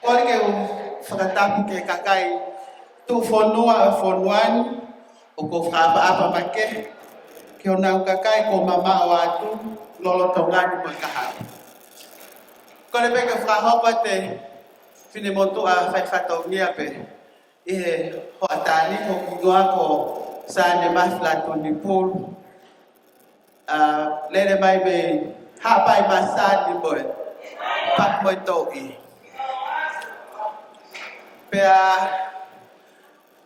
Kore ke o whakatapu ke kakai tu whonua o whonuani o ko whaapa make ke o nau kakai ko mama o atu lolo tongani mo kaha. Kore pe ke whahopa te whine motu a whaiwhatongia pe i he hoatani ko kingoa ko sane mas Latu ni pulu. Lere mai me hapai masani boy pak moi to'i pea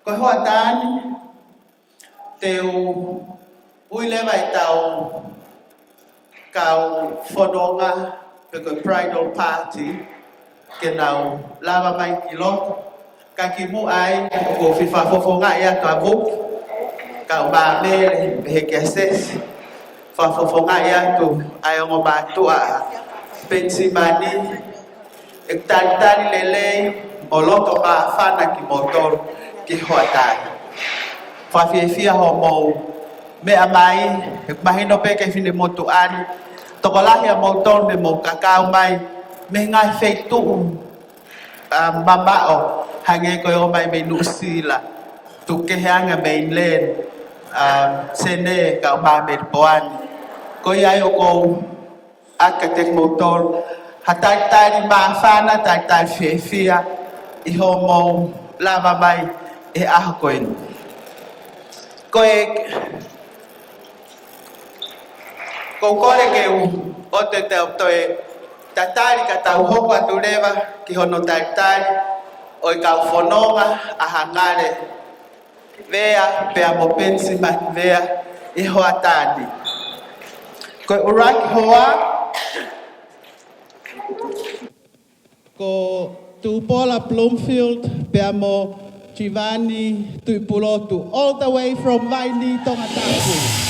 ko hoatani te uile vai tau kau fodonga pe ko bridal party ke nau lava mai kilo ka ki mu ai ko fifa fofonga ia ka buk ka ba mele he ke ses fafofonga ia tu ai ngo batu a pensimani ektantani lele oloto ka fana ki motor ki hoatani fa fia homo me amai mahino pe ke fine motu ani tokolahi a motor me mo kakao mai me ngai feitu babao hange ko yo mai me nusila tu ke hanga mainland sene ka ba me poani ko ia yo ko architect motor hatai tai ma fana tai tai fia I homo lava mai e ahokoin ko e ko kore ke o te te tatari ka tau hoko atu rewa ki hono tatari o I kau whanonga a Hangale vea pea mo pensi mai vea I hoa tani ko uraki hoa ko Tupola Bloomfield pea mo Chivani Tuipulotu all the way from Vaini Tongatapu.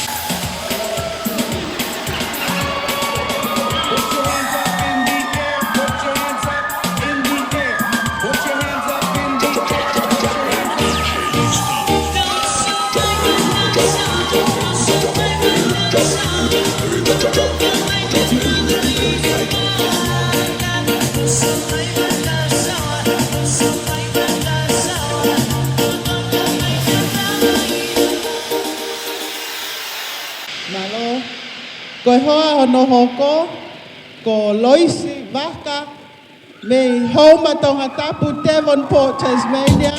Ko hoa hono hoko, ko loisi waka, me homa Tongatapu, Devonport, Tasmania,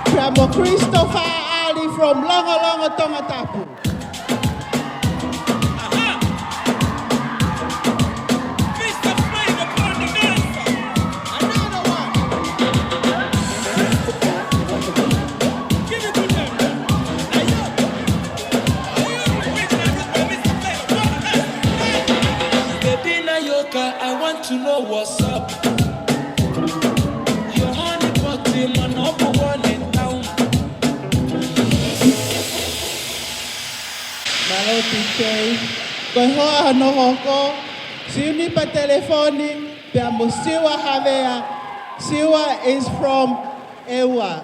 Pramo Christopher Ali from Longo Tongatapu. I want to know what's up. Your honey party, my number one in town. Malo TK, ko hoa no hoko, si uni pa telefoni, pia mo siwa havea. Siwa is from Ewa.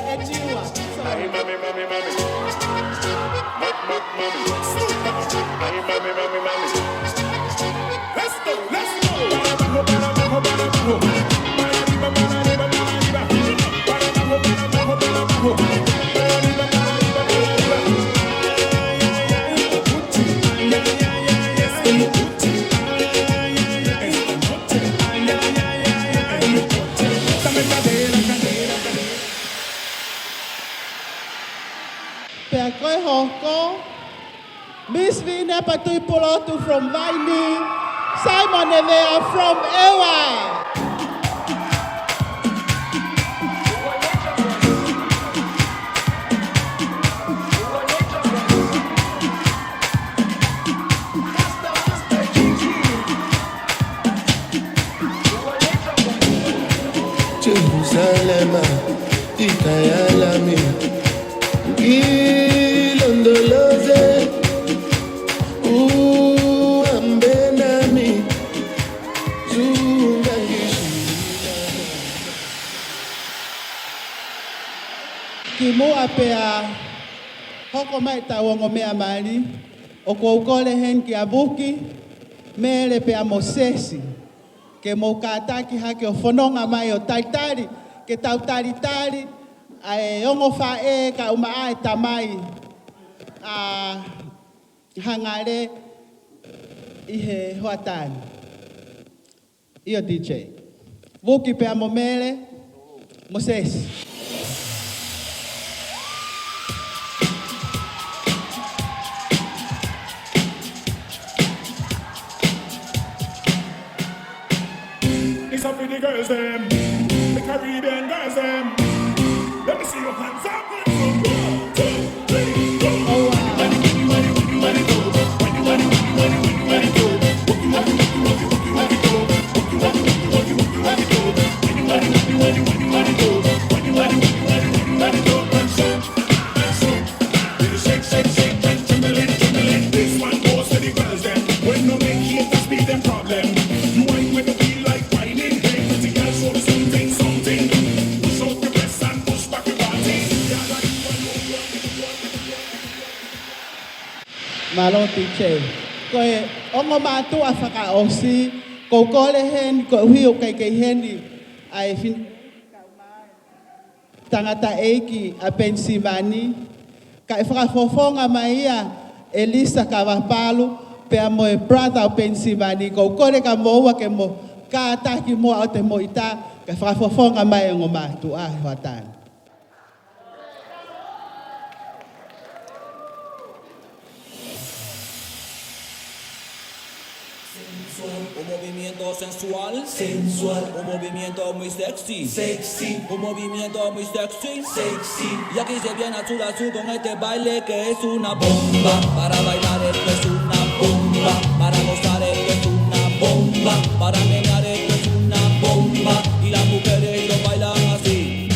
Ejiwa. Sorry. Mami. Let's go. Pea koe hoko, Miss Vina pa Tuipulotu from Vaini, Simon Evea from Ewa. Jerusalem, Ikayalami, Ilondoloze, Ambenami, Kimu apea hoko mai tawongo mea mali, o ko ukole hen ki abuki, mele pea mosesi. ke mo kātaki hake o whanonga mai o taitari, ke tau tari, ai ongo whae ka umaa e tamai a Hangale i he hoatani. Io DJ. Vuki pe amo mele, Moses. It's up for the girls them, the Caribbean girls them. Let me see your hands up. 1, 2, 3, go. Oh, this one goes to the girls them. When no make haters be them problem. You ain't with the feel like whining. Hey, pretty girl, show me something. Push out your breasts and push back your body. Malo DJ. Koe ongo mātu a whakaosi, ko kore hen, ko hiu kei heni, ai fin tangata eiki a Pennsylvania, ka e whakafofonga mai ia Elisa Kavapalu, pea mo e Bridal Pennsylvania, ko kore ka moua ke mo kātaki moa o te moita, ka whakafofonga mai ongo mātu a hoatani. Un movimiento sensual, un movimiento muy sexy, un movimiento muy sexy. Y aquí se viene azul con este baile que es una bomba. Para bailar esto es una bomba, para gozar esto es una bomba, para menear esto es una bomba. Y las mujeres lo bailan así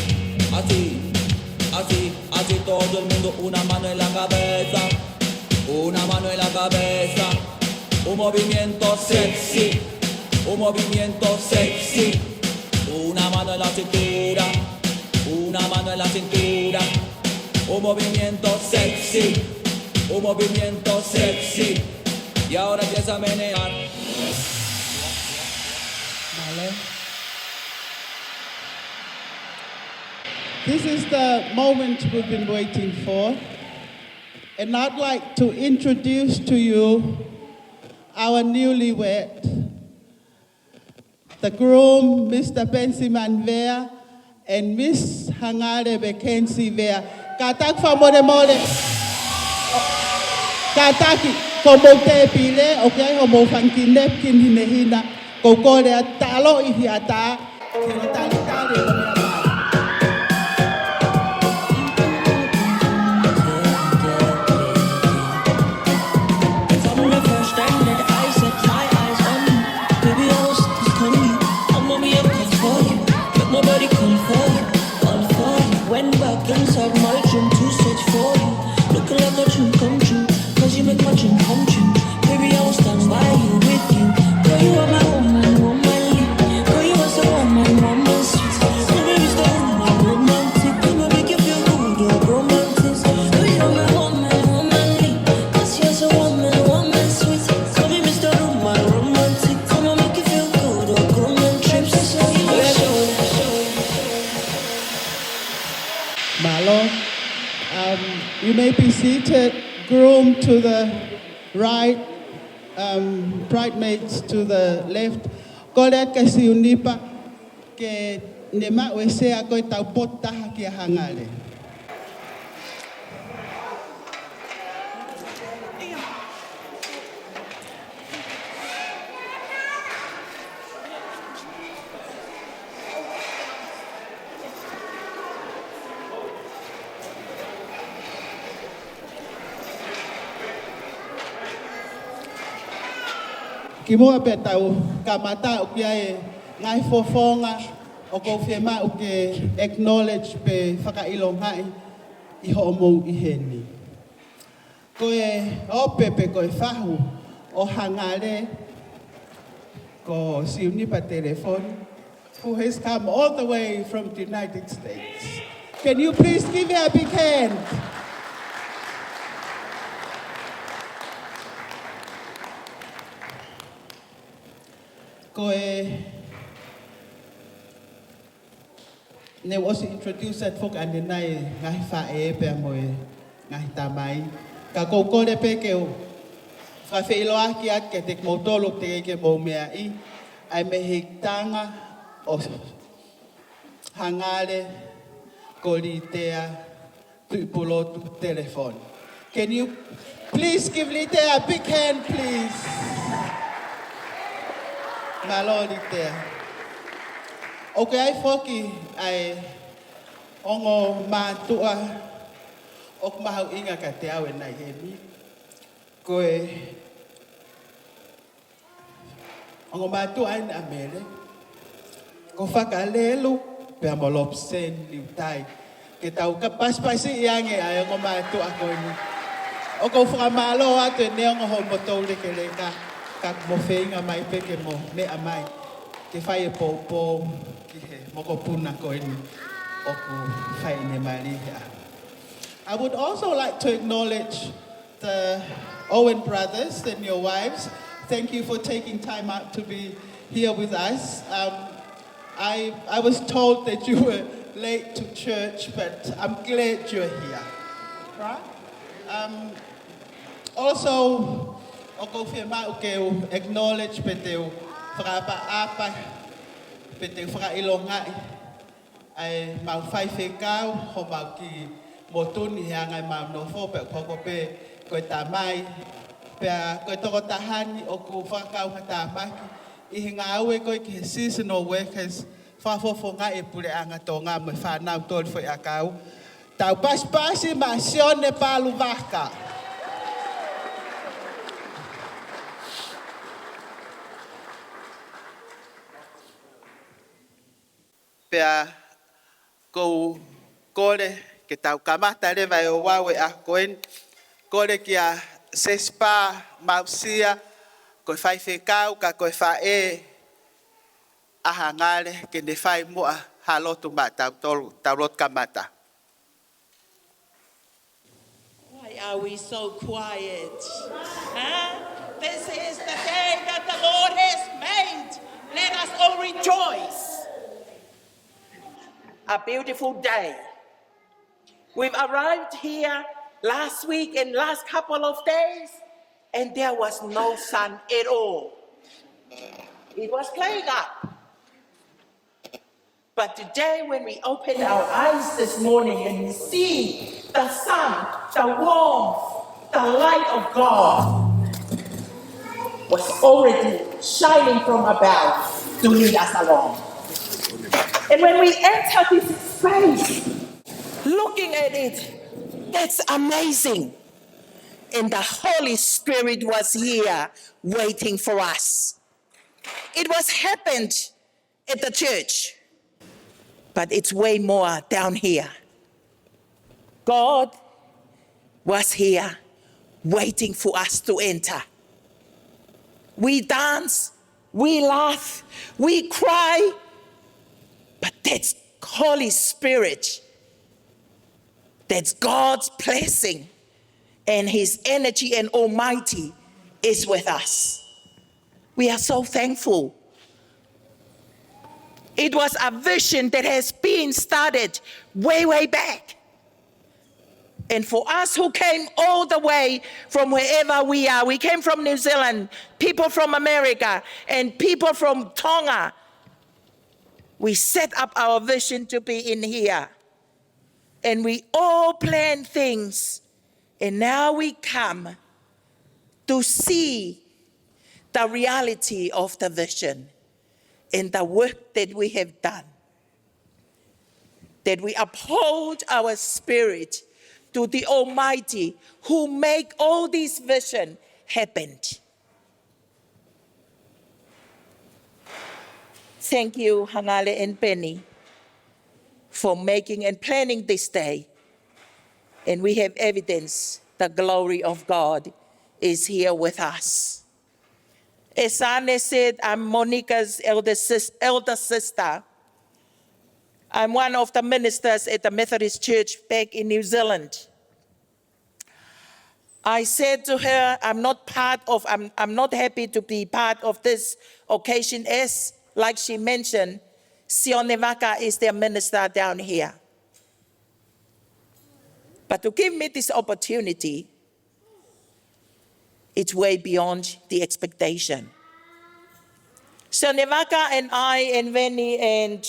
todo el mundo, una mano en la cabeza, una mano en la cabeza. Un movimiento sexy, una mano en la cintura, una mano en la cintura. Un movimiento sexy, y ahora empieza a menear. Vale. This is the moment we've been waiting for, and I'd like to introduce to you our newlywed, the groom, Mr. Peni Feluteni, and Miss Hangale McKenzie. Katak fa more. Kataki komote pile, okay, homo fankinep kin hinehina, kokore atalo ihiata, kinotalitari. You may be seated, groom to the right, bridesmaids to the left. Kolet ka si unipa ke nema wese ako tau pota haki Hangale. Kimua pe tau kamata o kia e ngai fofonga o ko whiema o ke acknowledge pe whakailongai I homo I heni. Ko e opepe ko e whahu o Hangale ko si unipa telefoni who has come all the way from the United States. Can you please give her a big hand? Ko e Ne was introduced at folk and the night ngai fa e pe moe ngai tamai ka ko le pe ke o fa fe lo aki at ke tek motolo te ke mo mea I ai me hitanga o Hangale Tuipulotu telephone. Can you please give Litea a big hand, please? Malo Litea. Okay, I foki I ongo matua ok mahau inga ka te awe na hemi. Koe ongo matua in amele. Ko whakalelu pia molop sen liutai. Ke tau ka paspasi iange ai ongo matua ko ni. O ko whakamalo atu ne ongo homotou le ke leka. Ka mo whenga mai peke mo me amai. Ke whai e pōpō ki he moko puna ko ni. Oku whai ne mariha. I would also like to acknowledge the Owen brothers and your wives. Thank you for taking time out to be here with us. I was told that you were late to church, but I'm glad you're here. Right? Also, acknowledge peteu apa peteu ilonga ai mau fai fekau ho mau ki motuni hanga mau no fo pe ko pe ko tamai pe ko to tahani o ku fakau tamai I hinga awe ko ki seasonal workers fa fo nga e pule anga to nga me fa na to fo akau tau paspasi ma sione palu vaka. Pea ko kore ke tau kamata le vai o wawe a koen kore kia sespa mausia ko fai fekau ka ko fa e a Hangale ke ne fai mo a halotu mata taulot kamata. Why are we so quiet? Huh? This is the day that the Lord has made. Let us all rejoice. A beautiful day. We've arrived here last week and last couple of days, and there was no sun at all. It was playing up. But today, when we opened our eyes this morning and we see the sun, the warmth, the light of God was already shining from above to lead us along. And when we enter this space, looking at it, that's amazing. And the Holy Spirit was here waiting for us. It was happened at the church, but it's way more down here. God was here waiting for us to enter. We dance, we laugh, we cry, but that's Holy Spirit. That's God's blessing, and His energy and Almighty is with us. We are so thankful. It was a vision that has been started way, way back. And for us who came all the way from wherever we are, we came from New Zealand, people from America, and people from Tonga, we set up our vision to be in here. And we all plan things. And now we come to see the reality of the vision and the work that we have done. That we uphold our spirit to the Almighty who make all this vision happen. Thank you, Hangale and Peni, for making and planning this day. And we have evidence the glory of God is here with us. As Anne said, I'm Monica's elder sister. I'm one of the ministers at the Methodist Church back in New Zealand. I said to her, I'm not happy to be part of this occasion as, like she mentioned, Sione Waka is their minister down here. But to give me this opportunity, it's way beyond the expectation. Sione Waka and I and Veni and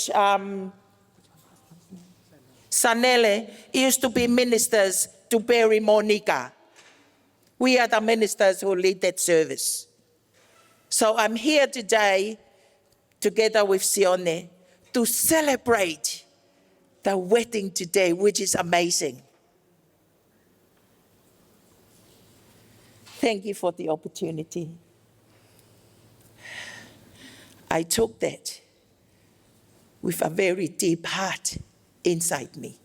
Sanele used to be ministers to bury Monica. We are the ministers who lead that service. So I'm here today, together with Sione, to celebrate the wedding today, which is amazing. Thank you for the opportunity. I took that with a very deep heart inside me.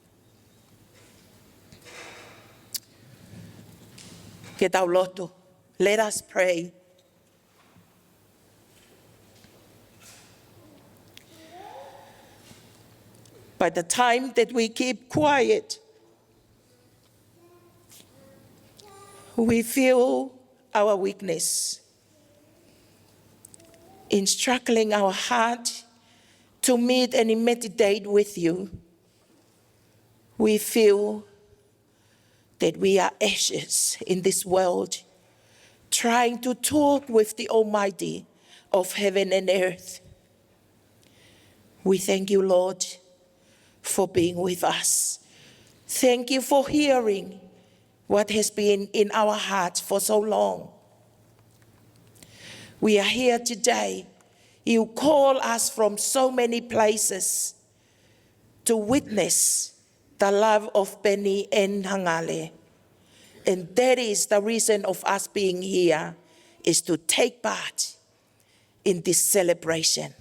Ke tau loto, let us pray. By the time that we keep quiet, we feel our weakness in struggling our heart to meet and meditate with you. We feel that we are ashes in this world, trying to talk with the Almighty of heaven and earth. We thank you, Lord, for being with us. Thank you for hearing what has been in our hearts for so long. We are here today. You call us from so many places to witness the love of Peni and Hangale. And that is the reason of us being here, is to take part in this celebration.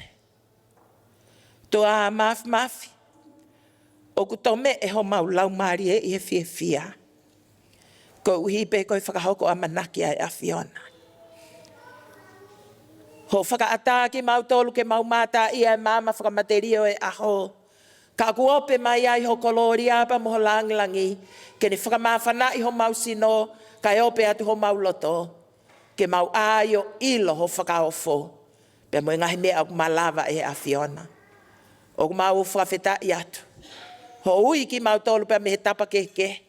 Toa maf, o kutome e ho maulau mari e fia. Ko uhipe koe whakahoko a manaki ai awhiona. Ho whakaata ki mautolu ke maumata ia e mama whakamaterio e aho. Ka kuope mai ai ho kolori apa moho langilangi. Ke ne whakamawhana i ho mausino, ka eope atu ho mauloto. Ke mau aio ilo ho whakaofo. Pe mo ngahi mea o malava e awhiona. O mau whakawheta i atu. Ho ui ki mautolu pe me he tapa ke.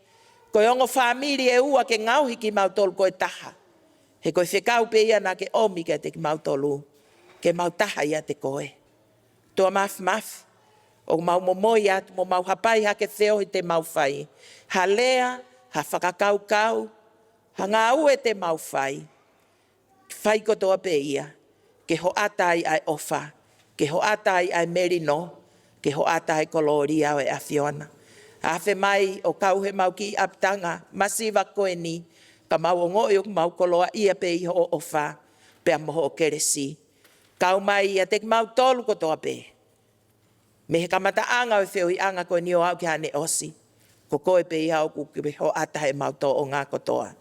Ko ongo family e ua ke ngauhi ki mautolu koe taha. He koe whekau pe ia na ke omi ke te ki mautolu. Ke mautaha ia te koe. Tua maf. O mau Moimoi atu, mo mau hapai hake theo i te mau whai. Ha lea, ha whakakau, ha ngā ue te mau whai. Whai kotoa pe ia. Ke ho atai ai ofa. Ke ho atai ai merino. Ke ho atai kolori au e awhiona. Awhe mai o kau he mau ki aptanga, masiva koe ni, ka mau o ngoi o mau koloa ia pe i ho ofa, pe amoho o keresi. Kau mai ia te mau tolu kotoa pe. Me he kamata anga o whio i anga koe ni o au ki hane osi. Ko koe pe i hau kuki ho ata he mau tō o ngā kotoa.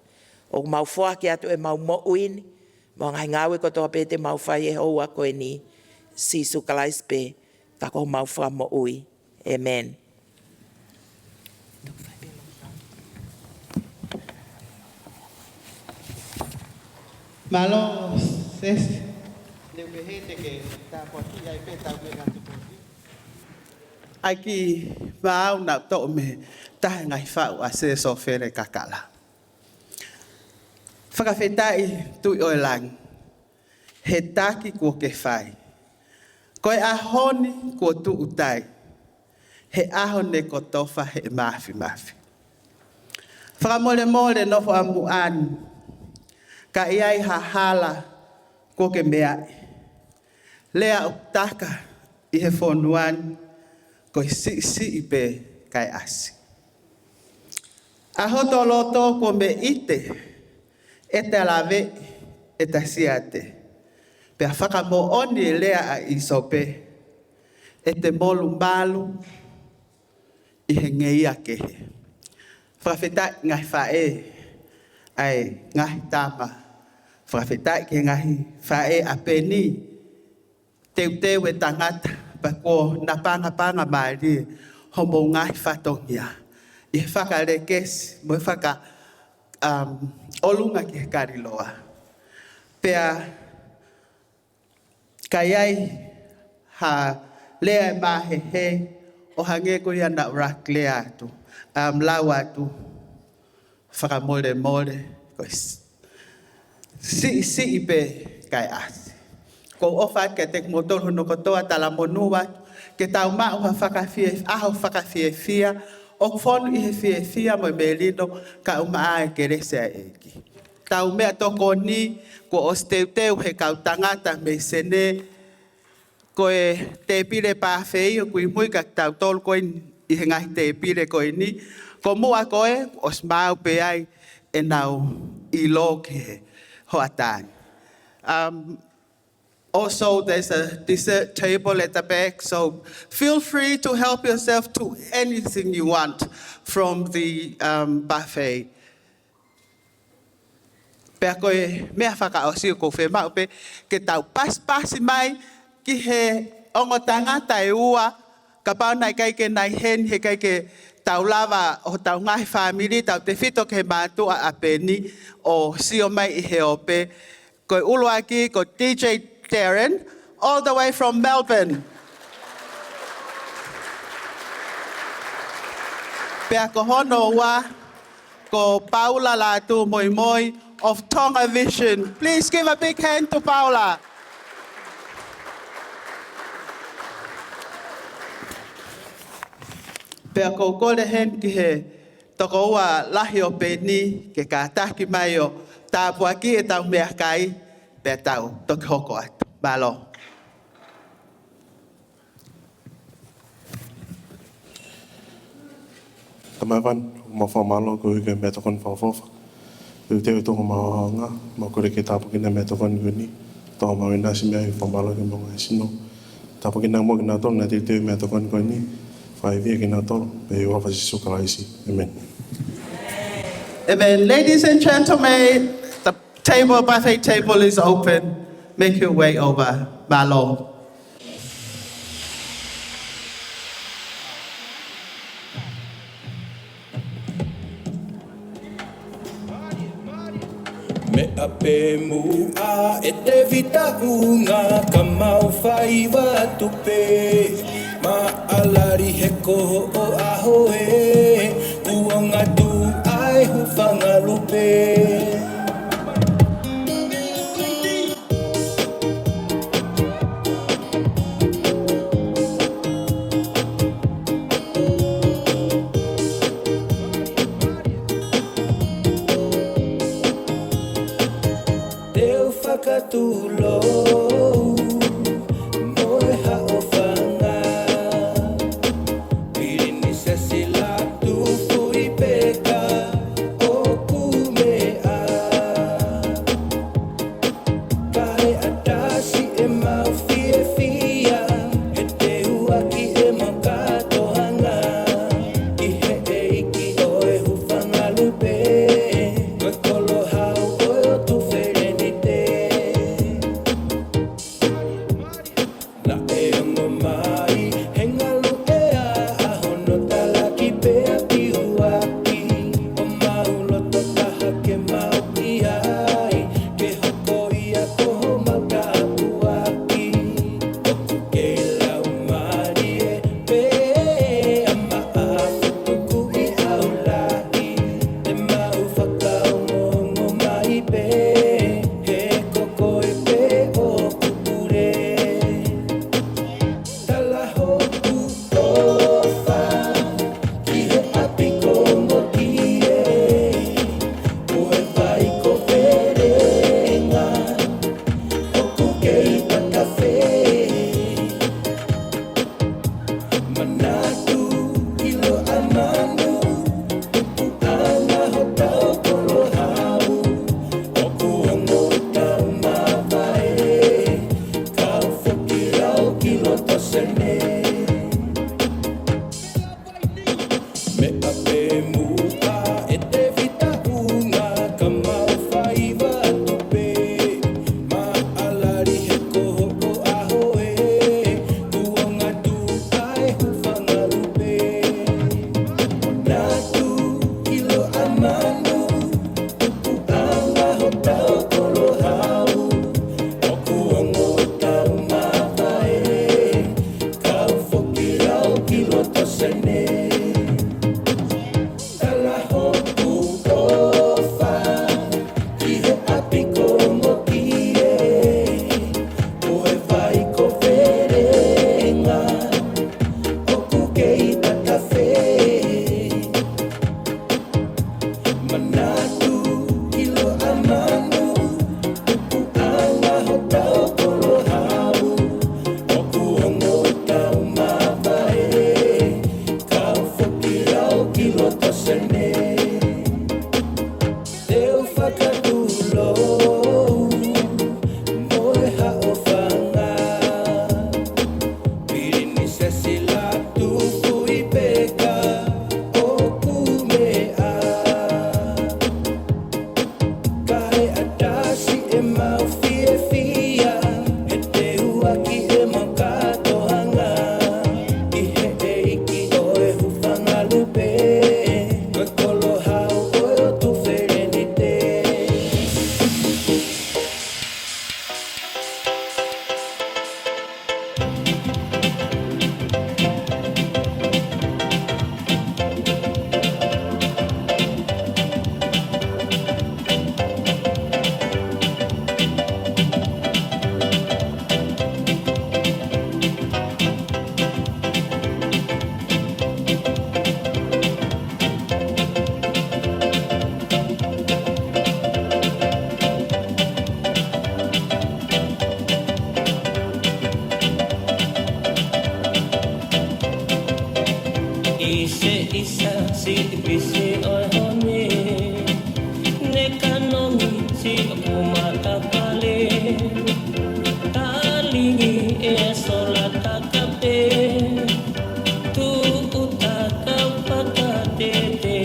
O mau fuaki atu e mau mo uini, mo ngai ngawe kotoa pe te mau whai e hoa koe ni, sisu kalais pe, ka ko mau wha mo ui. Amen. Malo ses le behete ke ta poti ai pe ta ke ngatu poti. Ai ki mau na to me ta ngai fa a se so fere kakala. Whakawhetai tui o lang. He taki kua ke whai. Koe ahoni kua tu utai. He ahone ko tofa he mafi. Whakamole nofo amu ani. Ka iai hahala kua ke mea. Lea utaka i he whonuan. Koe si i pe kai asi. Ahoto loto kua me ite. E te lawe, e te siate. Pea whakamo oni lea a isope. E te molu malu, i he ngei a kehe. Whakawhetai ngai whae, ai ngahi tama. Whakawhetai ke ngahi whae a peni. Teu e tangata, pa ko na panga maari, homo ngahi whatongia. I he whakarekesi, mo whaka olunga ki kariloa. Pea kaiai ha lea e mahe he, o hange ko ia na rak lea atu. Lau atu, whakamole mole, si ipe kai asi. Ko ofa ke tek motor hono kotoa tala monua, ke tau mau ha whakawhie fia, o whonu i he fia mo melino ka umaa e keresea eki. Tau mea toko ni, ko os teu he kau tangata me sene, ko e te pire pāwhei o kui mui ka tau tolu koe i he ngahi te pire koe ni, ko mua koe os mau pe ai e nau I lo ke he hoatani. Also, there's a dessert table at the back, so feel free to help yourself to anything you want from the buffet. Pea koe mea whakaosio ko whe mau pe, ke tau pasi mai ki he ongo tangata e ua, ka pau nai kai ke nai hen, he kai ke tau lava o tau ngahi whamiri, tau te whito ke mātua a Peni, o sio mai I he ope, koe ulu aki, ko DJ Darren, all the way from Melbourne. Pea ko hono wa, ko Paula Latu Moimoi of Tonga Vision. Please give a big hand to Paula. Pea ko kole hen ki he, toko ua lahi o Peni, ke ka taki mai o tāpua ki e tau mea kai, pea tau toki hoko atu. Malo. Tamawan, mawhamalo ko hige metokon whawhawha. Teu toko mawahanga, makore ke tapo kina metokon guni. Tō mawina si mea whamalo ke mga sino. Tapo kina mo kina tolo, na teu metokon guni. Whaivia kina tolo, pe wafa si sukalaisi. Amen. Amen. Ladies and gentlemen, the buffet table is open. Make your way over. Malo. Me ape mua e te vita unga ka mau whaiwa tupe ma alari he koho o aho e uonga tu ai hufanga lupe. Tulo moe ha ofanga pirini se sila tu fui peka o kumea kai atasi e mau fie fia e te uaki e makato hanga I he eiki oe hufanga lupe koe kolo hau oe o tu ferenite. Ise isa si ipisi oi hone Ne kanongi si kumata pale Talingi e sola takape Tu utaka pakatete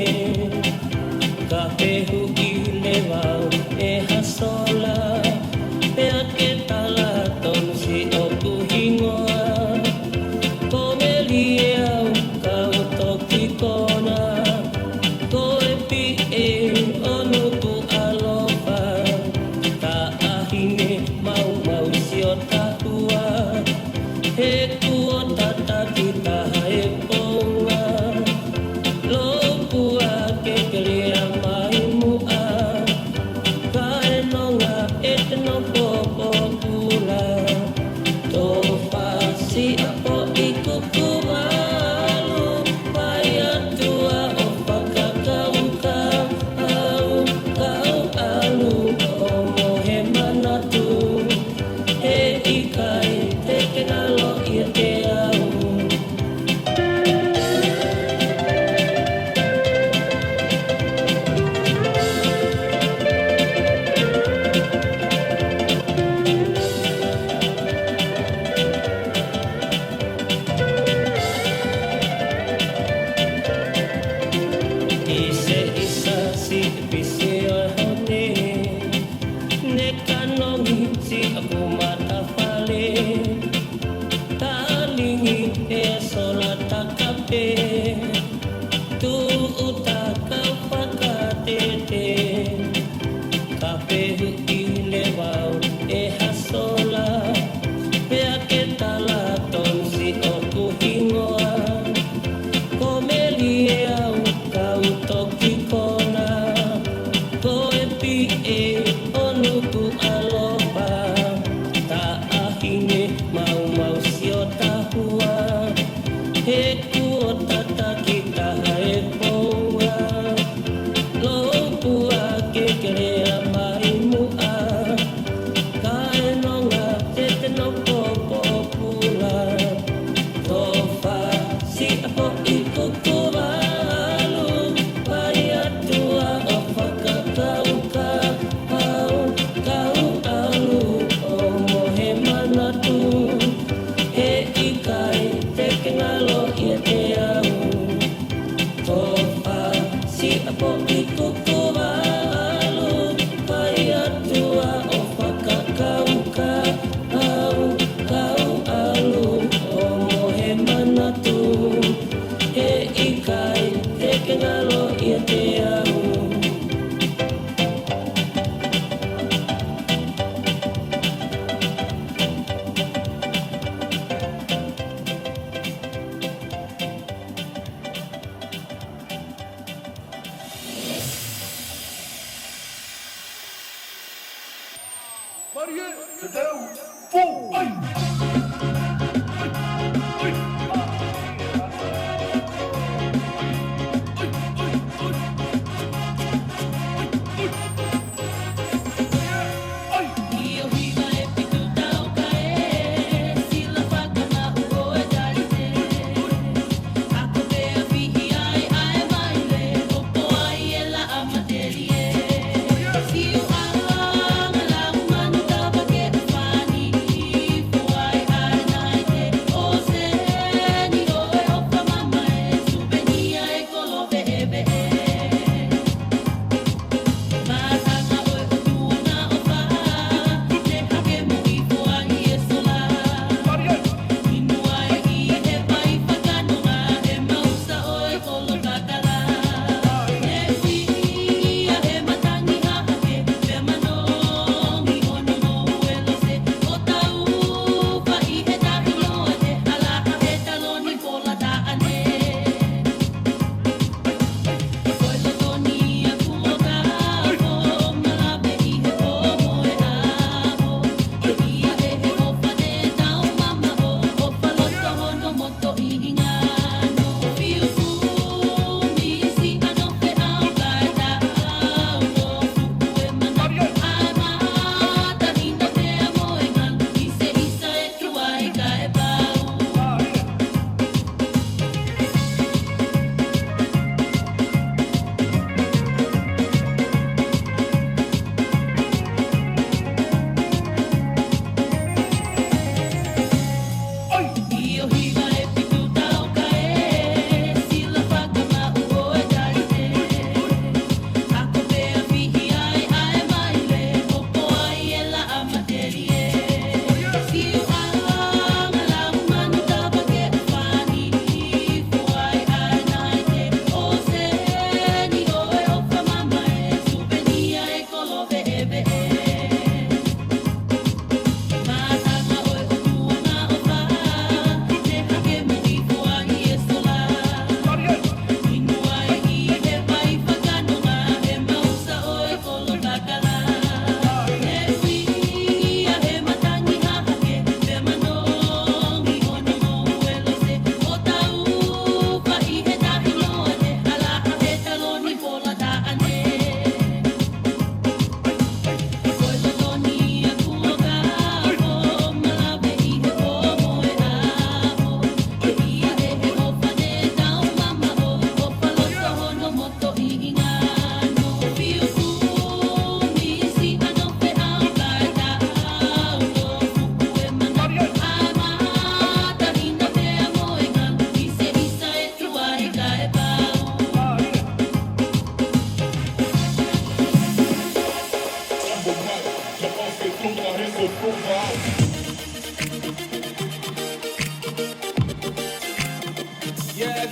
Kapehu ilewau e hasola Pea ke talaton si oku hingoa Komeliau kau toki kona Koe pi e onu tu alofa Ta ahine mau mau sio tahua He kuo tata kita hae ponga Lopua ke kelea mai mua Kae nonga et no popo pula Tofa si apo iku kumalu Paya tua o pakakauka Au kau alu o mohe manatu He ikai te kenalo ia te au Ise isa si pisi oi hone Ne kanongi si aku mata pale Talingi e sola takape Tu utaka pakatete Kapehu ilewau e hasola Pea ke talaton si oku hingoa Komeliau kau toki kona Koe pi e onu ku alopa Ta ahine mau mau sio tahua He kuo tata kita hae poa Lopua ke kelea mai mua Kae nonga te te no popo pula Tofa si apo iku kumalu Paya tua o whakakauka Au kau alu o mohe manatu He ikai te kengalo ia te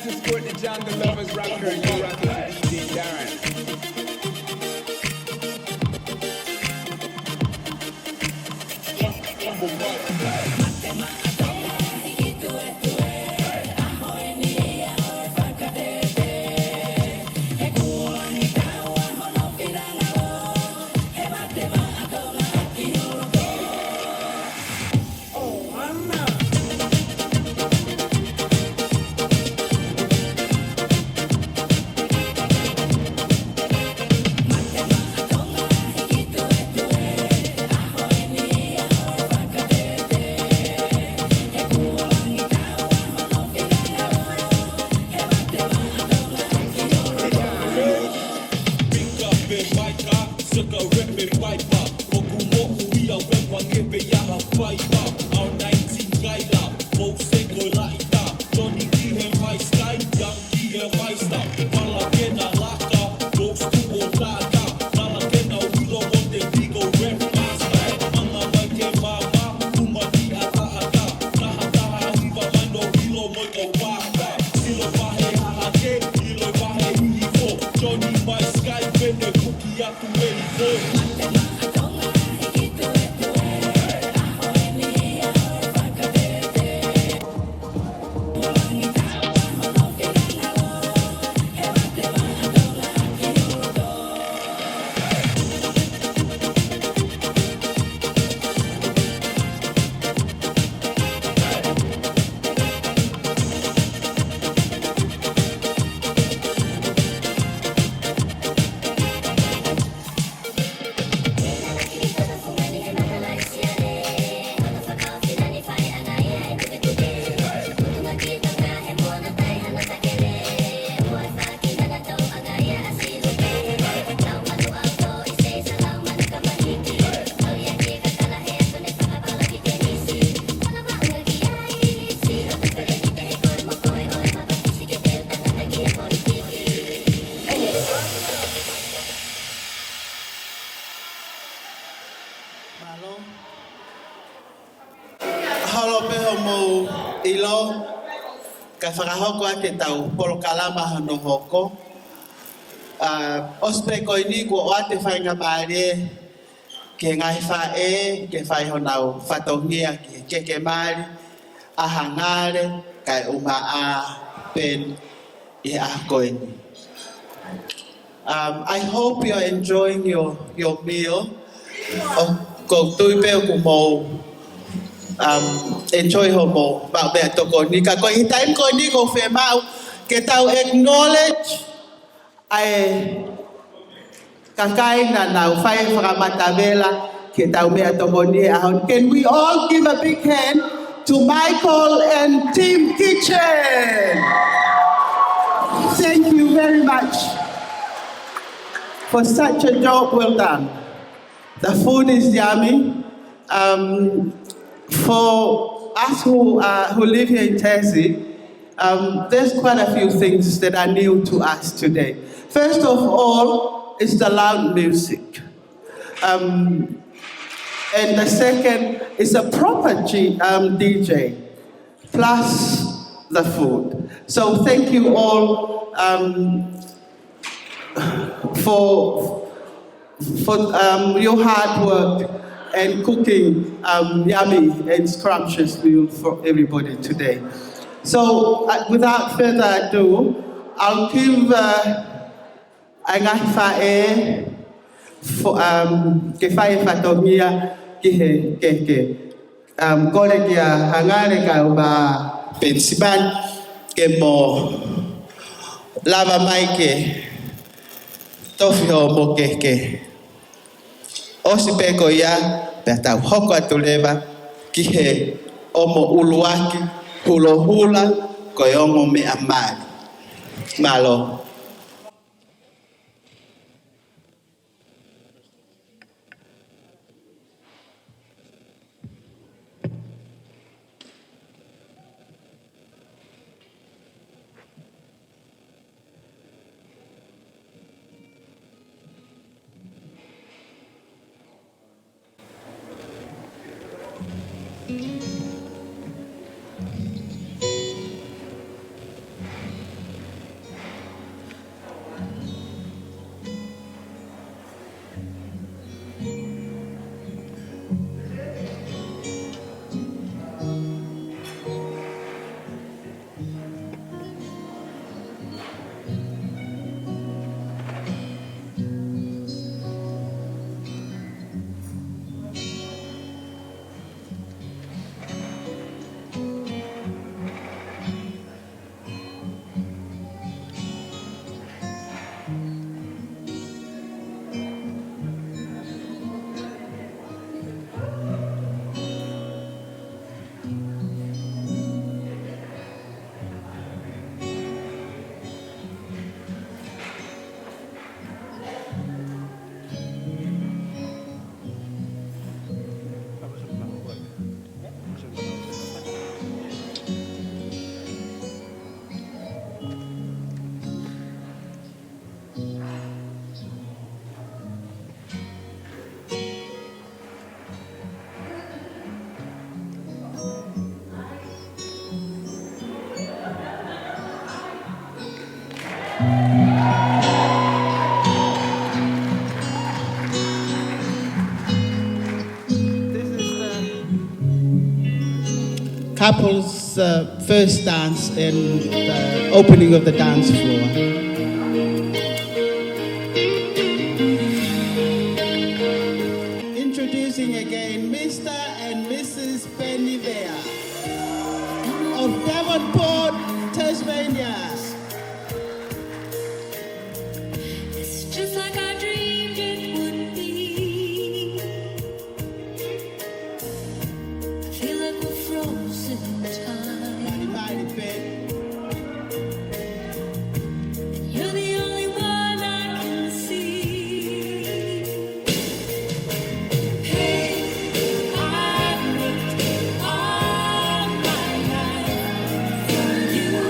Let's escort the jungle lovers rocker. You rock it, DJ Darren. Ilo, ka whakahoko ake tau polokalama hano hoko. Ospe ko ini ko o ate whainga maare ke ngai whae, ke whai honau whatongia ke maare, a Hangale kai uma a pen I a koini. I hope you're enjoying your meal. Ko tuipeo ku mo enjoy homo ba be to ko ni ka ko I time ko ni ko fe mau ke tau acknowledge ai kakai na na fai framatabela ke tau me to ko ni ahon. Can we all give a big hand to Michael and Team Kitchen? Thank you very much for such a job well done. The food is yummy. For us who live here in Tassie, there's quite a few things that are new to us today. First of all, is the loud music. And the second is a proper DJ, plus the food. So thank you all for your hard work and cooking yummy and scrumptious meal for everybody today. So without further ado, I'll give Angafae for Kefae Fatomia Kihe Golegia Hangale Kauba Pensiban Kemo Lava Maike Tofio Mokeke Osipeko ya Peta Hoko Atuleva Kihe Omo Uluaki Hulo Hula Koyomo Me Amali Malo. This is the couple's first dance and the opening of the dance floor. Introducing again Mr. and Mrs. Peni of Devonport, Tasmania. It's just like I dreamed it would be. I feel like we're frozen in time. Mighty Pet. You're the only one I can see. Hey, I've worked all my life for you.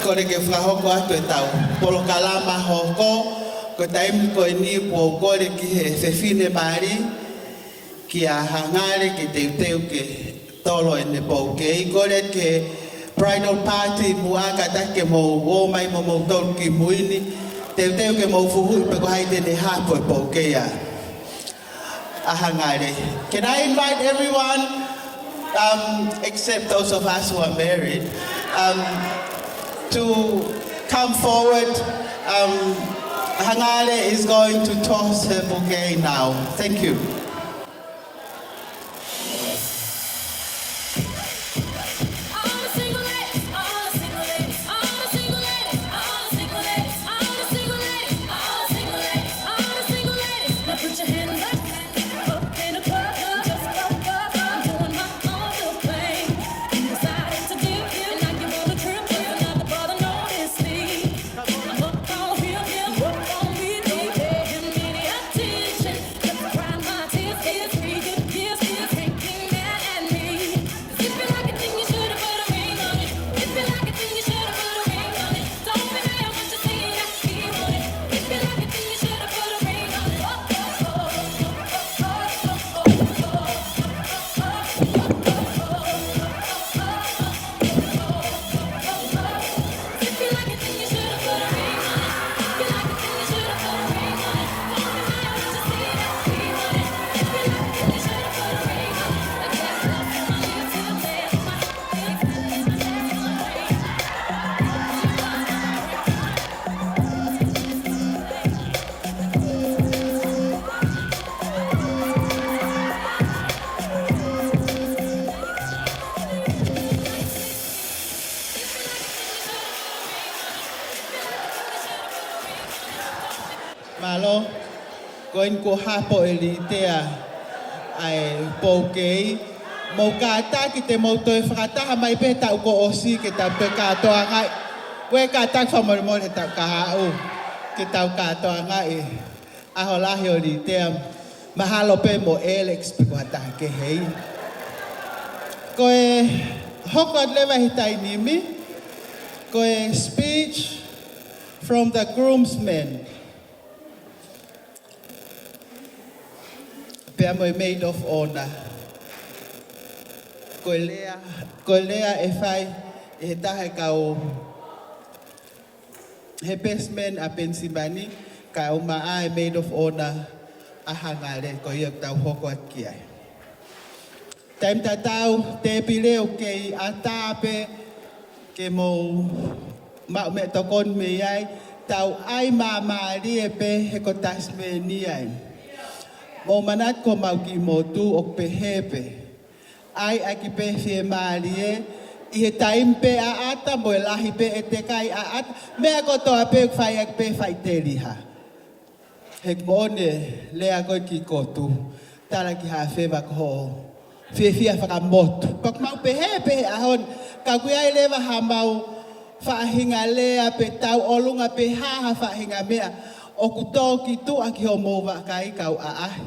kore ke whahoko atu e tau. Polo kalama hoko, ko taimi ko ni po kore ki he whewhine mari, ki a hangare ki teu ke tolo e ne bouquet. Kore ke bridal party muanga take mo o mai mo tol ki muini, teu ke mo fuhu pe ko haide ne hapo e bouquet a hangare. Can I invite everyone, except those of us who are married, to come forward. Hangale is going to toss her bouquet now. Thank you. Malo, koin ko hapo elitea ai bouquet mo kata ki te mo toi frata mai pe ta ko osi ki ta pe ka to nga we ka ta fa mo mo ta ka o ki ta ka to nga e a hola hi elitea mahalo pe mo Alex pe ko ta ke hei ko e hokot leva hitai nimi ko e speech from the groomsmen. Pea mo maid of honor. Ko lea e fai e tahe kau he best man a Pennsylvania kau maa e maid of honor a Hangale ko iak tau hoko at kiai. Taim tatau te pileo kei a tape ke mo mau me tokon me iai tau ai mamari e pe he ko Tasmania ai. Mo manat ko mau ki motu o pehepe. Ai aki pe fie marie. I he taim pe a ata mo e lahi pe e te kai a ata. Mea ko toa pe fai ak pe fai te liha. Hek mone lea ko ki kotu. Tala ki ha fewa ko fie fia whakamotu. Pak mau pehepe ahon. Ka kuia i lewa ha mau whaahinga lea pe tau olunga pe haha whaahinga mea. O ku tō ki tu a ki ho mō wakai kau a ahi.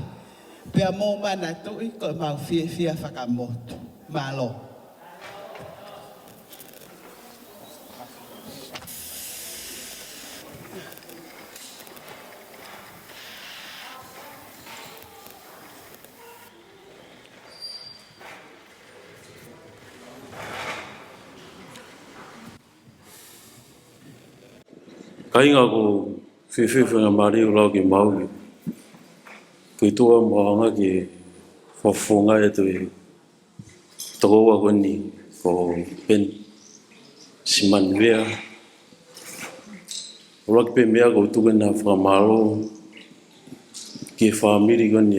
Pea mō mana tu i ko mau fia whakamotu. Malo. Kainga ko whiwhiwhinga mari o lau ki Maui. Ki tua mohanga ki whawhunga e tui tokoua koni ko Peni Feluteni. O laki pe mea ko tukena whakamaro ki whamiri koni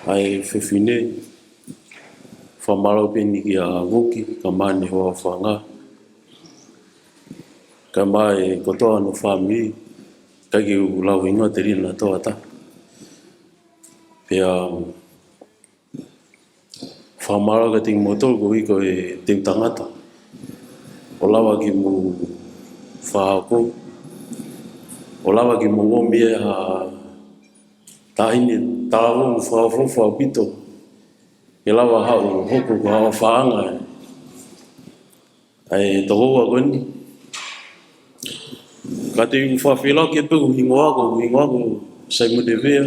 ai whiwhine. Whamaro peni ki a wuki ka mani hoa whanga. Ka mai kotoa no whamiri. Ka ki ulau ingoa te rina toa ta. Pea whamara ka ting motor ko i ko e te tangata. O lawa ki mu whahako. O lawa ki mu ngomi e ha tahini tāwo mu whawhawha pito. E lawa hau hoko ko hawa whaanga. ai toko wa goni ka te whawhila ke pu hingoa ko sai mo de vea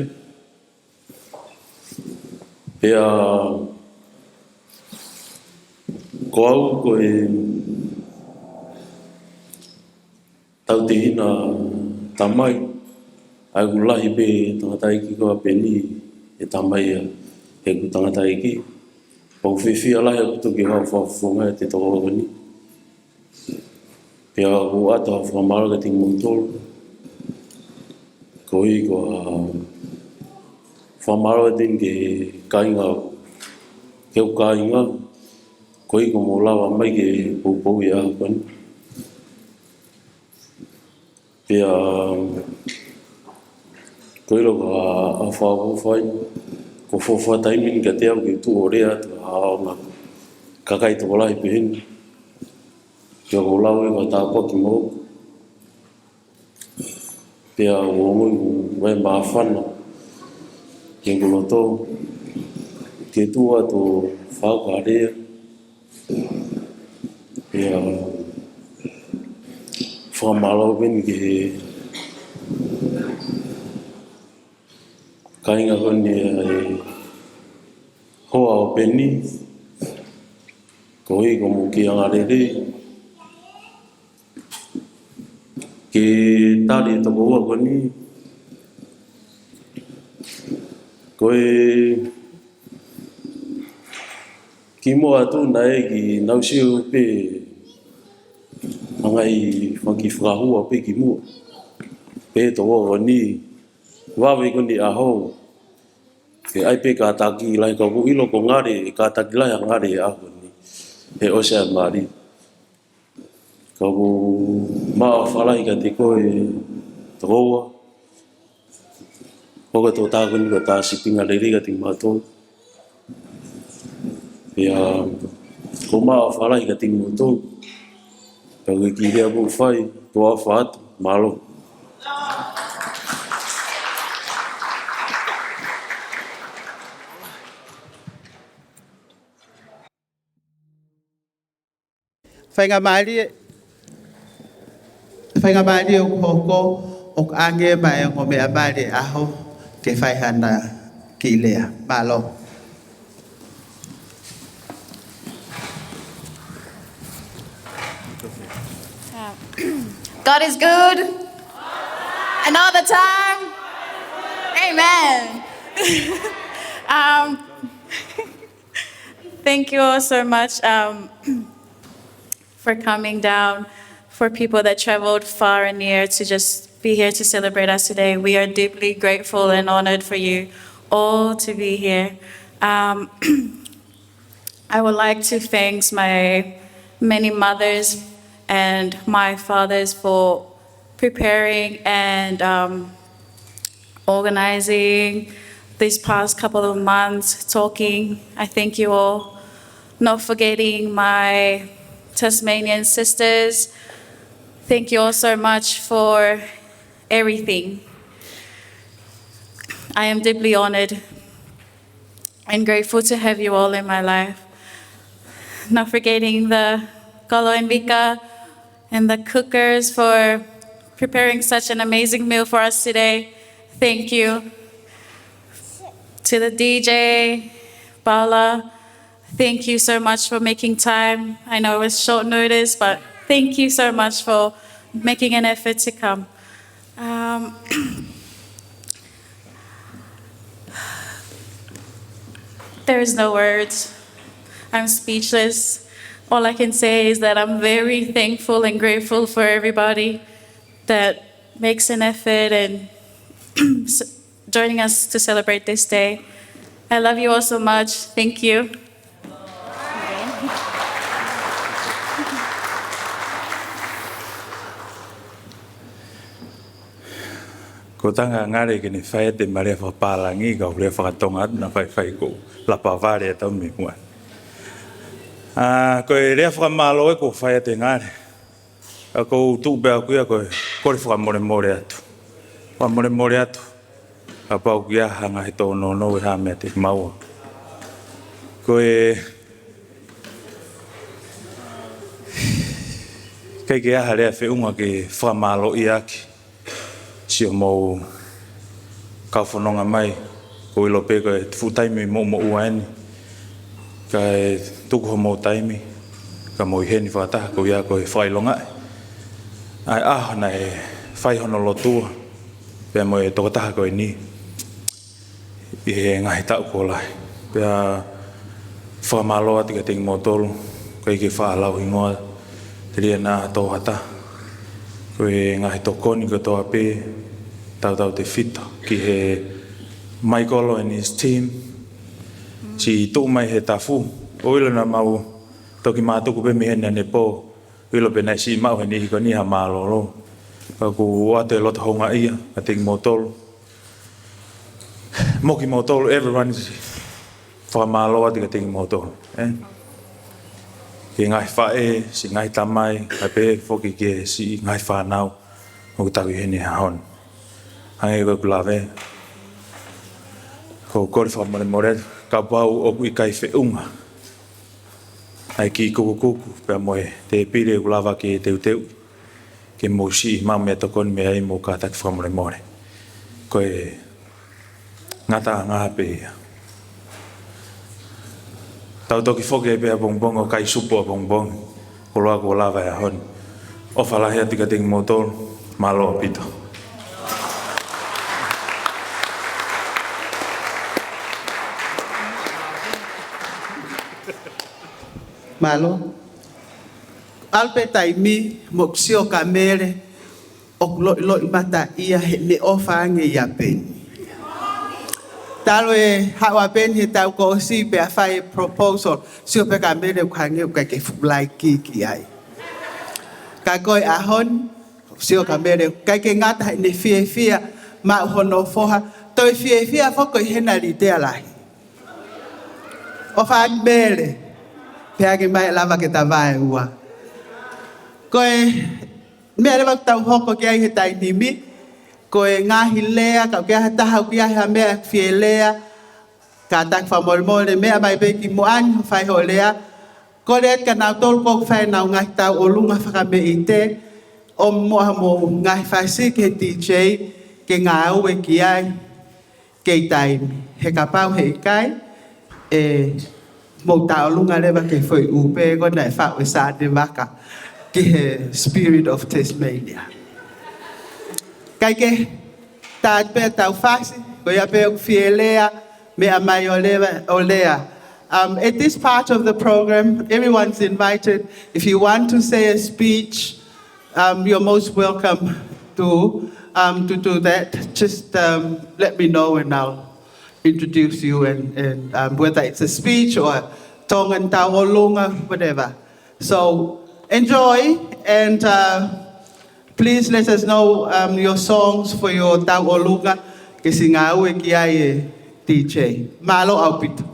pea ko au ko e tau te hina tamai ai gulahi pe tangata iki ko Peni e tamai e ku tangata iki pau whiwhi ala e kutu ki hau whawhonga e te toko wani pia ko ato whamara ka ting mutolo ko i ko whamara ting ke kainga keu kainga ko i ko mo lawa mai ke pupou i ahapani pia ko i loko a whawhawhai ko whawha taimin ka te au ki tu o rea tu hao ngā kakai toko lahi pehini pia ko lau e wa tāpua ki mō pia o ngui wai maafana ki nguloto ke tua to whakarea pia whamalau peni ki he kainga koni e hoa o Peni ko i ko mo ki angarere ke tari toko ua koni ko e ki mo atu na e ki nausiu pe mangai whaki whakahua pe ki mua pe toko ua koni wawe koni aho ke ai pe ka taki lai ka ku ilo ko ngare ka taki lai ngare aho ni he ose mari ka ku ma falai ka te ko e toa ko ka to ta koni ka ta sipinga le riga ting mato ya ko ma falai ka ting moto ka ki ria bu fai to afat malo Whainga maari o koko o ange mai o mea maari aho ke whaihana ki lea. Malo. God is good. And all the time. Amen. Thank you all so much for coming down, for people that traveled far and near to just be here to celebrate us today. We are deeply grateful and honored for you all to be here. I would like to thank my many mothers and my fathers for preparing and organizing these past couple of months, talking. I thank you all. Not forgetting my Tasmanian sisters. Thank you all so much for everything. I am deeply honored and grateful to have you all in my life. Not forgetting the Kolo and Vika and the cookers for preparing such an amazing meal for us today. Thank you. To the DJ, Paula, thank you so much for making time. I know it was short notice, but thank you so much for making an effort to come. There is no words. I'm speechless. All I can say is that I'm very thankful and grateful for everybody that makes an effort and joining us to celebrate this day. I love you all so much. Thank you. Ko tanga ngare ke ni whae te marea whapalangi ka ure whakatonga na whai ko la pavare e tau me mua. Ko e rea whakamalo e ko whae te ngare. A ko tūpea kuia ko kore whakamore atu. Whakamore atu. A pau kia hanga he tō no e ha mea te maua. Ko e Kei ke aha lea whiunga ke whamalo i aki. Si o mou kauwhanonga mai. Ko ilo pe koe whutaimi mo uaeni. Ka e tuku ho mou taimi. Ka mo i heni whataha ko ia koe whailonga. Ai na e whaihono lotua. Pea mo e tokataha koe ni. I he ngahi tau ko lai. Pea whamalo ati ka tingi mo tolu. Koe ke whaalau ingoa. Te ria nā tō hata. Koe ngahi tō koni ko tō ape. Tau te whita. Ki he Michael and his team. Si tō mai he tafu. Oilo na mau. Toki mātuku pe mihene ne pō. Oilo pe nei si mau he nihi ko niha mālolo. Ka ku ate lota honga ia. Ka tingi mo tolu. Moki mo tolu. Everyone is whamalo ati ka tingi mo tolu. Ki ngai whae, si ngai tamai, kai pe whoki ke si ngai whanau, o tau i hene hahon. Hange koe kulawe. Ko kore whamare more, ka pau o kui kai whiunga. Ai ki kuku, pia moe, te pire kulawa ki teu teu. Ke mo si mau mea tokoni mea i mo ka taki whamare more. Koe ngata ngā pe ia. Tau toki whoke e pēha bongbong o kai supo a bongbong. Ko loa ko lawa e hon. O whalahi ati ka tingi motol, malo o pito. Malo. Alpe taimi, moksio kamere, o loi mata ia he ne ofange ia peni. Talo e hawa ben he tau ko si pe a fai proposal si o pe ka mele khange ka ke fulai ki ai. Ka koi ahon si o ka mele ka ke ngata ne fia ma hono foha to fia fo ko hena li te ala. O fa mele pe a ke mai lava ke ta vai ua. Koi mele va tau hoko ke ai he tai nimi. Ko e ngahi lea, ka kia taha kia ha mea fie lea, ka tak whamolmole mea mai peki moani whai ho lea. Ko lea ka nau tolu kōku whai nau ngahi tau o lunga whakame i te, o moha mo ngahi whai si ke DJ, ke ngā au e ki ai, ke i taimi. He ka pau he i kai, e mo tau lunga lewa ke whai upe, ko nei whau e sa de waka, ki he Spirit of Tasmania. Kai ke tāt pēr tau whasi, ko ia pēr fie lea, mea mai o lea. At this part of the program, everyone's invited. If you want to say a speech, you're most welcome to do that. Just let me know and I'll introduce you and whether it's a speech or tongan tau o lunga, whatever. So enjoy and please let us know your songs for your tau o lunga ke si ngā ue ki ai e DJ. Malo au pito.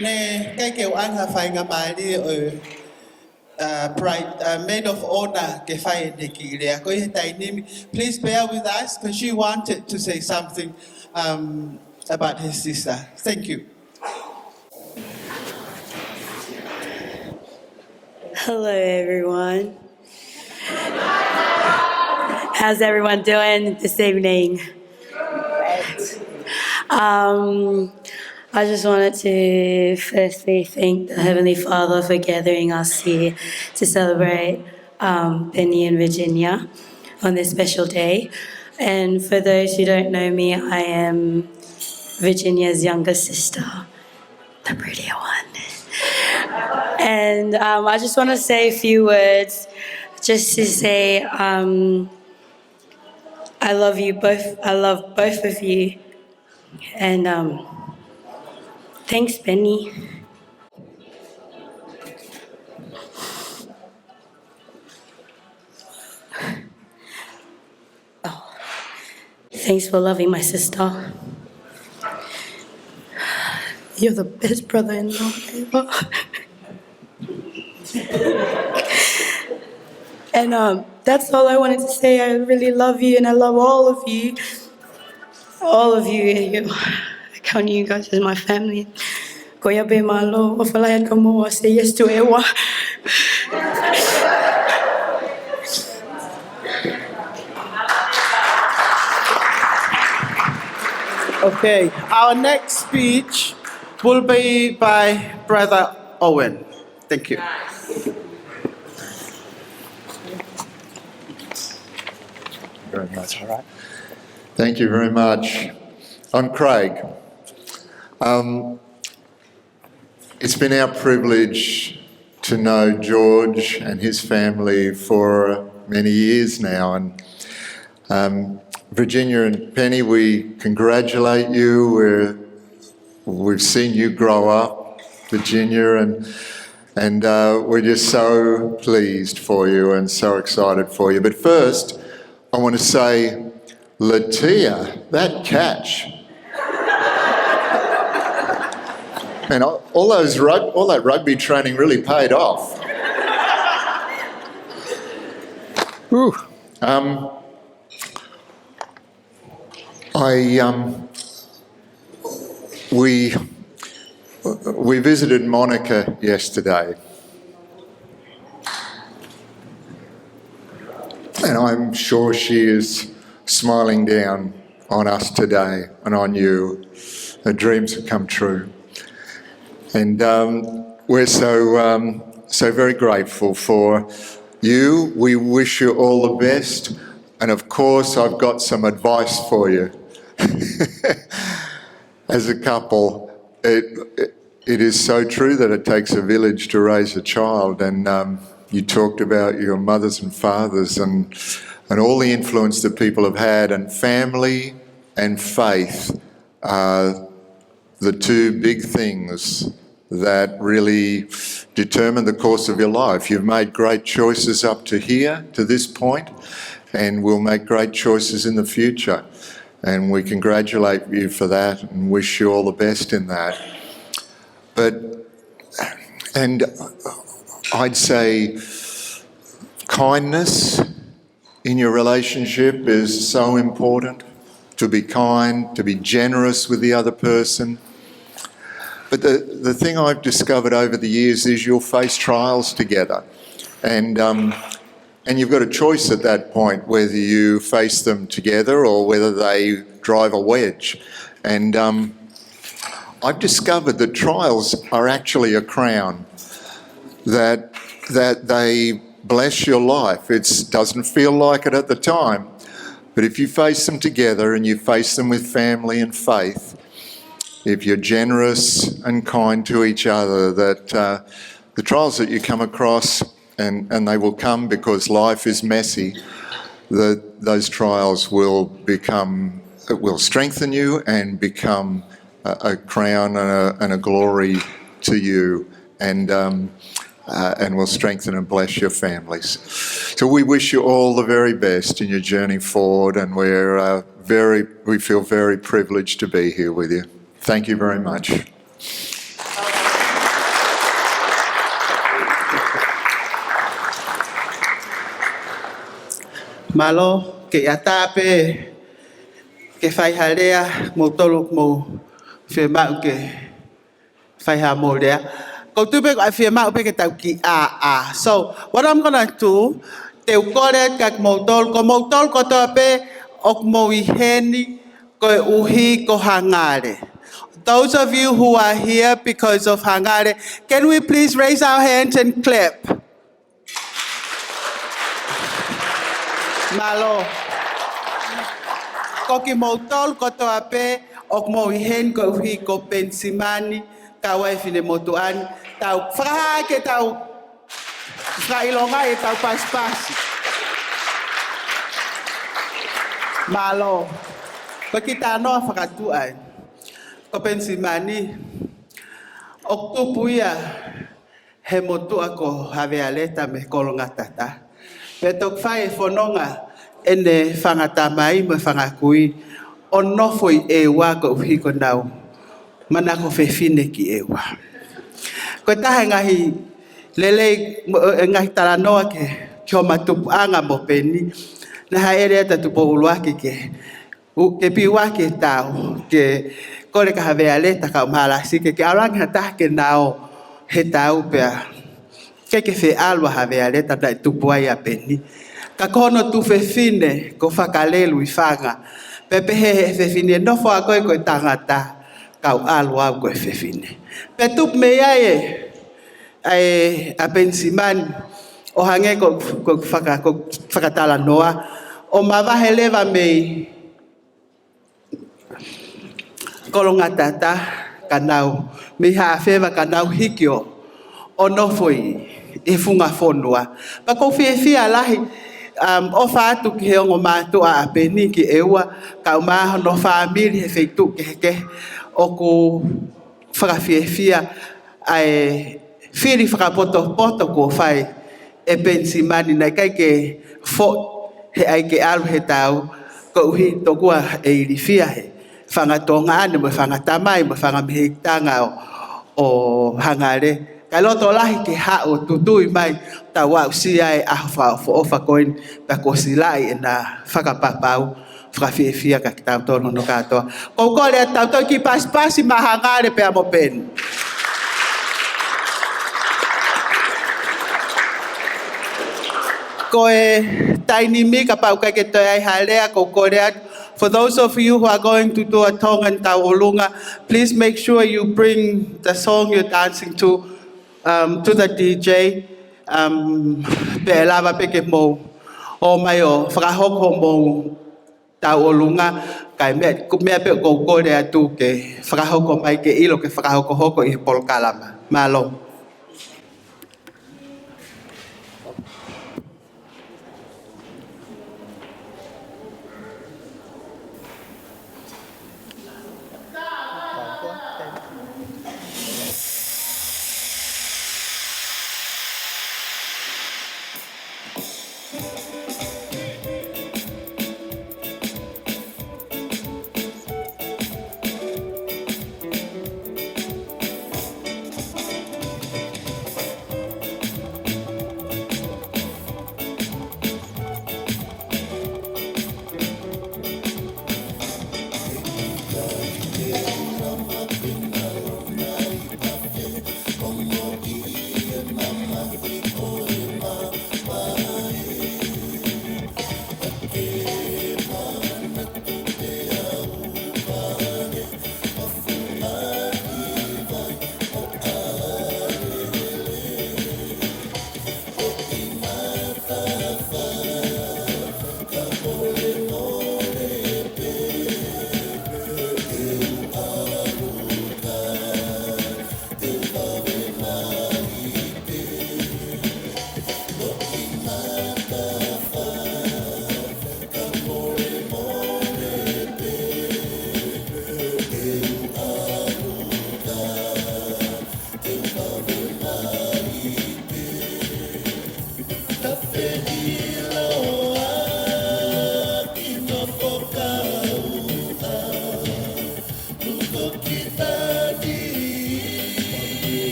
Ne kai ke anga whainga mai ni o maid of honor ke whai ne ki rea. Ko he tai nimi. Please bear with us because she wanted to say something about his sister. Thank you. Hello, everyone. How's everyone doing this evening? I just wanted to firstly thank the Heavenly Father for gathering us here to celebrate Peni and Virginia on this special day. And for those who don't know me, I am Virginia's younger sister, the prettier one. And I just want to say a few words just to say I love you both. I love both of you. And thanks, Penny. Oh, thanks for loving my sister. You're the best brother-in-law ever. And that's all I wanted to say. I really love you and I love all of you. All of you. I count you guys as my family. Koia be malo, o whalaia ka moa, say yes to ewa. Okay, our next speech will be by Brother Owen. Thank you. Very much, all right. Thank you very much. I'm Craig. It's been our privilege to know George and his family for many years now, and Virginia and Penny, we congratulate you. We've seen you grow up, Virginia, and we're just so pleased for you and so excited for you. But first, I want to say, Latia, that catch. And all that rugby training really paid off. Whew. We visited Monica yesterday, and I'm sure she is smiling down on us today and on you. Her dreams have come true. And we're so very grateful for you. We wish you all the best. And of course, I've got some advice for you. As a couple, it is so true that it takes a village to raise a child. And you talked about your mothers and fathers and all the influence that people have had. And family and faith are the two big things that really determine the course of your life. You've made great choices up to here, to this point, and we'll make great choices in the future. And we congratulate you for that and wish you all the best in that. And I'd say kindness in your relationship is so important. To be kind, to be generous with the other person. But the thing I've discovered over the years is you'll face trials together. And you've got a choice at that point whether you face them together or whether they drive a wedge. And I've discovered that trials are actually a crown, that they bless your life. It doesn't feel like it at the time, but if you face them together and you face them with family and faith, if you're generous and kind to each other, that the trials that you come across, and they will come because life is messy, that those trials will strengthen you and become a crown and a glory to you, and will strengthen and bless your families. So we wish you all the very best in your journey forward, and we feel very privileged to be here with you. Thank you very much. Malo ke atape ke fai halea mo tolo mo fe mau ke fai ha mo lea. Ko tupe ko fe mau pe ke tau ki a. So what I'm gonna do, te ukore kak mo tol ko tope ok mo iheni ko uhi ko Hangale. Those of you who are here because of Hangale, can we please raise our hands and clap? Malo. Ko ki mo tol ko tope ok mo ihen ko uhi ko pensimani kawai fine motuan tau fra ke tau fra ilonga e tau pas. Malo. Ko kita no fakatuan. Ko pensimani oktupuia he motu ako havealeta me kolonga tata. Petok fai fononga ene fangata mai me fangakui ono foi ewa ko hiko nau. Mana ko fefine ki ewa. Ko taha ngahi lele ngahi talanoa ke kio matupuanga mo peni. Na haere ta tupo uluaki ke piwa ke tau ke kore ka havealeta ka umalasi ke alang hata ke nao he tau pea ke fe alwa havealeta da tupua ya peni ka kono tu fe fine ko fakalelu ifanga pepe he fe fine no fo ako ko tangata ka alwa ko fe fine pe tup me yae ai apensiman o hange ko fakatala noa o mava heleva me kolonga tata kanau mi ha feva kanau hikio ono foi e funga fonua pa ko fia lahi o fatu ki o matu a peni ki ewa ka ma no family he feitu ke o ko fra fia ai fili fra poto ko fai e pensimani na kai ke fo he ai ke al he tau ko hi to kwa e rifia he fangatonga ane mo fangatamai mo fangamhitanga o Hangale kaloto lahi ke ha o tutui mai tawa sia e afa fo ofa coin pa kosilai na fakapapau frafia ka tau no kato ko ko le tau ki pas ma Hangale pe mo pen ko e tiny mi ka pau ka ke to ai halea ko korea. For those of you who are going to do a tong and taolunga, please make sure you bring the song you're dancing to the DJ. Pe'elava peke mo o mai o whakahoko mo taolunga kai mea pe koko rea tu ke whakahoko mai ke ilo ke whakahoko hoko I polkalama. Malo.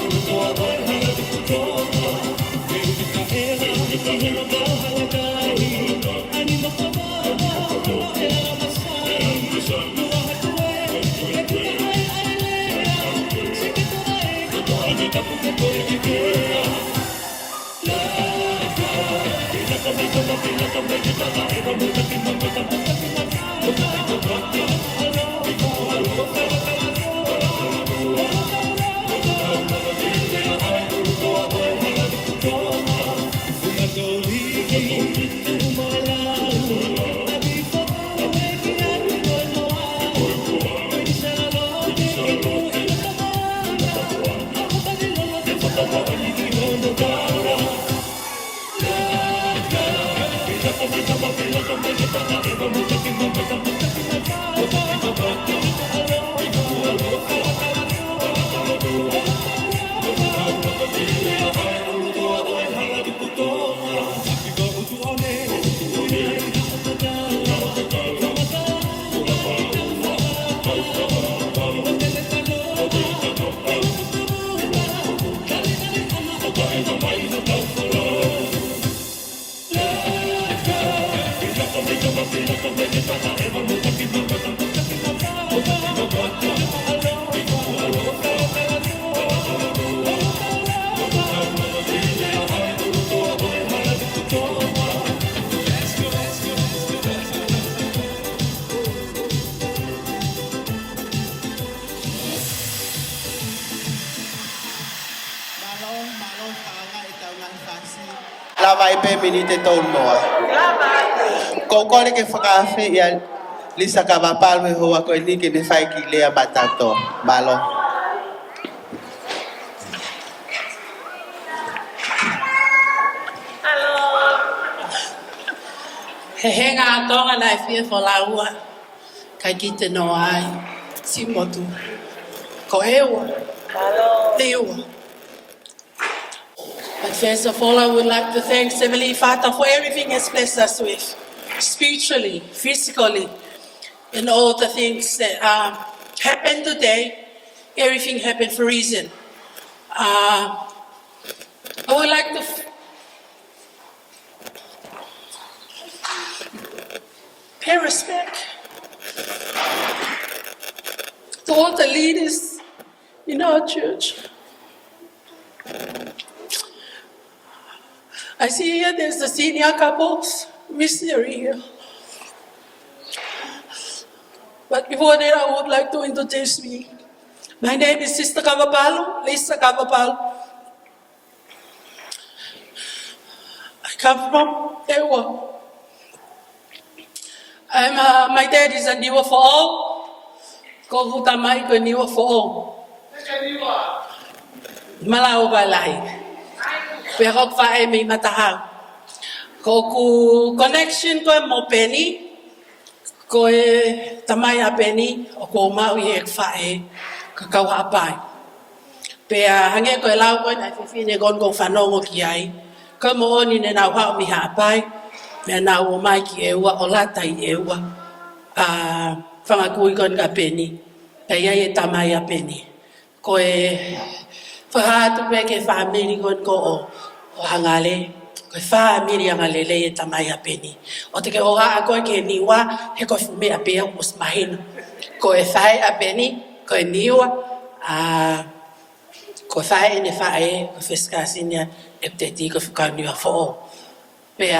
Tuipulotu. Lava e pe minite tol moa. Kokore ke whakawhi ia lisa ka wapalwe hoa koe ni ke ne whai ki lea batato. Malo. He henga tonga na e fia whalaua. Kai ki te no ai. Si motu. Ko hewa. Te ua. But first of all, I would like to thank Heavenly Father for everything He's blessed us with. Spiritually, physically, and all the things that happened today. Everything happened for a reason. I would like to pay respect to all the leaders in our church. I see here there's the senior couples missionary here. But before that, I would like to introduce me. My name is Sister Kavapalo, Lisa Kavapalo. I come from Ewa. My dad is a Niwa for all. Ko hutamai ko Niwa for all. Malau balai. Pero fa may matahang. Ko ku connection ko mo Peni. Ko tamay a Peni o ko mau ye fa kakawa pai. Pe hange ko lau ko na fifine gon ko fanongo ki ai. Ko mo ni na wa mi ha pai. Me na o mai ki ewa o lata i ewa. Fanga kui gon ka Peni. Pe ye tamay a Peni. Ko Fahatu peke family gon ko o Hangale, ko family Hangale le tamai a Peni. O te ke o a ko ke niwa he ko me a pe os mahin. Ko fai a Peni, ko niwa ko fai ne fai ko fiska sinya e te ti ko ka niwa fo. Pe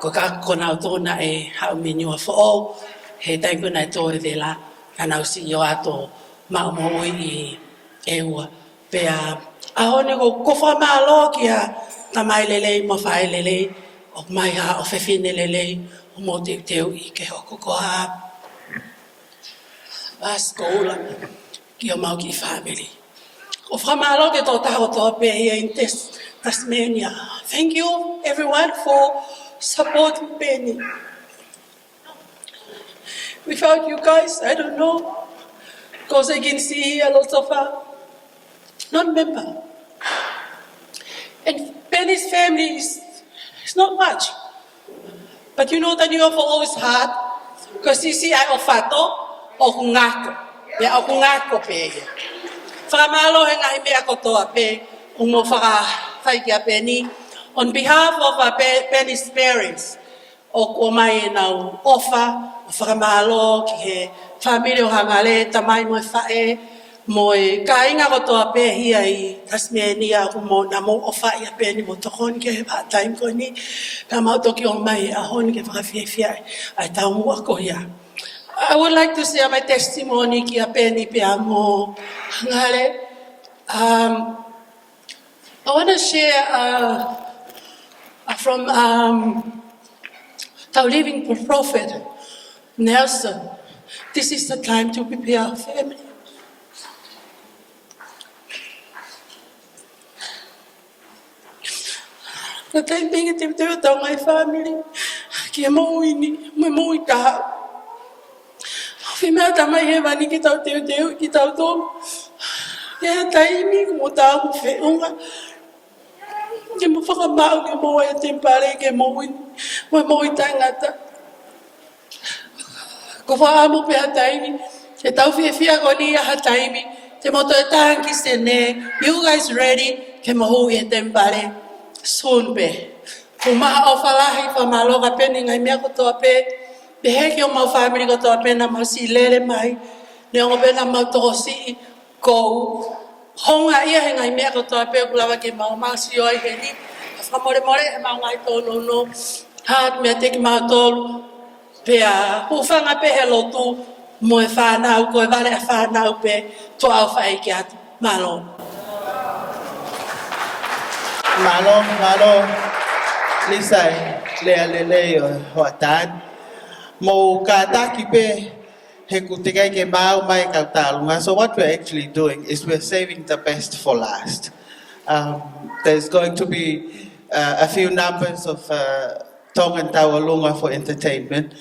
ko ka ko na to na ha me niwa fo. He tai ko na to e la kana si yo ato ma mo i ewa. Pe ahone ko fa malo kia tamai lele mo fai lele o mai ha o fefine lele o mo te teu i ke hoko ko ha a skola ki o mau ki family o fa malo ke to ta o to pe here in Tasmania. Thank you everyone for supporting Peni. Without you guys, I don't know, because I can see here lots of non-member. And Penny's family is not much. But you know that you have always hard. Because you see, I ofato, o kungako. Pe o kungako pe. Framalo henga ime akotoa pe, umo fai kia Penny. On behalf of Penny's parents, o mai na ofa, o framalo ki he familia Hangale tamai mo fae, Moi kainga ko to ape hia I Tasmania ko mo na mo ofa ia pe ni mo tokon ke ba time ko ni ka mau to ki o mai a hon ke fa fia ai ta mo ko ia. I would like to share my testimony ki a Peni pe amo Hangale. I want to share from the living prophet Nelson. This is the time to prepare our family. The time being to do my family. Ki mo ini, mo ita. Fi me ta mai he vani ki tau ki tau to. Ya tai mi mo ta ku fe unga. Ke mo fa ba ke mo e tempare ke mo ita ngata. Ko fa mo pe tai mi. Te tau fi ko ni ha tai mi. Te mo to ta ki sene. You guys ready? Ke mo e tempare. Soon be. Kuma o falahi fa malo ka pe ni ngai me ko to pe. Be he ki o mau family ko to pe na mau si lele mai. Ne o be na mau to si ko honga ia he ngai me ko to pe ku lava ke mau si oi he ni. Fa more mau ngai to no. Ha me te ki mau to pe a hu fanga pe he lotu mo e fa na ko e vale fa na pe to au fa ki at malo. Malo, Lisa, le, hoatan. Mo kata kipe, he kutikai ke mau mai kautalunga. So what we're actually doing is we're saving the best for last. There's going to be a few numbers of Tong and Tawalunga for entertainment.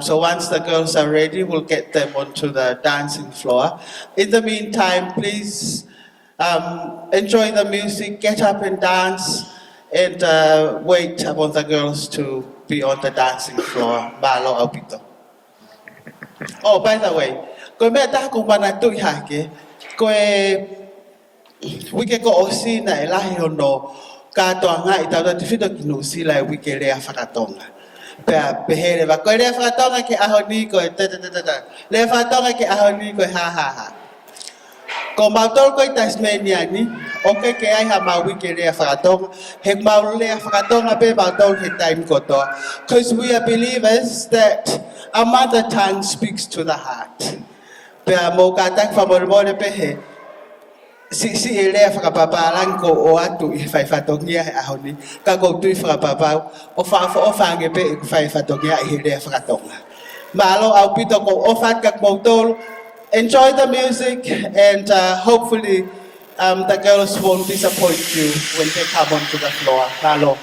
So once the girls are ready, we'll get them onto the dancing floor. In the meantime, please enjoy the music, get up and dance, and wait upon the girls to be on the dancing floor. Malo Alpito. Oh, by the way, ko me ta ko mana tu hake, ko we ke ko osi na elahi hono ka to nga I tau te fito ki no si la we ke rea whakatonga. Pe here va ko rea whakatonga ke ahoni ko le whakatonga ke ahoni ko ha. Ko mautol ko Tasmania ni, okay ke ai ha maui ke rea whakatonga, he mau rea whakatonga pe mautol he time koto. Because we are believers that our mother tongue speaks to the heart. Pe a mo katak whamormore pe he, si e rea whakapapalang ko o atu I whai whatongia he ahoni, ka ko tui whakapapau, o whange pe I whai whatongia I he rea whakatonga. Malo au pito ko o whatkak mautol. Enjoy the music and hopefully the girls won't disappoint you when they come onto the floor. Malo.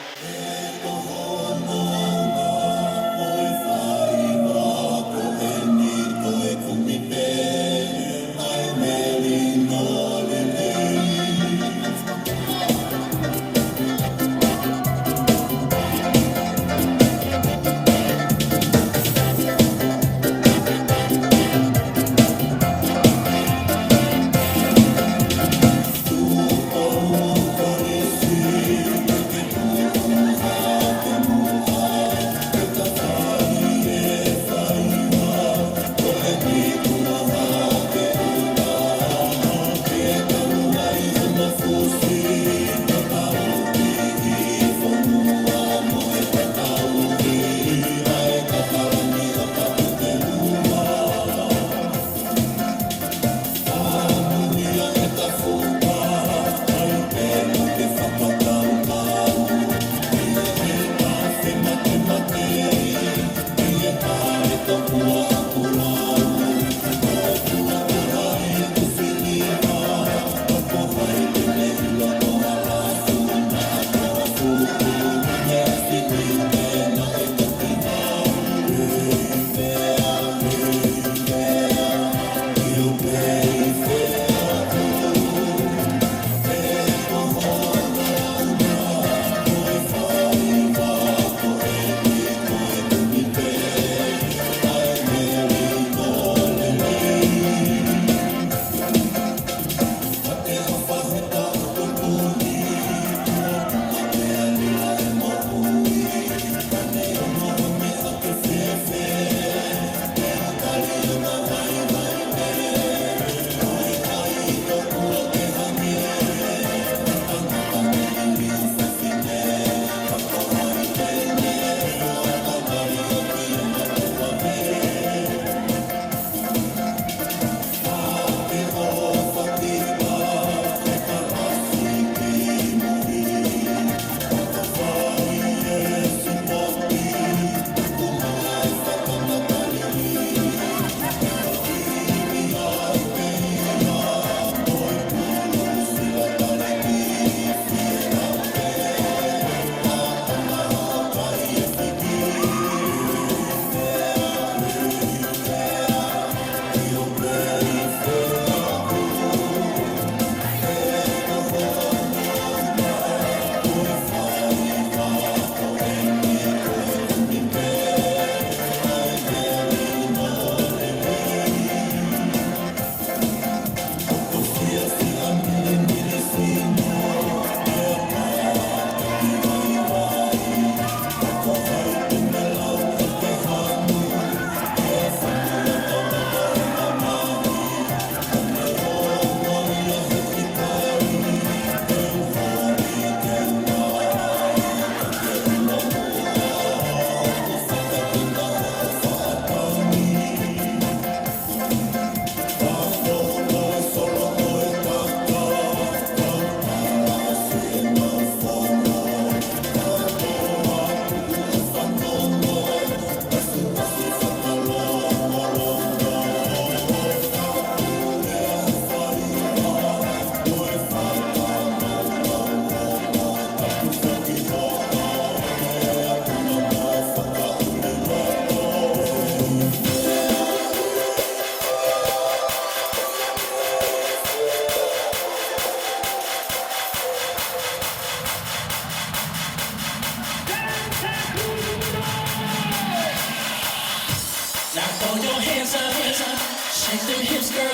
hands up, shake them hips, girl.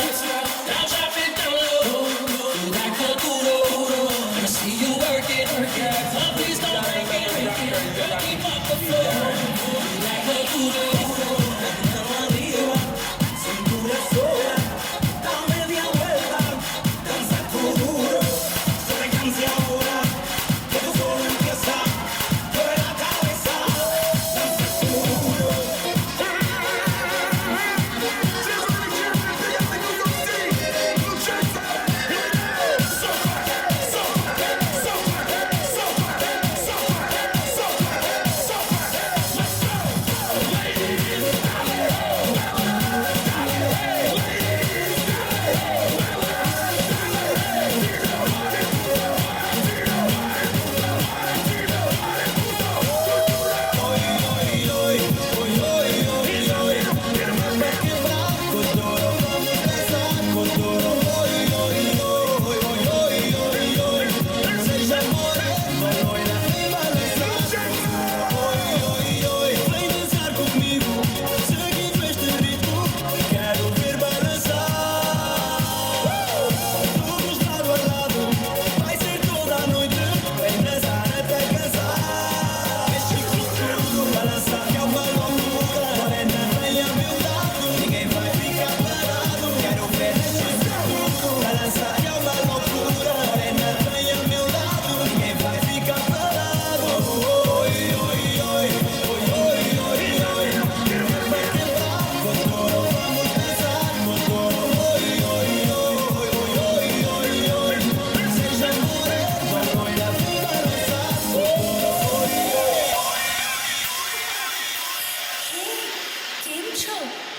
Now drop it down low, do that calduro. Wanna see you work it, oh please don't break it, girl, keep up the flow. Do that calduro. Cintura sola, da media vuelta, danza duro, frecuencia ahora, que tú solo empieza, mueve la cabeza, danza duro.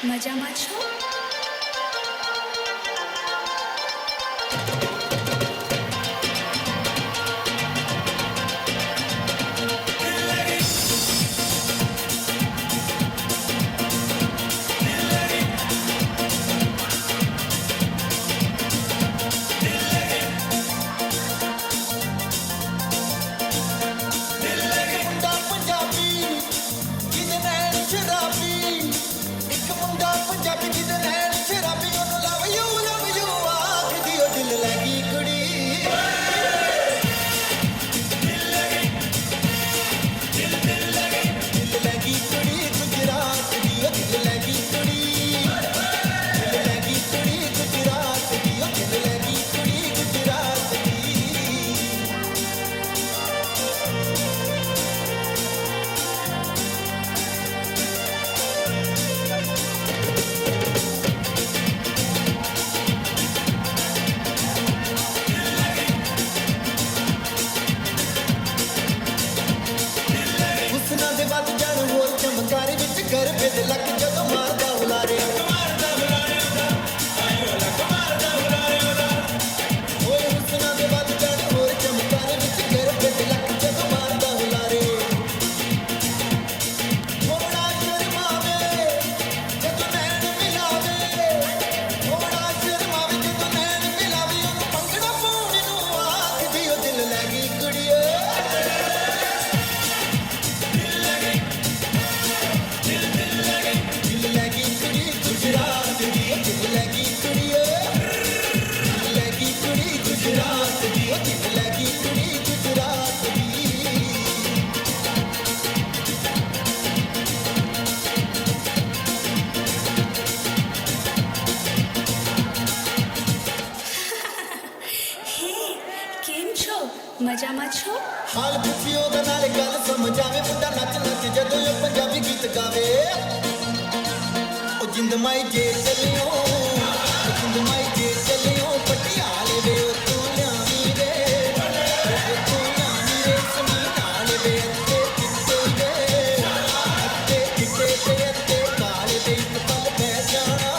મજામાં છો? ਮਜ਼ਾમાં છો? ਹਾਲ ਪੁੱਛਿਓ ਦਾ ਨਾਲੇ ਗੱਲ ਸਮਝ ਆਵੇ ਮੁੰਡਾ ਨੱਚ ਨੱਚ ਜਦੋਂ ਇਹ ਪੰਜਾਬੀ ਗੀਤ ਗਾਵੇ ਉਹ ਜਿੰਦ ਮਾਈ ਜੇ ਚੱਲਿਓ ਜਿੰਦ ਮਾਈ ਜੇ ਚੱਲਿਓ ਪਟਿਆਲੇ ਵੇ ਤੂੰ ਲਿਆਵੀਂ ਵੇ ਤੂੰ ਲਿਆਵੀਂ ਵੇ ਸੁਣੀ ਨਾਲੇ ਵੇ ਅੱਤੇ ਕਿੱਤੇ ਵੇ ਅੱਤੇ ਕਿੱਤੇ ਤੇ ਅੱਤੇ ਕਾਲੇ ਵੇ ਇੱਕ ਪਲ ਬਹਿ ਜਾਣਾ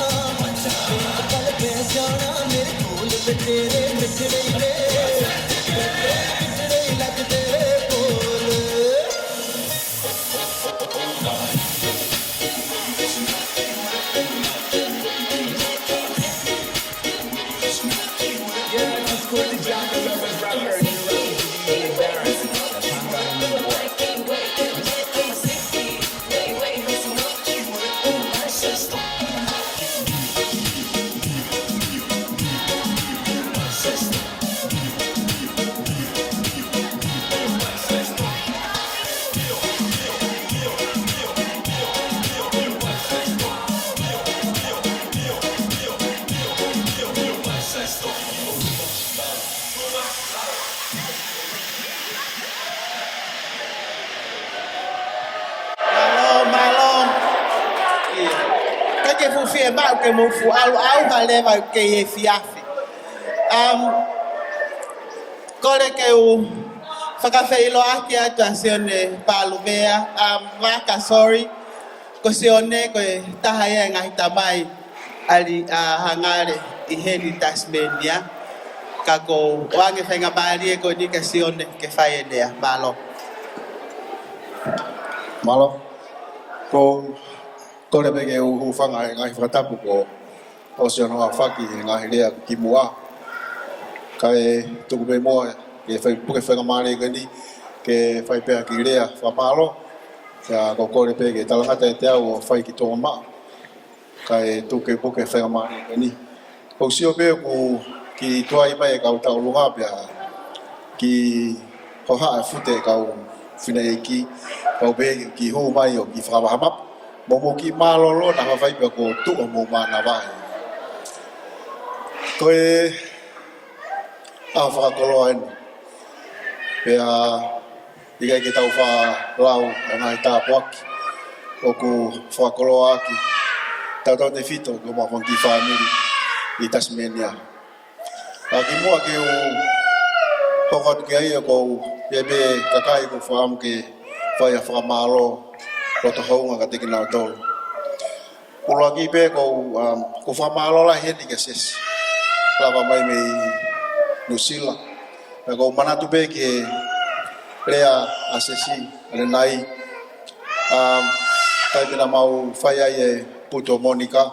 ਇੱਕ ਪਲ ਬਹਿ ਜਾਣਾ ਮੇਰੇ ਕੋਲ ਵੇ ਤੇਰੇ ਮਿੱਠੜੇ ਵੇ fie ba ke mo fu au ha le va ke e fiafi. Kore ke u whakawhailo ake atua seone pāluvea, waka sorry, ko seone ko e taha ea ngahi tamai ali Hangale Ikahihifo Tasmania, ka ko wange whenga maari e ko ni ka seone ke whai e lea, malo. Malo, ko kore peke u whanga e ngahi whakatapu ko o seone wa whaki e ngahi lea ki mua, ka e tuku me moa ke puke whenga maari e ni, ke whai pēha ki rea whamalo, ka kore peke talangata e te au o whai ki tonga maa, ka e tuke puke whenga maari e ni. Ko sio pēha ku ki tuai mai e kau tau lunga pēha, ki hoha e fute e kau whina e ki, kau pēha ki hu mai o ki whakawahamap, momo ki mālolo na hawhai pēha ko tua mō mana wahi. Ko e a whakakoloa eni, pēha ikai ke tau wha lau e ngahi tāpuaki, o ku whakakoloa aki, tau te whito ko mawhang ki whamiri i Tasmania. Ki mua ke o hokot ki ai ko bebe kakai ko whaam ke whai a whakamalo roto haunga ka teki nao tolu. Uloa ki pe ko whamalo la heni ke ses, lava mai me Nusila. Ko manatu pe ke rea asesi ale nai tai pina mau whai ai e puto Monica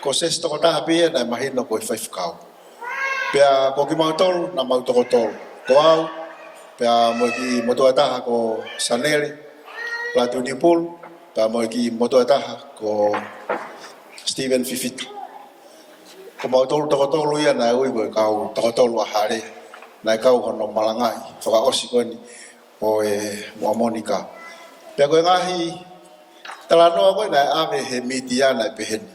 ko ses toko taha pia na mahino ko i whai whakau pia ko ki mau tolu na mau toko tolu ko au pia mo ki motoa taha ko Sanele Latu Nipul pia mo ki motoa taha ko Steven Fifita ko mau tolu toko tolu ia na ui ko kau toko tolu a hare na kau hono malangai whaka osi ko ni o e mua Monica. Pea koe ngahi talanoa koe na ave he mitiana e peheni.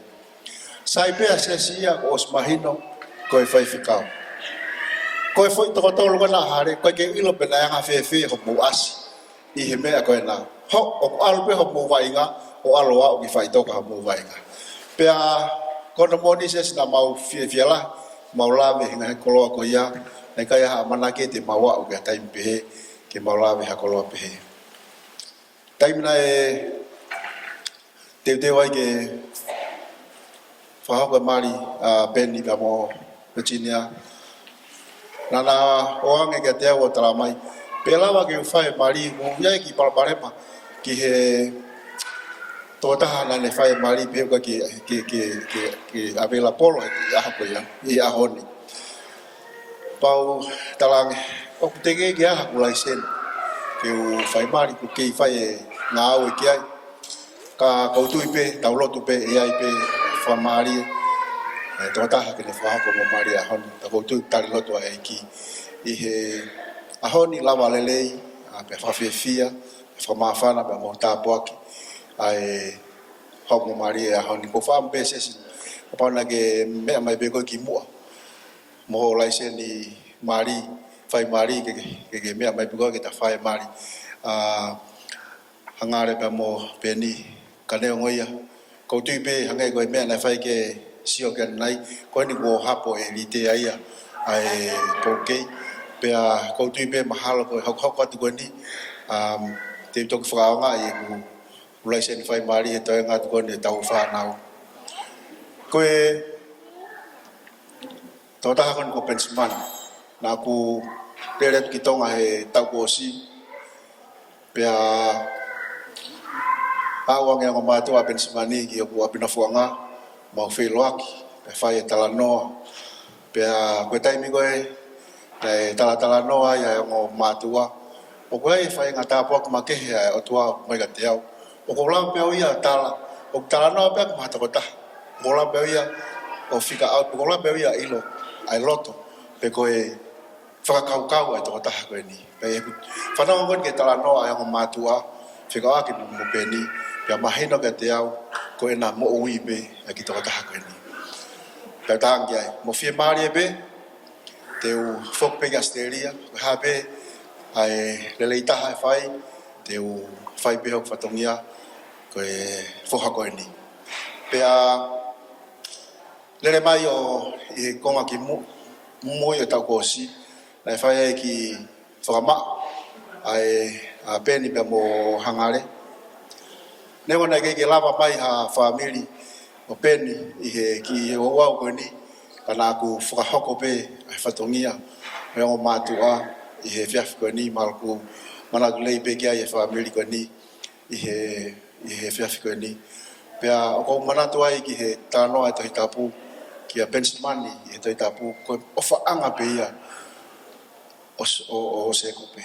Sai pea sesia ko os mahino koe whai whikau. Koe whai toko tolu koe na hare, koe ke ilo pena yanga whewhi ho mou asi. I he mea koe na. Ho, o alu pe ho mou wainga, o alo wa o ki whai toka ho mou wainga. Pea kono moni ses na mau whiewhi la, mau lawe hinga he koloa ko ia, nei kai ha manake te mawa o ke taimi pehe, ke maulawe hakoloa pehe. Taimina e te wai ke whahauka mari Peni ka mo Virginia. Nana oange ke te au o talamai. Pelawa ke whae mari mo iai ki Paraparema ki he tōtaha na ne whae mari peuka ki Avela Polo i ahako ia, i ahoni. Pau talange, o kutenge ki ahaku laisen. Ke o whai mari ku kei whae ngā au e ki ai. Ka kautui pe, taulotu pe, e ai pe whamari. Tōtaha ke ne whahako mo mari ahoni. Ta kautui tari lotu a e ki. I he ahoni lawa lelei, pe whawhiawhia, pe whamawhana, pe mo tāpuaki. Ai hau mo mari e ahoni. Ko whaam pe sesi. Pauna ke mea mai pe koe ki mua. Moho laisen i mari, whai mari ke mea mai pe koe ke ta whai mari. Hangare pe mo Peni, ka neo ngoia. Ko tui pe hangai koe mea na whai ke sio ke nai. Koe ni ko hapo e rite aia. Ai bouquet. Pea ko tui pe mahalo koe hau atu koe ni. Te toki whakaonga i ku laisen whai mari e toi ngatu koe ni tau whanau. Koe tōtaha koe ko pensiman. Nā ku reretu ki tonga he tau ko si. Pea awange ngo mātua pensimani ki oku apina fuanga. Mau wheloaki. Pea whai e talanoa. Pea koe taimi koe te talanoa ia ngo mātua. O koe e whai ngā tāpuak makehe o tua mai ka te au. O ko lau peo ia tala. O talanoa pea ka mātakotaha. O ko lau peo ia o whika out. O ko lau peo ia ilo. Ai loto. Pe koe whakakaukau ai takotaha koe ni. Pe whanau koe ke talanoa ai ngo mātua. Whika aki mo Peni. Pea mahino ka te au. Koe na mo ui pe ai ki takotaha koe ni. Pea tāngi ai. Mo whie maari e pe. Te u whok pe gasteria. Koe ha pe. Ai leleitaha e whai. Te u whai pe hok whatongia. Koe whoha koe ni. Pea lere mai o I konga ki mo I tau kosi na whai ki whakama ai a Peni pe mo Hangale. Ne wana ke lava mai ha family o Peni I he ki o wau ko ni kana ku whakahoko pe ai whatongia me o mātua I he whiawhi ko ni malaku mana lei pe kia I he family ko ni I he whiawhi ko ni. Pea o kou manatu ai ki he tānoa e tohi tapu ki a Pensimani I he tohi tapu ko ofa anga pe ia o se kope.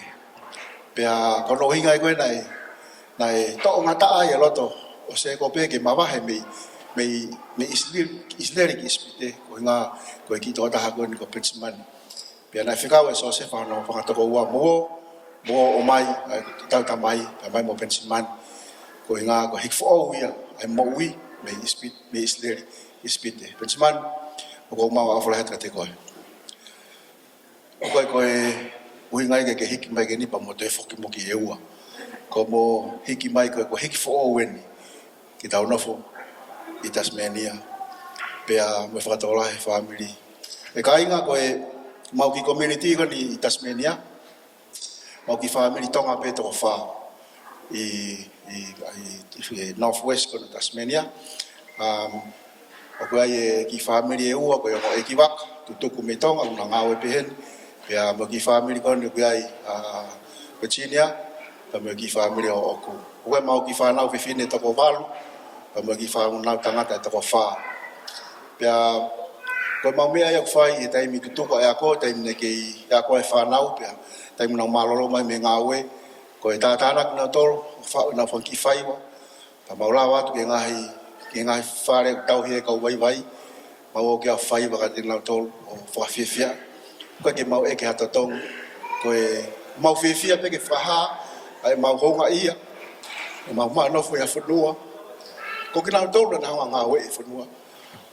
Pea kono hinga I koe nai to'o ngata ai e loto o se kope ke mawahe me isleri ki ispite ko hinga ko ki toa taha koe ni ko Pensimani. Pea nai whikau e so se whano whakatoko ua mo o mai tau tamai mo Pensimani ko hinga ko hikfo o ia ai moui me isleri ispite. Pensimani o ko mau a whalahet ka te koe. O koe uhingai ke hiki mai ke nipa mo te whoki mo ki eua. Ko mo hiki mai ko hiki fo o weni ki tau nofo I Tasmania. Pea me whakatola he family. E ka inga ko mau ki community ko ni Tasmania. Mau ki family tonga pe toko wha I Northwest ko na Tasmania. O koe ai ki family eua ko e ki waka tutuku me tonga una ngāwe pehen. Pea mo ki family ko ni koe ai Virginia. Pa mo ki family o oku. O koe mau ki whanau whiwhine toko walu. Pa mo ki whanau tangata e toko wha. Pea koe mau mea iak whai e taimi kutuka e ako, taimi ne kei e ako e whanau. Pea taimi nau malolo mai me ngāwe. Ko e tātānak na toro, na whanki whaiwa. Pa maulawa atu ke ngahi whare tau he kau wai. Mau o ke a whaiwa ka te nau toro o whawhiawhia. Koe ke mau eke hatatong. Ko e mau whiawhia pe ke whaha. Ai mau honga ia. Mau manofu ia whanua. Ko ke nau toro na hanga ngāwe e whanua.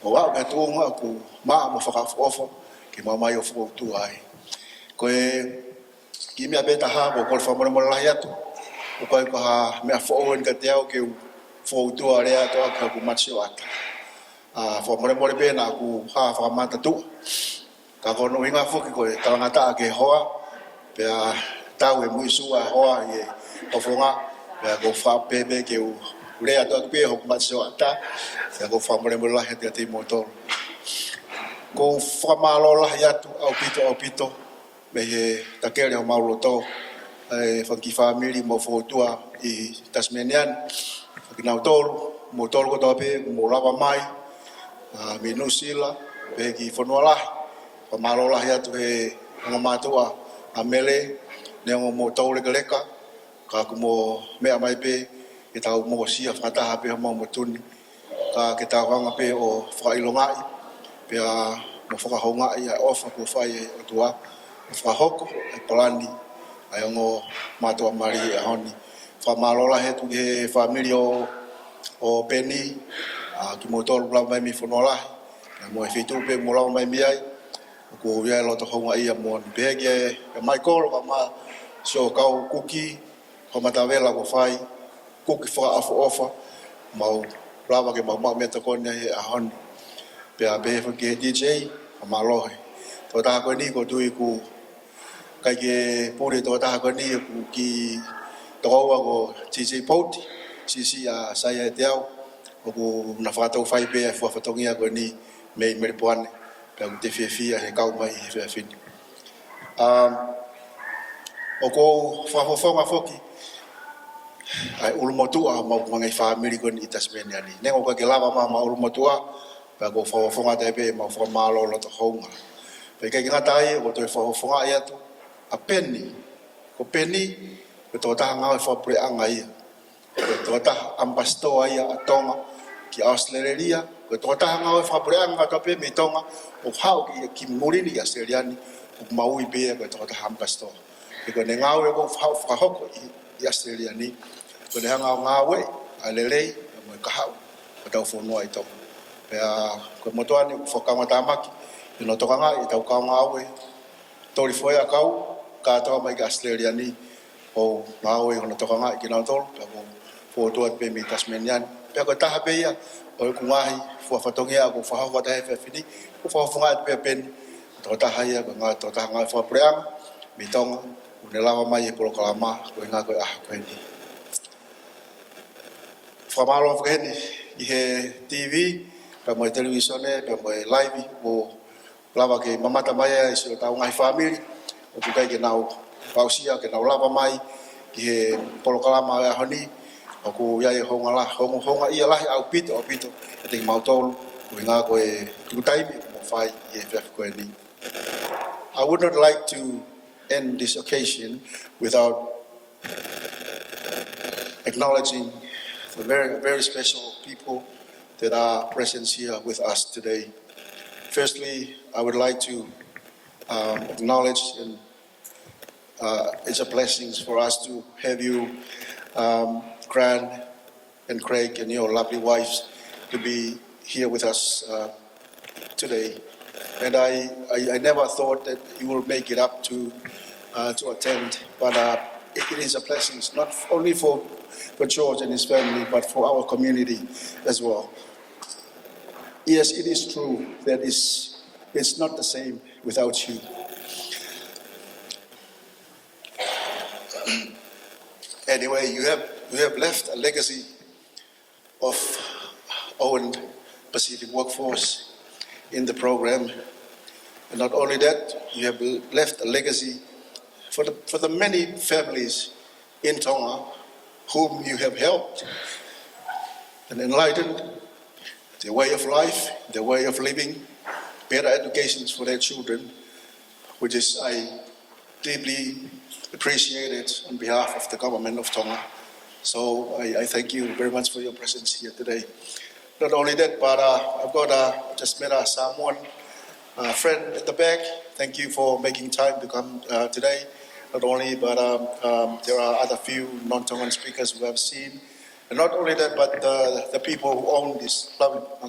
O wau ka tuonga ku maa mo whakawhofo. Ke mau mai o whakautu ai. Ko e ki mea beta ha ko kol famore mo lahi atu o ko ha mea fo en ka te au ke fo tu area to ka ku matsio ata famore mo be na ku ha fa mata tu ka ko no inga fo ki ko ta ngata ke hoa pe tau e muisu a hoa ye o fonga pe ko fa bebe ke u le ato pe ho matsio ata ya ko famore mo lahi te motor ko fa malo lahi atu au pito me he takere o maulo to whanki family mo whotua I Tasmanian whaki nau tolu mo tolu ko tope mo lava mai me nusila me ki whanua lahi pa malo lahi atu he nga matua a mele ne mo tolu leka ka ku mo mea mai pe ke tau mo sia whataha pe mo tuni ka ke tau hanga pe o whailongai pe mo whakahongai a ofa ku whai o tua whahoko e palani ai ngo matua mari a honi whamalola he tu he family o Peni ki motor bla mai mi fonola mo e fitu pe mo la mai mi ai ko ia lo to honga ia mo pe ge mai ko ka ma so ka kuki ko mata vela ko fai kuki fa ofa mau lava ke mau me to ko ne a honi pe a be fo ke DJ amalohe to ta ko ni ko tu ku kai ke pure to ta ko ni ki to wa ko TJ Poti sisi a saya teo ko na fa to fai pe fa tongia ko ni me poane pe te fia he kau mai fe fin o ko fa fonga foki ai ulmotua mau ngai family ko ni Tasmania ni ne ko ke lava ma ulmotua pa ko fa fonga te pe ma fa malo lo to honga pe ke ngata ai ko to fa fonga ia tu a Peni ko Peni ko to ta nga fa pre anga ia ko to ta ambasto ia atonga ki Australia ko to ta nga fa pre anga to pe mi tonga o hau ki murini ya seriani ko mau I be ko to ta ambasto ko ne nga ko fa hoko I Australia ni ko ne nga we alele mo ka hau ko to fo no ai to pe ko mo to ani fo ka mata maki no to nga I to ka nga we tori foi a kau ka to mai Australia ni o maoi ona to nga ki na to ko fo to pe mi Tasmanian Pea ko taha pe ia o ku ngahi fua fatongia ko fa hawa dai fe fini ko fa funga pe pen to taha ia ko nga to taha nga fa preang mi tong ne lava mai ko kalama ko nga ko ko ni fa malo fa ni he TV pa mo televisione pa mo live mo lava ke mamata mai so ta ngai family o tu kai ke nau pausia ke nau lava mai ki he polo kalama ya honi o ku ya honga la honga ia la au pito e te mau tolu ko nga ko e tu tai mo fai e ko ni. I would not like to end this occasion without acknowledging the very, very special people that are present here with us today. Firstly, I would like to acknowledge and it's a blessing for us to have you, Grant and Craig and your lovely wives, to be here with us today. And I never thought that you will make it up to attend, but it is a blessing, not only for George and his family, but for our community as well. Yes, it is true that it's not the same without you. Anyway, you have left a legacy of Owen Pacific workforce in the program, and not only that, you have left a legacy for the many families in Tonga whom you have helped and enlightened their way of life, their way of living, better educations for their children, which is I deeply appreciated on behalf of the government of Tonga. So I thank you very much for your presence here today. Not only that, but I've got just met someone, a friend at the back. Thank you for making time to come today. Not only, but there are other few non-Tongan speakers who have seen. And not only that, but the people who own this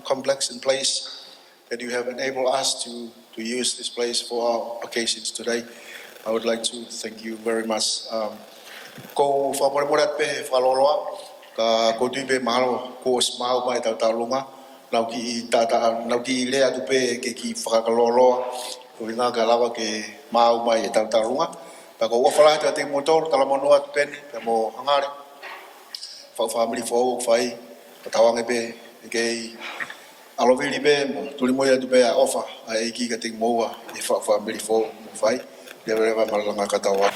complex and place that you have enabled us to use this place for our occasions today. I would like to thank you very much. Ko whamoremoret pe whaloloa, ka ko tuipe mahalo ko smau mai taulunga, nau ki lea tupe ke ki whakaloloa, ko inga ka lawa ke mau mai e taulunga. Pa ko wafala te motor talamonua Peni pe mo Hangale. Fa family fo fai tawange pe ke alovili pe mo tulimoya tupe a ofa ai ki ka ting moa e fa family fo mo fai. Deve malanga katawa.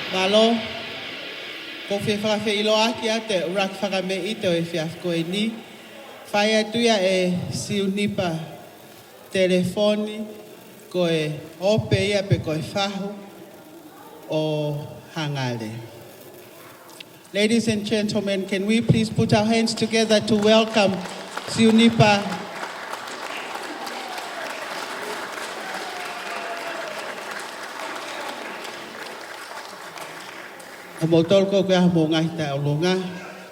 Malo, ko fe whakawhi ilo aki a te urak whakame i te o whiaf koe ni. Whai atuia e siunipa telefoni koe ope ia pe koe whahu o Hangale. Ladies and gentlemen, can we please put our hands together to welcome Siunipa o motolko ke mo ngai ta olunga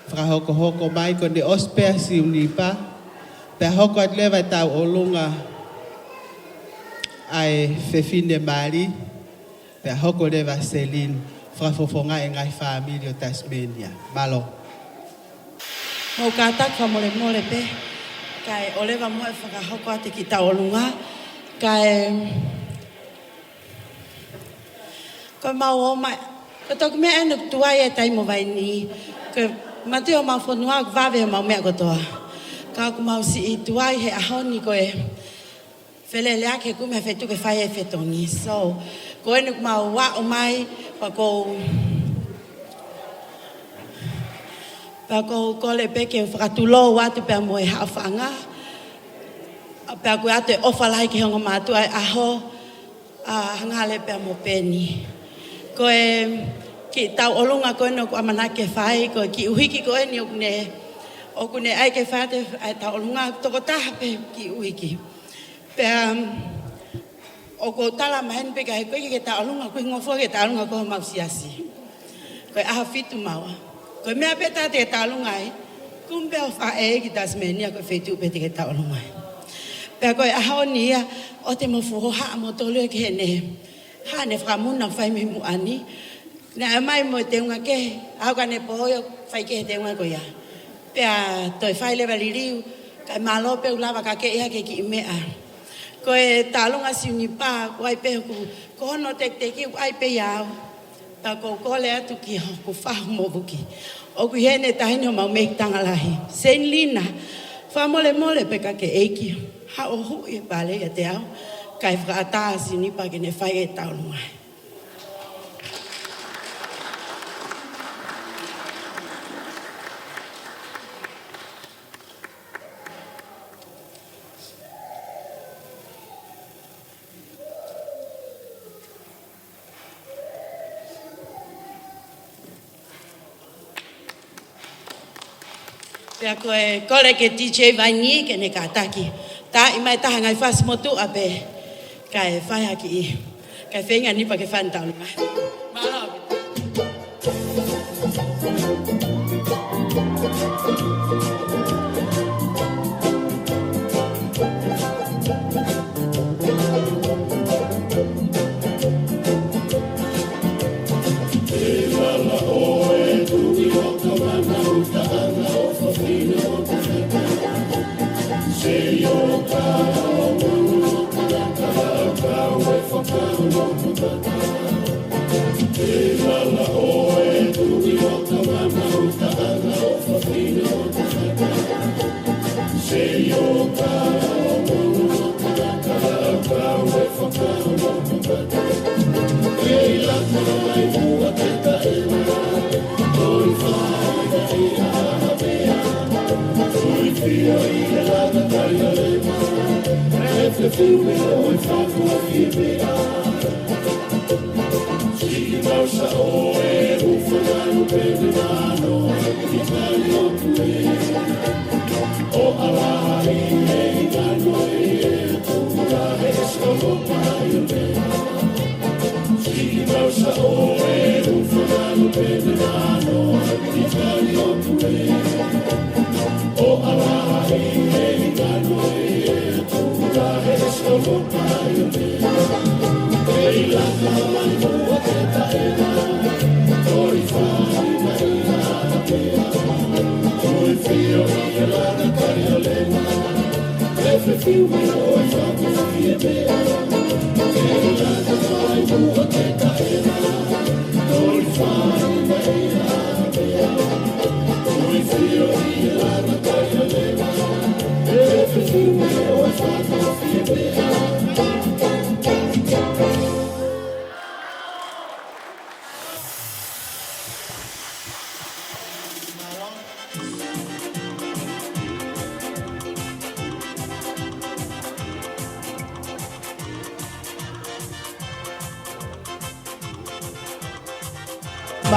whakahoko hoko mai ko ne ospea Siunipa pe hoko at lewa ta olunga ai fefine mari pe hoko lewa Celine whakafofonga e ngai whaamiri o Tasmania. Malo. Mau kātak whamore more pe, kai olewa moe whakahoko ate ki taolunga, kai mau o mai, ko toku mea enu tuai e taimo vai ni, ko mateo mau whanua ku wawe mau mea kotoa. Ka ku mau si i tuai he ahoni ko e whelele ake ku mea whetu ke whai e whetoni. So, ko enu ku mau wa o mai, pa ko kole peke whakatulo watu pia moe hawhanga. Pia koe ate ofalai ki honga mātu ai aho Hangale pia mo Peni. Koe ki tau olunga koe no ku amanake whai, koe ki uhiki koe ni okune ai ke whate ai tau olunga toko taha pe ki uhiki. Pia o ko tala mahen pe kai koe ke tau olunga koe ngofua ke tau olunga koe mau siasi. Koe aha fitu maua. Koe mea peta te tau olunga ai, kumbe o whae ki Tasmania koe whetu pe te tau olunga ai. Pia koe aha o nia o te mo fuho haa mo tolu e ke hene. Haa ne whakamuna whai me mu ani. Nea mai mo te unga ke, au ka ne pohoio whai ke te unga koe ia. Pia toi whai lewa liriu, kai malo pe ulawa ka ke ia ke ki imea. Koe talunga Siunipa, ko ai pe ku kono te ki ai pe iau. Ta ko kole atu ki ku whahu mo buki. O ku hene tahini o mau meik tangalahi. Sen lina, wha mole pe ka ke eiki. Ha o hui pale e te au. Kai whakata Siunipa ke ne whai e taulunga. Pea koe kore ke DJ Vaini ke ne kātaki. Tā i mai taha ngai whasi motu ape. Kai whai haki i. Kai whenga nipa ke whantaulunga. Mahalo.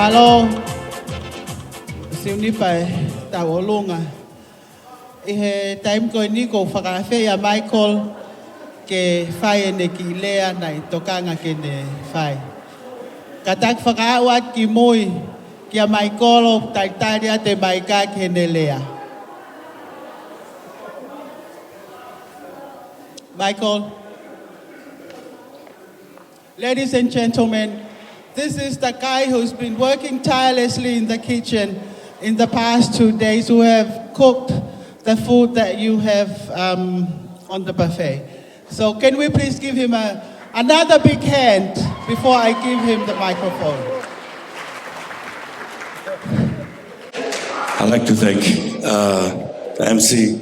Malo, siuni pai tau olunga. Ihe time ko ni ko whakawhia ya Michael ke whai ne ki lea nei tokanga ke ne whai. Katak whakawat ki mui kia Michael o taitaria te maika ke ne lea. Michael. Ladies and gentlemen, this is the guy who's been working tirelessly in the kitchen in the past 2 days, who have cooked the food that you have on the buffet. So can we please give him another big hand before I give him the microphone? I'd like to thank the MC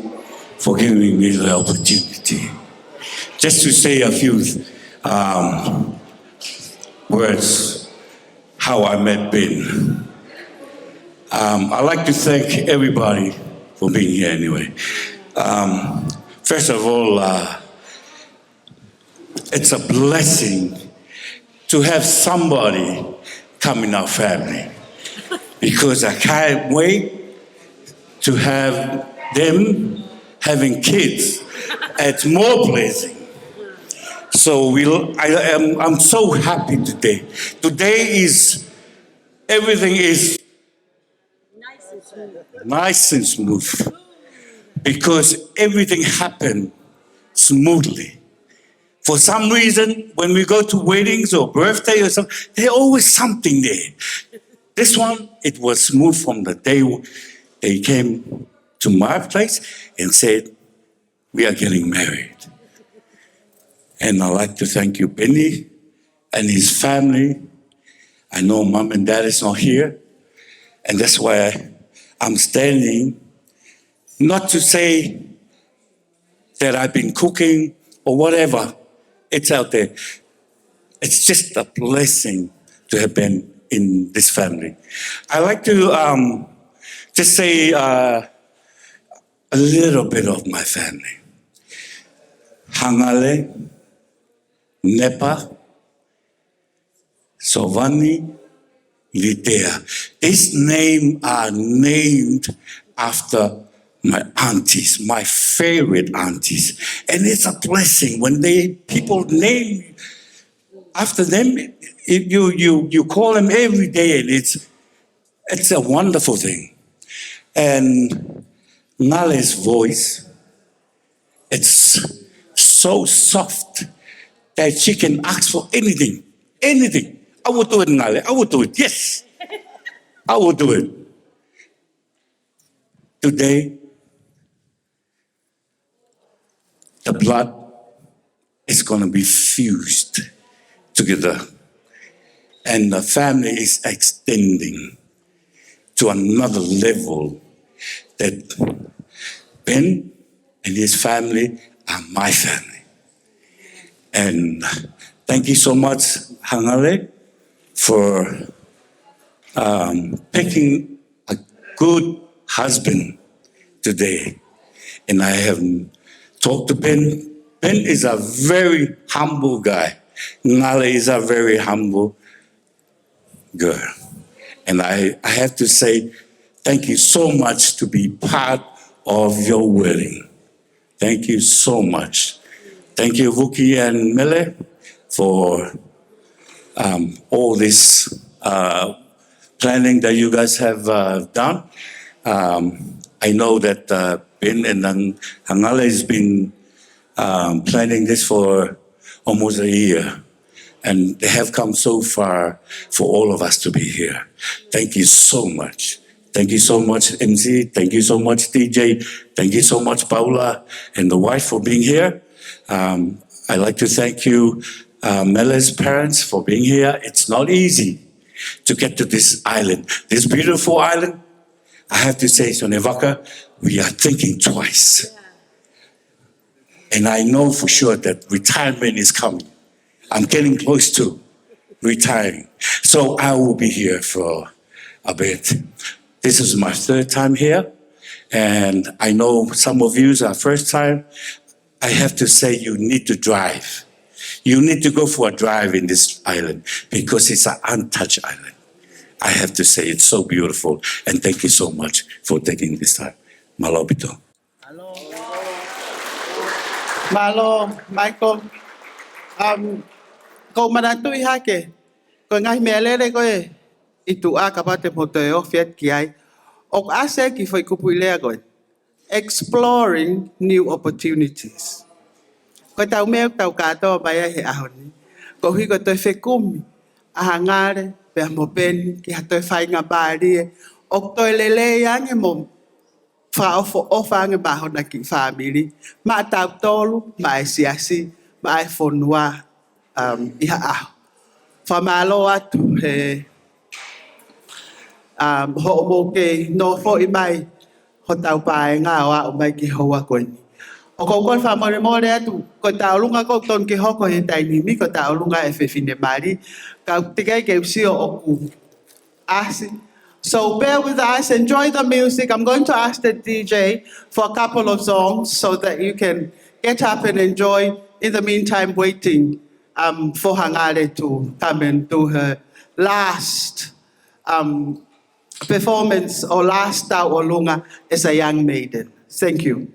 for giving me the opportunity just to say a few words how I met Ben. I'd like to thank everybody for being here anyway. First of all, it's a blessing to have somebody come in our family, because I can't wait to have them having kids. It's more blessing. So I'm so happy today. Today everything is nice and smooth, because everything happened smoothly. For some reason, when we go to weddings or birthday or something, there's always something there. This one, it was smooth from the day they came to my place and said, we are getting married. And I'd like to thank you, Peni, and his family. I know Mom and Dad is not here, and that's why I'm standing, not to say that I've been cooking or whatever. It's out there. It's just a blessing to have been in this family. I like to just say a little bit of my family. Hangale, Nepa, Sovani, Litea. These names are named after my aunties, my favorite aunties. And it's a blessing when people name after them. You call them every day, and it's a wonderful thing. And Ngale's voice, it's so soft that she can ask for anything. Anything. I would do it, Ngale. I would do it. Yes. I would do it. Today, the blood is going to be fused together. And the family is extending to another level, that Ben and his family are my family. And thank you so much, Hangale, for picking a good husband today. And I have talked to Ben. Ben is a very humble guy. Ngale is a very humble girl. And I have to say, thank you so much to be part of your wedding. Thank you so much. Thank you, Vuki and Mele, for all this planning that you guys have done. I know that Ben and Hangale has been planning this for almost a year. And they have come so far for all of us to be here. Thank you so much. Thank you so much, MC. Thank you so much, DJ. Thank you so much, Paula and the wife, for being here. I'd like to thank you, Mele's parents, for being here. It's not easy to get to this island. This beautiful island, I have to say, Sonevaka, we are thinking twice. And I know for sure that retirement is coming. I'm getting close to retiring. So I will be here for a bit. This is my third time here. And I know some of you are first time. I have to say, you need to drive. You need to go for a drive in this island, because it's an untouched island. I have to say it's so beautiful. And thank you so much for taking this time. Malobito. Malo, Michael. Ko manatu I hake. Ko ngai melele ko e. Itu a kapate moto e o fiat ki ai. Ok ase ki foi kupu ilea ko. Exploring new opportunities. Ko tau mea tau katoa mai ai he ahoni. Ko hui ko toi whekumi. A hangare, pe mo peni, ki ha toi whainga bāri e. Ok toi lele yange mo whaofo ofanga bahona ki family. Ma tau tolu, ma e siasi, ma e whonua iha aho. Whamalo atu he ho mo ke no fo I mai ho tau pae ngā o mai ki hoa koni. O ko kon whamore more atu, ko tau lunga ko ton ki hoko he tainimi, ko tau lunga e whewhine mari, ka tikai ke usio o ku asi. So bear with us, enjoy the music. I'm going to ask the DJ for a couple of songs so that you can get up and enjoy. In the meantime, waiting for Hangale to come and do her last performance or last tau o lunga as a young maiden. Thank you.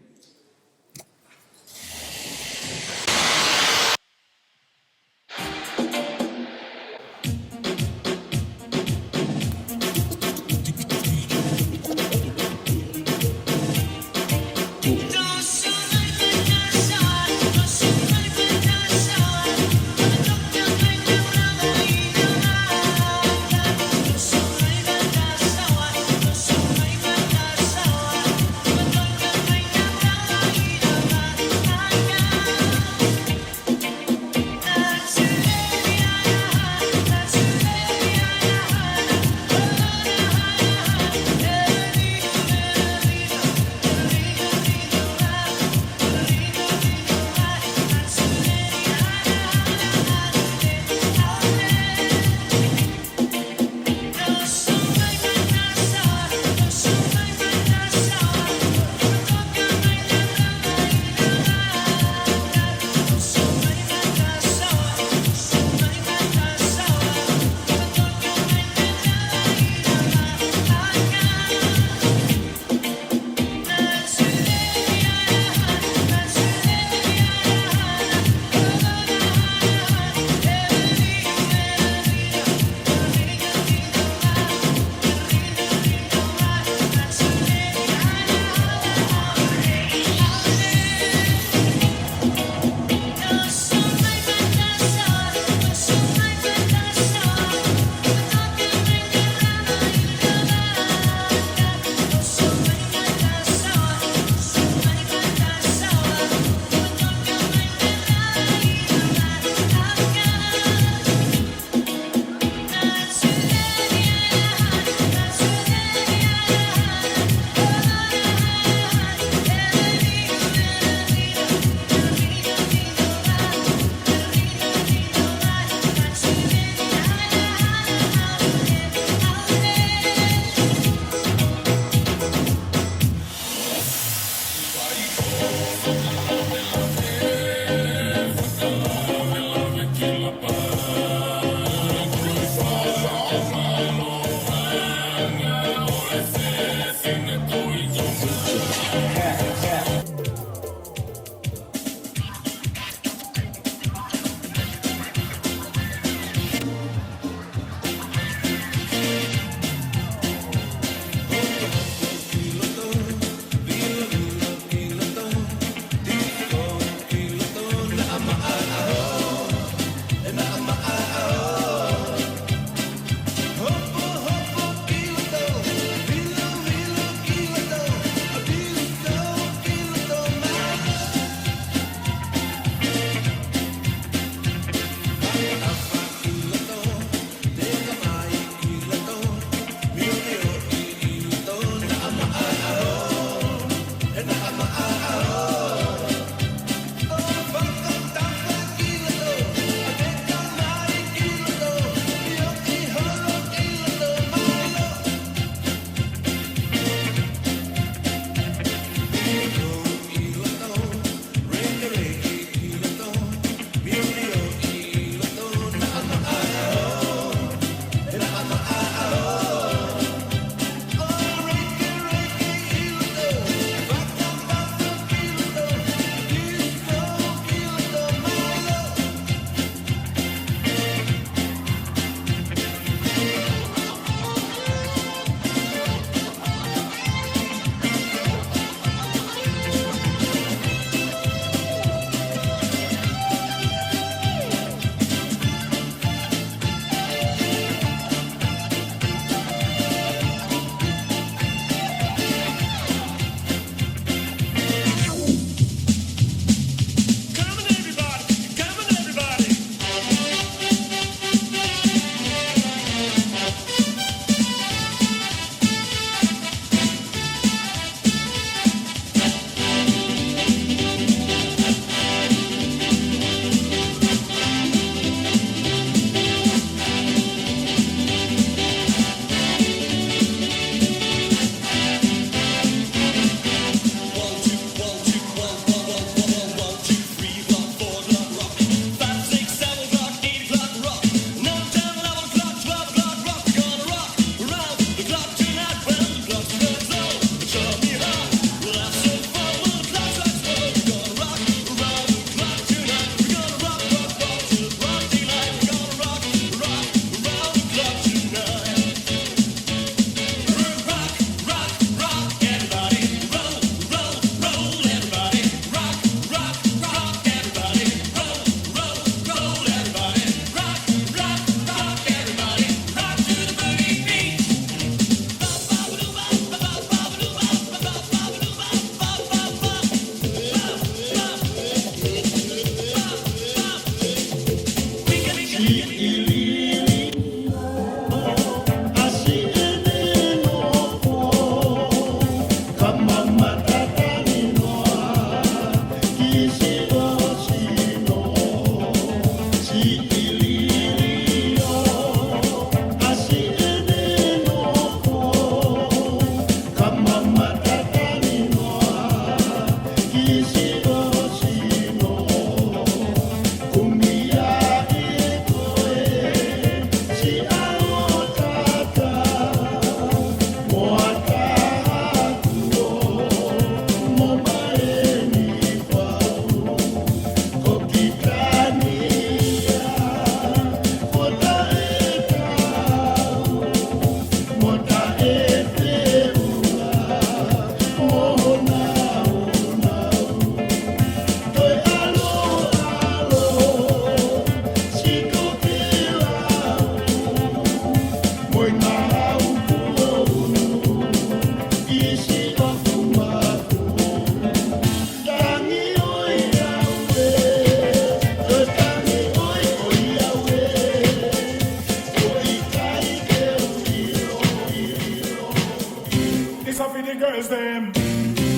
It's up for the girls them,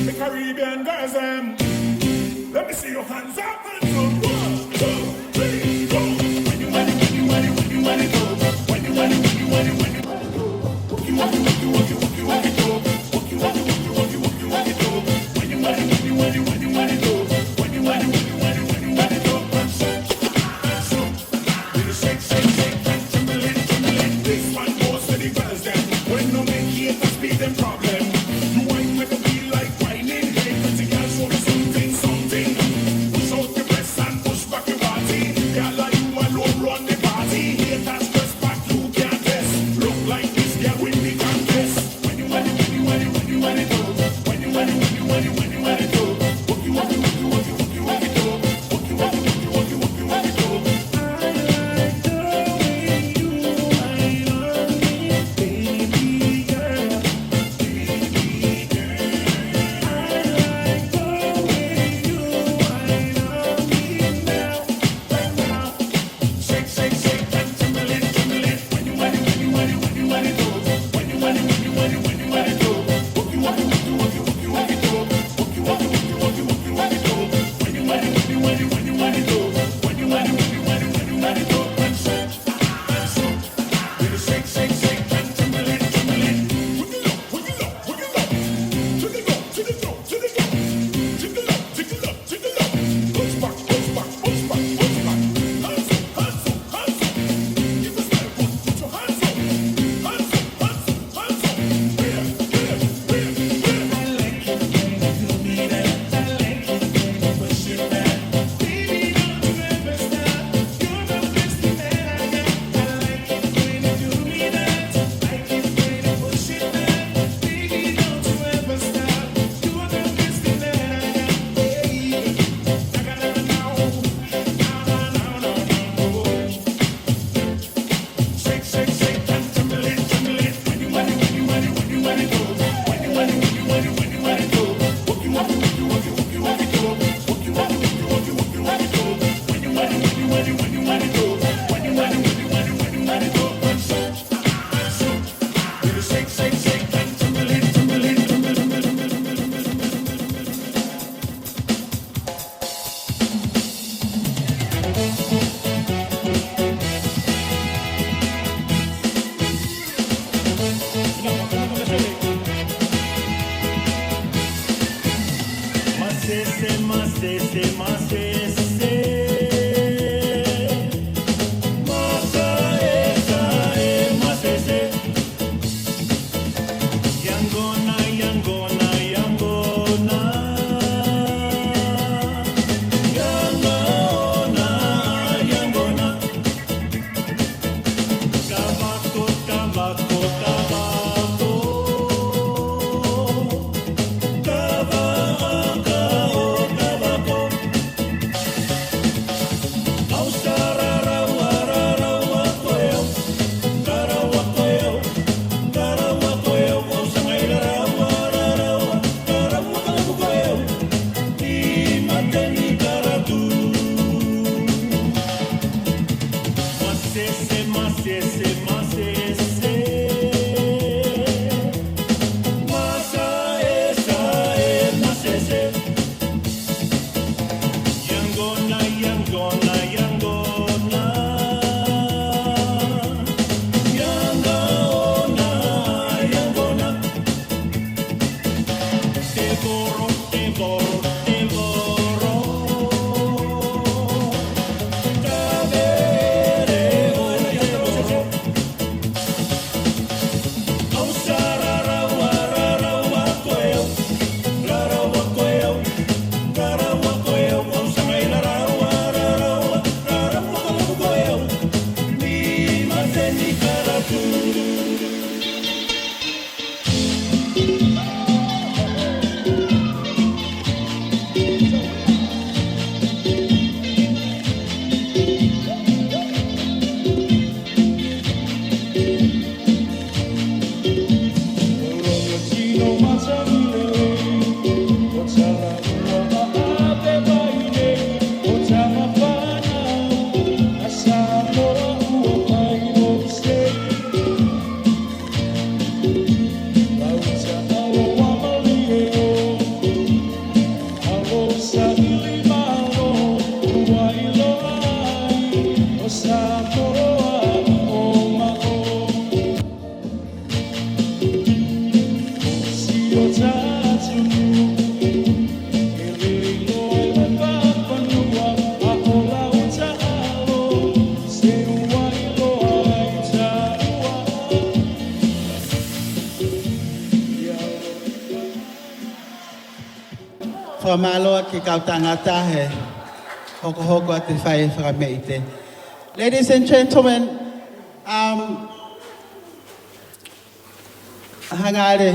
the Caribbean girls them. Let me see your hands up. Hands up. 1, 2, 3, go. When you want it, when you want it, when you want it, go. When you want it, when you want it, when you want it, go. Walk you, walk you, walk you, walk you, walk you, walk it, go. Walk you, walk you, walk you, walk you, walk you, walk it, go. When you want it, when you want it, when you want it, go. When you want it, when you want it, when you want it, go. Hands up. With a shake, shake, shake, and trembling, trembling. This one goes to the girls them. When no make it, must be them problem. You ain't make a feel like whining. Hey, pretty girls, show me something, something. Push out your breasts and push back your body. Girl, like you alone run the party. Haters press back, you can't test. Look like this girl win the contest. When you want it, when you want it, when you want it, go. When you want it, when you want it, when you want it, go. Walk you, walk you, walk you, walk you, walk you, walk it, go. Walk you, walk you, walk you, walk you, walk you, walk it, go. Shake, shake, shake, and trembling, trembling. When you want it, when you want it, when you want it, go. When you want it, when you want it, when you want it, go. Walk you, walk you, walk you, walk you, walk you, walk it, go. Walk you, walk you, walk you, walk you, walk you, walk it, go. When you want it, when you want it, when you want it, go. When you want it, when you want it, when you want it, go. And shake, and shake. With a shake, shake, shake, and trembling, trembling. Wiggle up, wiggle up, wiggle up. To the go, to the go, to the go. Jiggle up, jiggle up, jiggle up. Push back, push back, push back, push back. Hands up, hands up, hands up. Give us that one, put your hands up. Hands up, hands up, hands up. Where? I like it when you do me that. I like it when you push it back. Baby, don't you ever stop. You're the best thing that I got. I like it when you do me that. Like it when you push it back. Baby, don't you ever stop. You're the best thing that I got. Hey, I gotta know. Shake, shake, shake, and trembling, trembling. When you want it, when you want it, when you want it, go. When you want it, when you want it, when you want it, go. Walk you, walk you, walk you, walk you, walk you, walk it, go. Walk you, walk you, walk you, walk you, walk you, walk it, go. When you want it, when you want it, when you want it, go. When you want it, when you want it, when you want it, go. And shake, shake. With a shake, shake, shake, and trembling, trembling, trembling, trembling, trembling. Masese, masese, masese. Whamaloa ki kau tangata he hoko hoko a te whai whakameite. Ladies and gentlemen, Hangale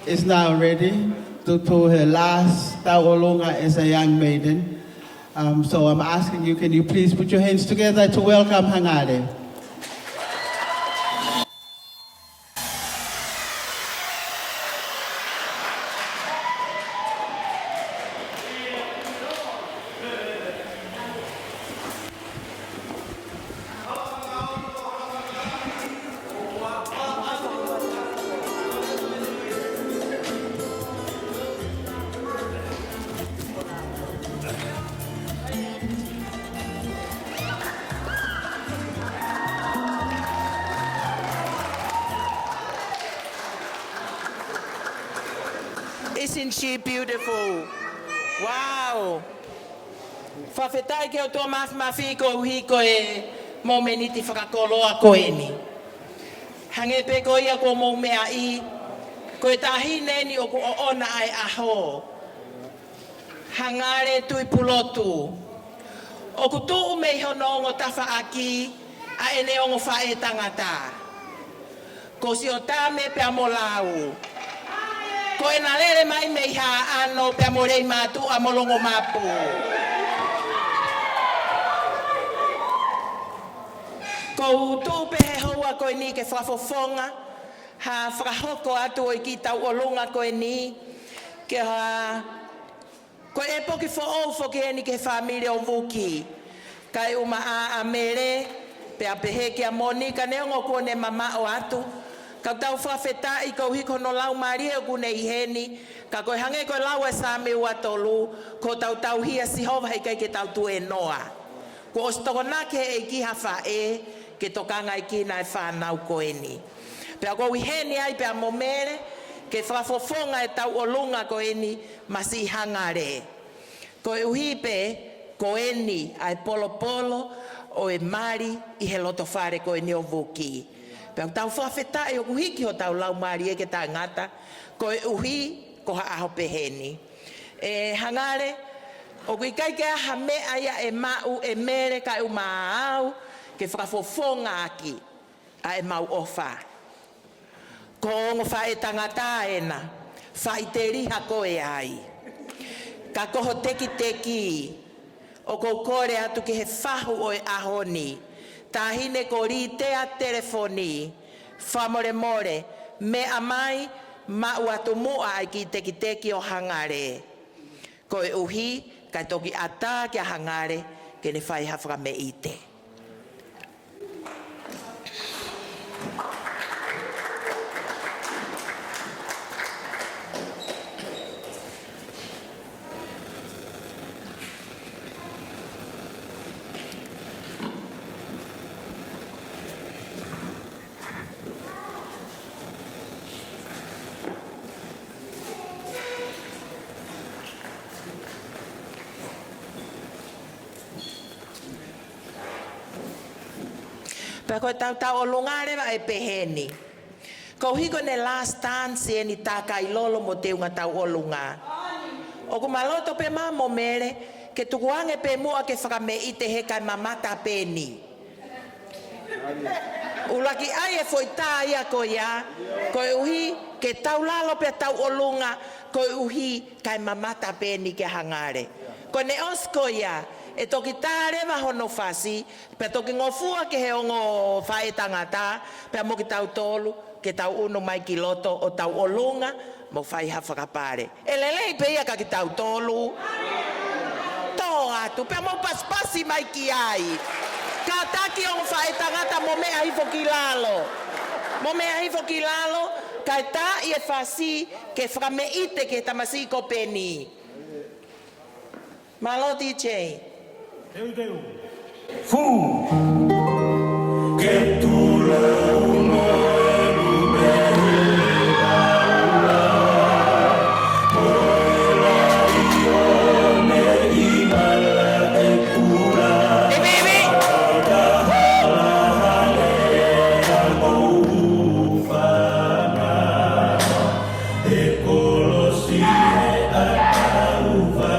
is now ready to her last tauolunga as a young maiden. So I'm asking you, can you please put your hands together to welcome Hangale. Isn't she beautiful? Wow! Whawhetai ke o tō mawhi ko uhi ko e mō meniti whakakoloa ko e ni. Hange pe ko ia ko mō mea I, ko e tahine ni o ko o ona ai aho. Hangale Tuipulotu. O ku tuu mei hono o tawha aki, a ene o whae tangata. Ko si o tāme pe amo lau. Ko e na lere mai mei ha ano pe amo rei mātu a molongo mapu. Ko tuu pe he hoa ko e ni ke whafofonga, ha whakahoko atu o I ki tau o lunga ko e ni, ke ha ko e poki fo o fo ke ni ke familia o vuki. Kai uma a mere pe a pehe ke a Monika ne ngo ko ne mama o atu. Ka tau whawheta I kau hiko no lau maria o kune I heni. Ka koe hange koe lau e sa me ua tolu. Ko tau hia si hova hei kai ke tau tu e noa. Ko os toko nake e ki hawha e ke tokanga I ki na e whanau ko e ni. Pe a kou I heni ai pe a momere ke whafofonga e tau o lunga ko e ni masi Hangale. Ko e uhipe ko e ni ai polo polo o e mari I he loto whare ko e ni o vuki. Pe tau whawhetai o kuhiki o tau lau mari e ke tā ngata, ko e uhi ko ha aho peheni. E Hangale, o kui kai ke aha mea ia e mau e mere ka e umaau, ke whakafofonga aki a e mau ofa. Ko ongo whae tangata ena, whai te riha ko e ai. Ka koho teki teki, o kou kore atu ki he whahu o e ahoni. Tahine ko rite a telefoni, whamore more, me amai, mau atu mua ai ki teki teki o Hangale. Ko e uhi, kai toki ata ki a Hangale, ke ne whai hawhaka me ite. Pe koe tau o lungare wa e peheni. Ko hiko ne last dance e ni taka I lolo mo te unga tau o lunga. O ku maloto pe mamo mere, ke tukuange pe mua ke whakame I te he kai mamata peni. Ulaki ai e foi tā ia ko ia, ko uhi ke tau lalo pe tau o lunga, ko uhi kai mamata peni ke hangare. Ko ne osko ia, e toki tāre mahono fasi, pe toki ngofua ke he ongo whae tangata, pe mo ki tau tolu, ke tau uno mai ki loto o tau o lunga, mo whai hawhakapare. E lelei pe ia ka ki tau tolu. Tō atu, pe mo paspasi mai ki ai. Ka taki o whae tangata mo mea hifo ki lalo. Mo mea hifo ki lalo, kai tā I e whasi ke whakame ite ke tamasi ko peni. Malo DJ. Fu che tu la uno e lumera poi la ione I mala e pura e baby e colosi a uva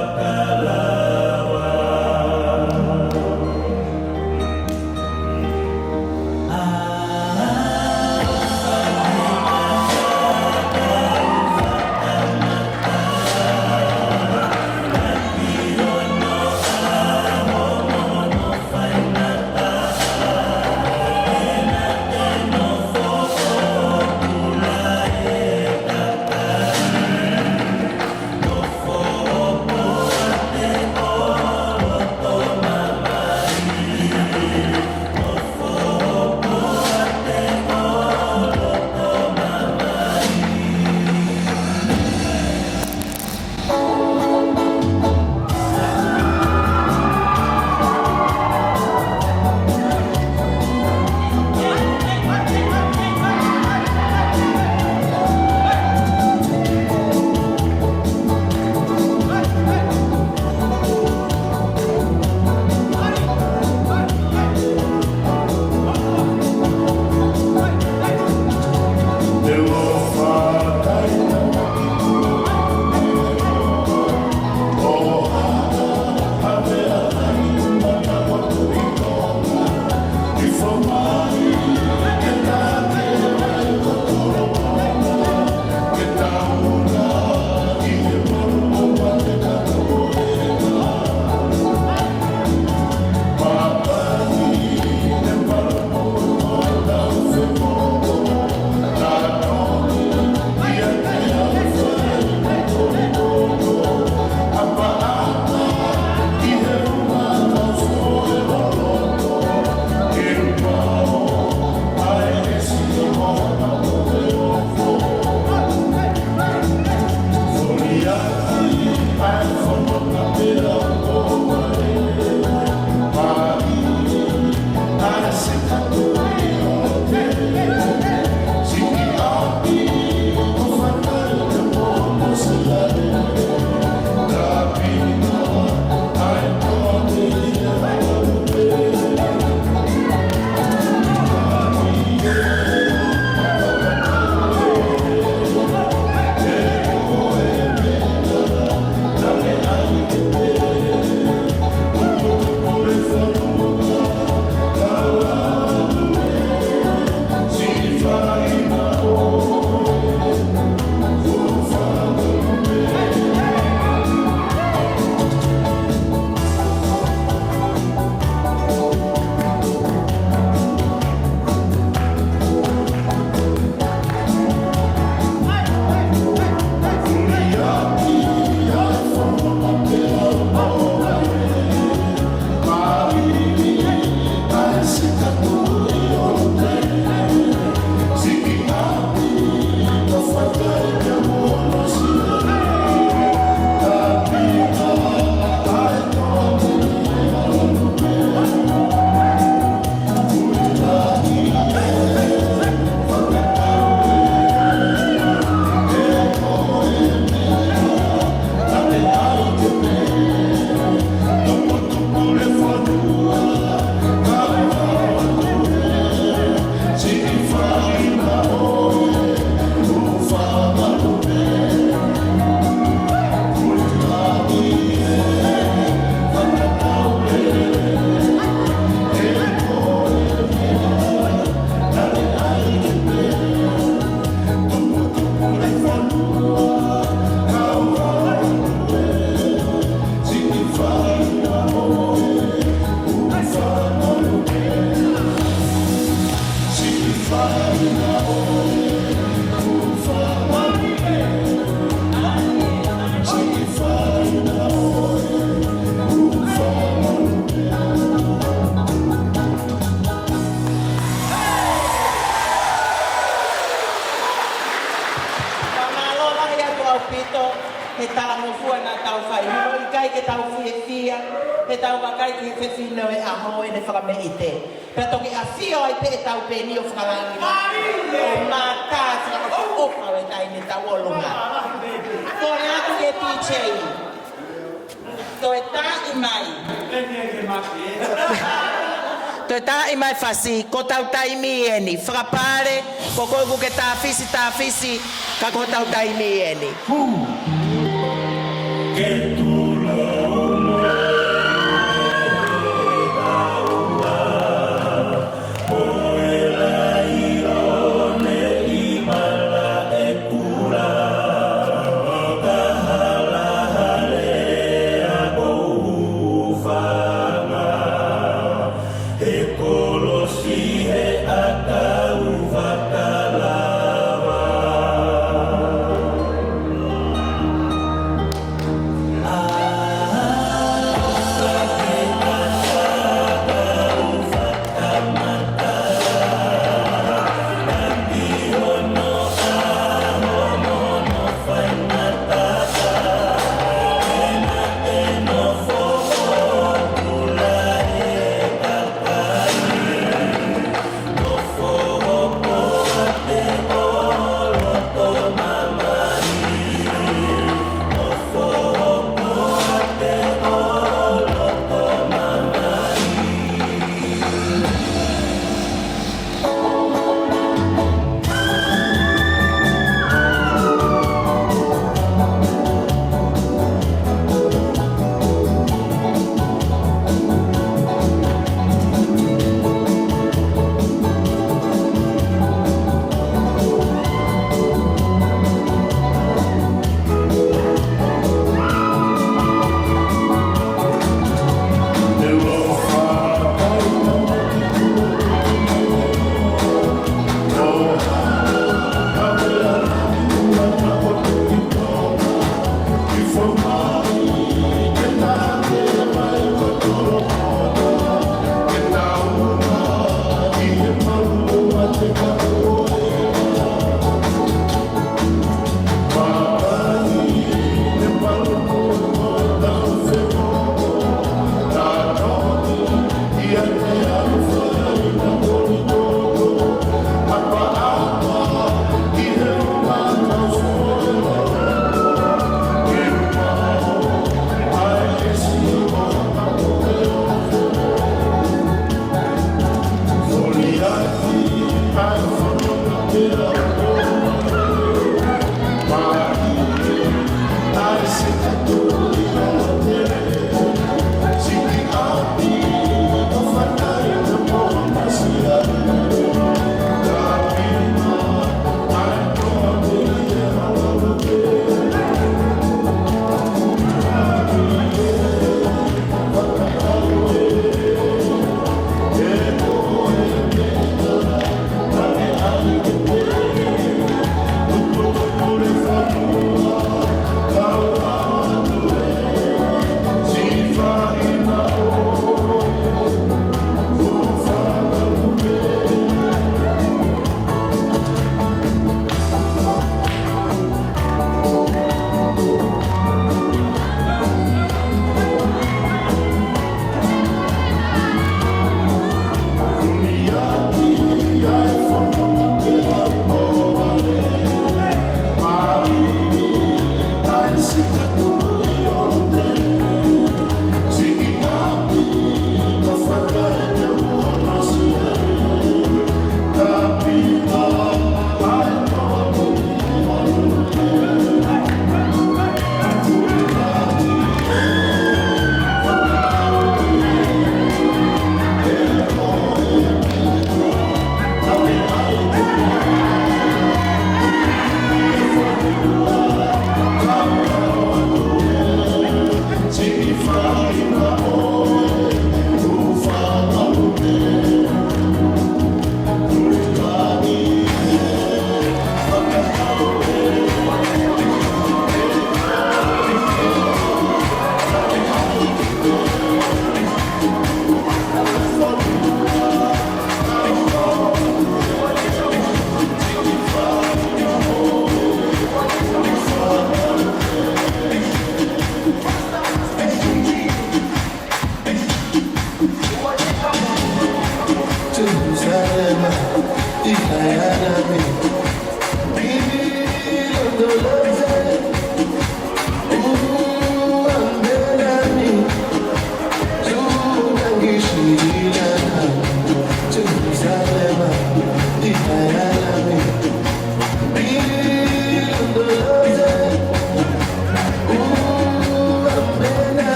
He tala mo fua na tau whai hino I kai ke tau fia he tau wakai ki he whino e aho e ne whakame ite pia toki a fio ai pe e tau peni o whakarangi o mata whakako opa o e tai ne tau olunga ko e atu ke PJ to e ta I mai to e ta I mai whasi ko tau tai mi eni whakapare ko koe ke ta fisi ka ko tau tai mi eni Que tú lo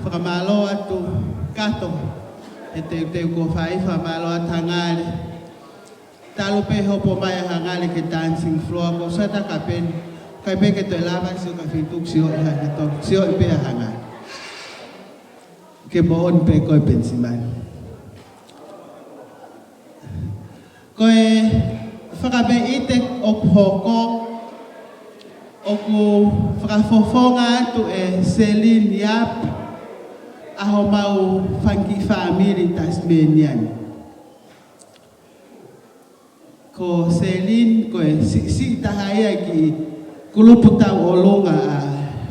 Whakamalo atu kato e te ko whai whamalo at Hangale. Talo pe hopo mai a Hangale ke dancing floor ko sata ka pen kai pe ke to lava sio ka fituk sio ha ke to sio pe a Hangale. Ke bon pe ko pensiman. Ko e whakabe ite ok hoko oku whakafofonga atu e Celine Yap aho mau funky family Tasmanian. Ko Celine ko e si tahaya ki kuluputa olonga a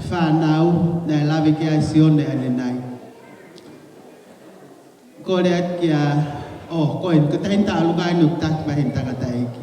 whanau na lawe ki a sione ane nai. Ko reat ki a ko en kutahin ta alunga anu tak bahin tangata eki.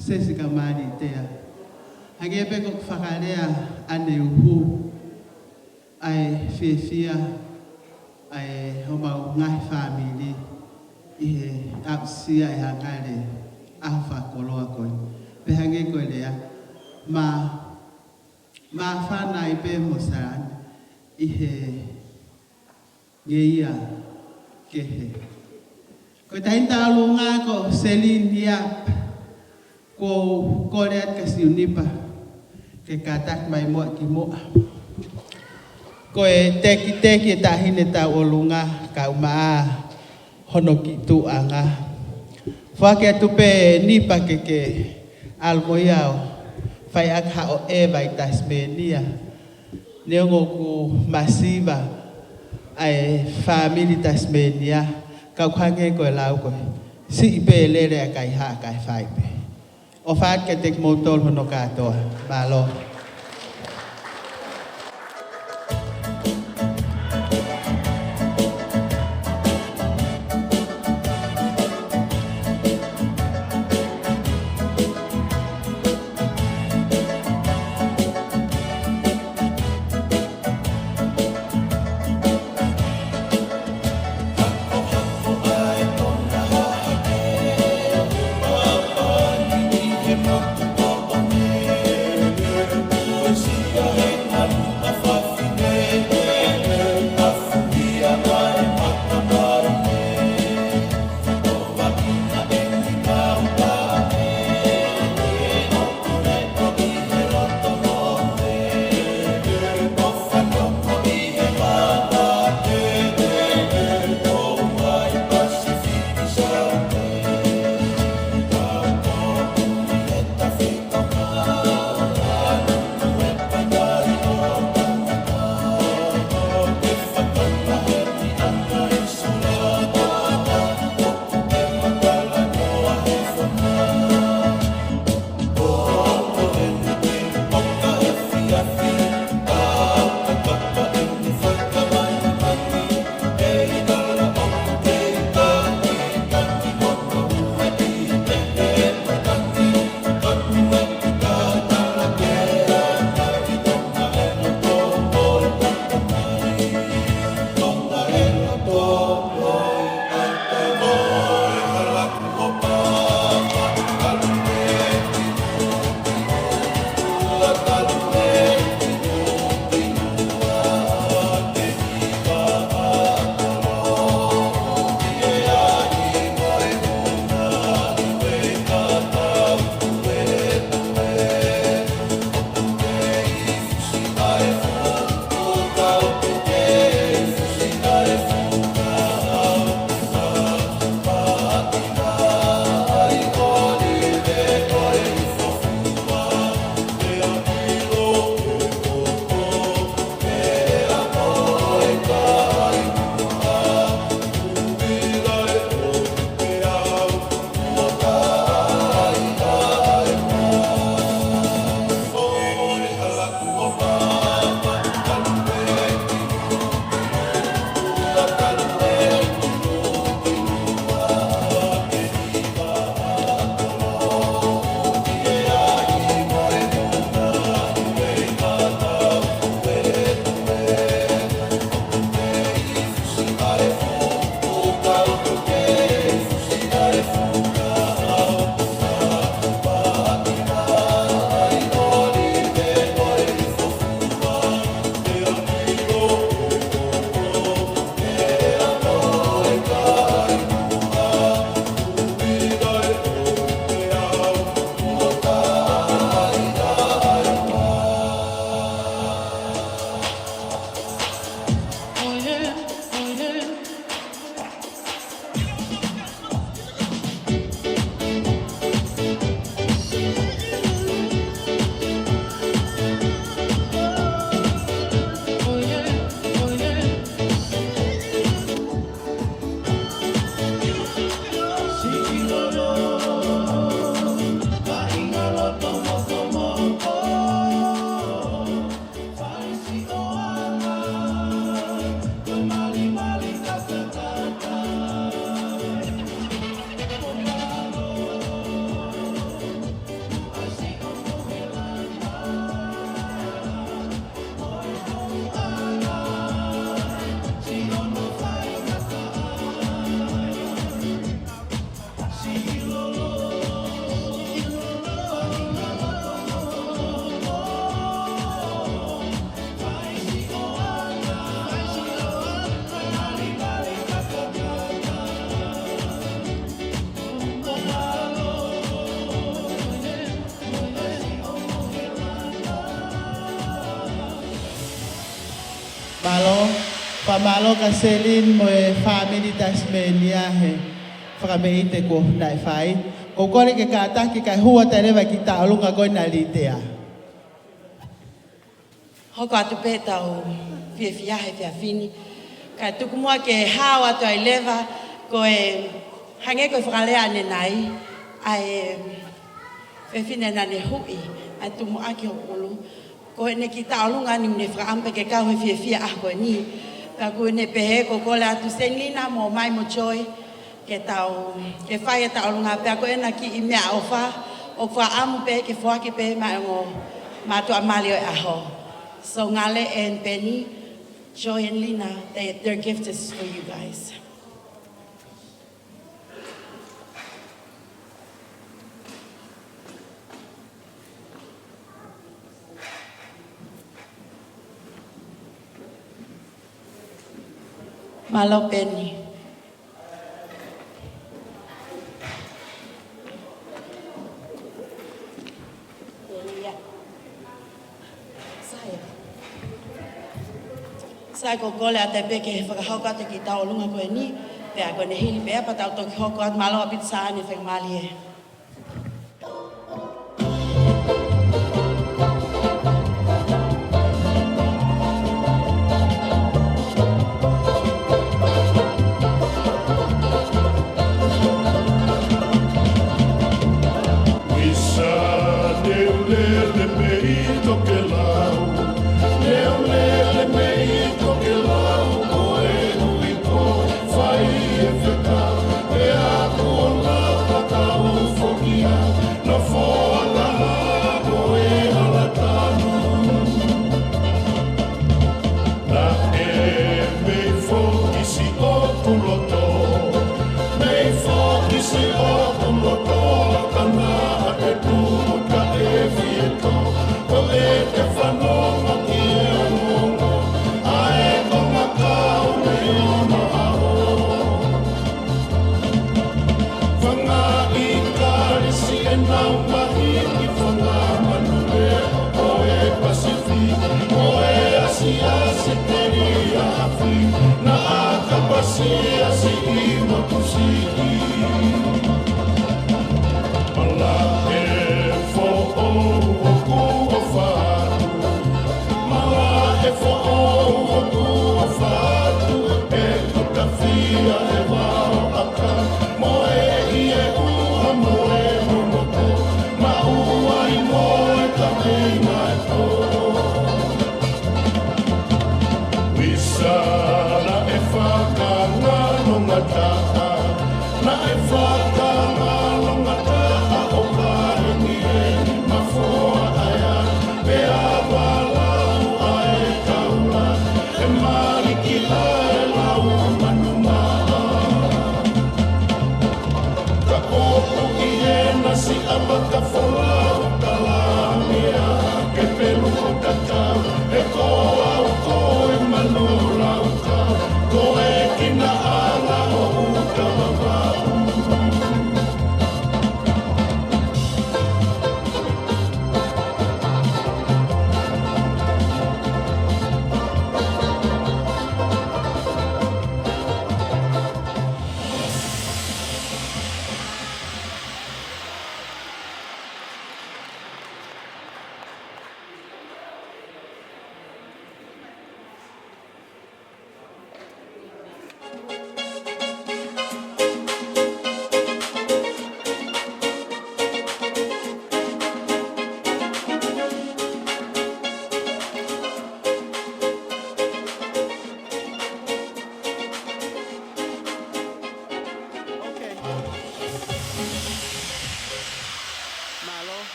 Sesi kamari tea. Hage pe ko whakarea ane uhu ai fia ai homa ngai family sia e hangale aho whakoloa koe. Pe hange koe lea, ma whana i pe mo saan i he ngeia ke he. Koe tahinta alu ngā ko Celine Yap, ko koreat ka siunipa, ke katak mai moa ki moa. Koe teki e tahine tau o lunga ka umaa hono ki tu anga. Whake atu pe nipa ke almoiao whai ak hao e vai Tasmania. Neongo ku masiva ai family Tasmania. Kau khange koe lau koe. Si ipe lere a kai ha kai whai pe. O whaat ke tek motol hono katoa. Malo. malo ka selin mo e family Tasmania he whakameite ko nai whai. Ko kore ke kātaki kai hua te rewa ki ta alunga koe na litea. Hoko atu pēta o whiawhiahe whiawhini. Kai tuku mua ke hao atu ai lewa ko e hange koe whakalea ane nai. Ai whiawhine nane hui. Ai tumu aki o kulu. Ko e ne ki ta alunga ni mne whakaampe ke kau he whiawhia ah koe ni. Ka koe ne pehe ko kole atu senglina mo mai mo choi. Ke tau, ke whai e ta alunga pea ko e na ki I mea o wha. O wha amu pe ke whaki pe mai ngo mātua amali o e aho. So Hangale and Peni, Joy and Lina, their gift is for you guys. Malo Peni. Sai ko kole a te peke he whakahauka te ki tau lunga koe ni, pea koe ne hili pea pa tau toki hoko at malo a pita saa ni whakamali e.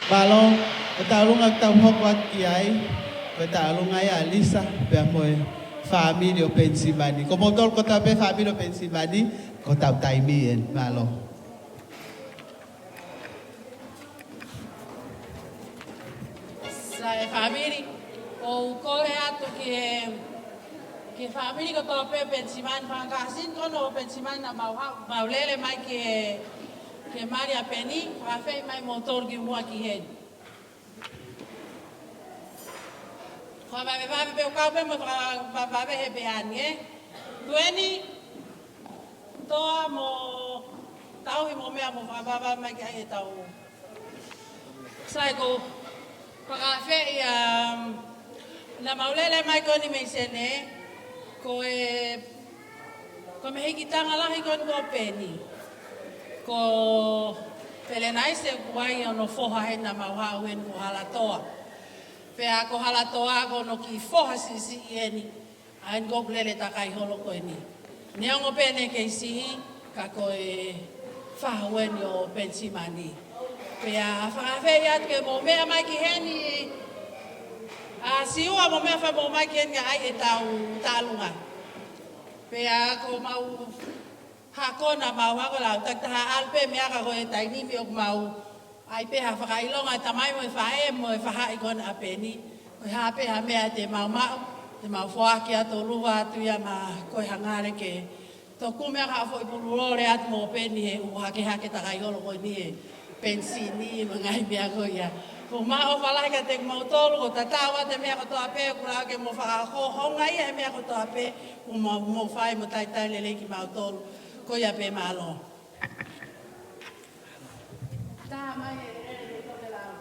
Balong, talunga tau hokwa ki ai, talunga ya Lisa, pe moe family o Pennsylvania. Como tol ko tape family o Pennsylvania, ko tau taimien, balong. Sai family, o kore atu ke family ko tope Pennsylvania, pangkasin ko no Pennsylvania maulele mai ke Maria Peni, whawhai mai motor ki mua ki hen. Kwa ba be ka be mo ba be he be ane. Tueni toa mo tau mo me mo ba mai ke tau. Sai ko ka fe na maulele mai ko ni me sene ko ko me hiki tanga la ko Peni. Ko pele nai se kuai ono foha he na mauha uen ko halatoa. Pea ko halatoa ko no ki foha sisi ieni. Ain ko lele takai holo ko ni. Neongo pene ke si ka ko faha uen yo pensimani. Pea whakawhe iat ke mo mea mai ki heni siua mo mea wha mo mai ki heni ai tau tālunga. Pea ko mau hakona mau hako lau taktaha alpe mea ka ko taini mi ok mau ai pe ha whakailonga tamai mo whae mo whahai kona a Peni. Ko hape ha mea te mau te mau whaaki ato luwa atu ia ma koe hangare ke to kumea ka fo ipururore atu mo Peni he uhake hake takai holo ko ni he pensini mangai mea ko ia. Ko mao whalai ka te mau tolu ko tatawa te mea ko toa pe kura ke mo whakako honga ia he mea ko toa pe ko mo whai mo taitai lele ki mau tolu ko ia pe malo. Tā mai e kone lau.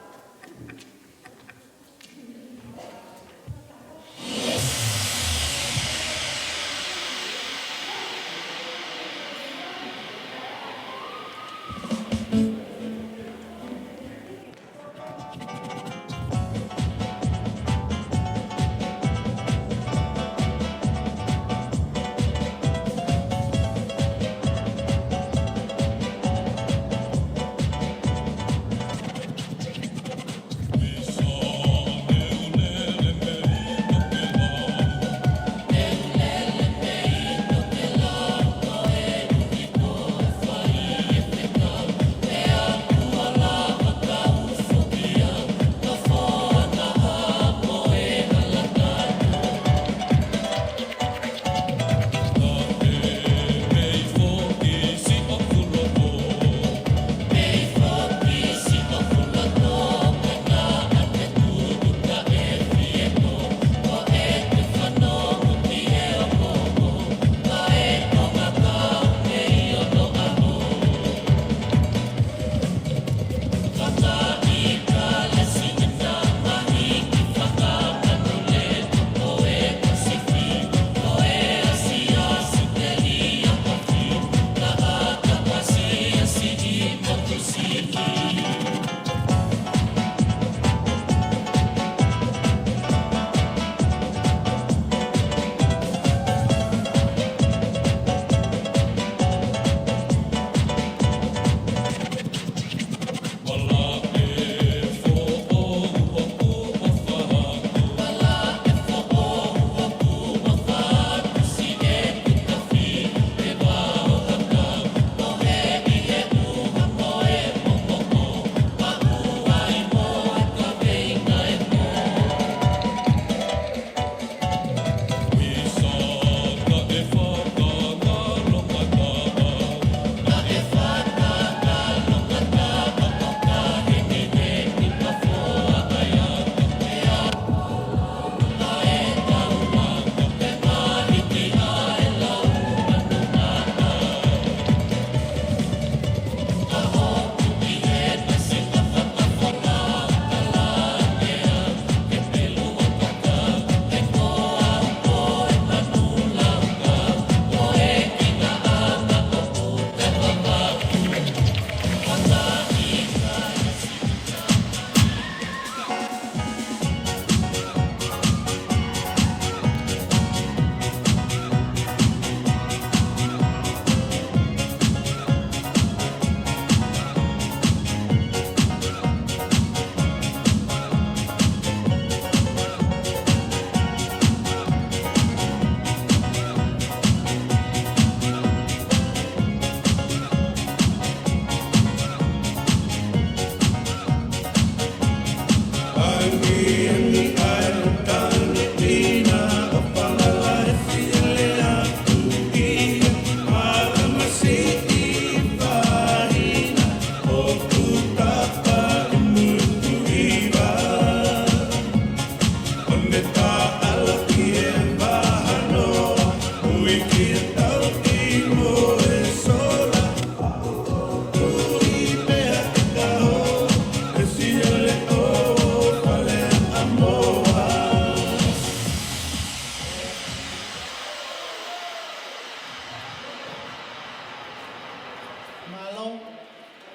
Malo,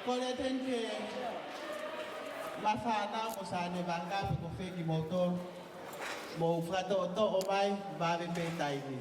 kole tenke mafana mo sane bangka ko feki motor mo frato to omai babe pe taimi.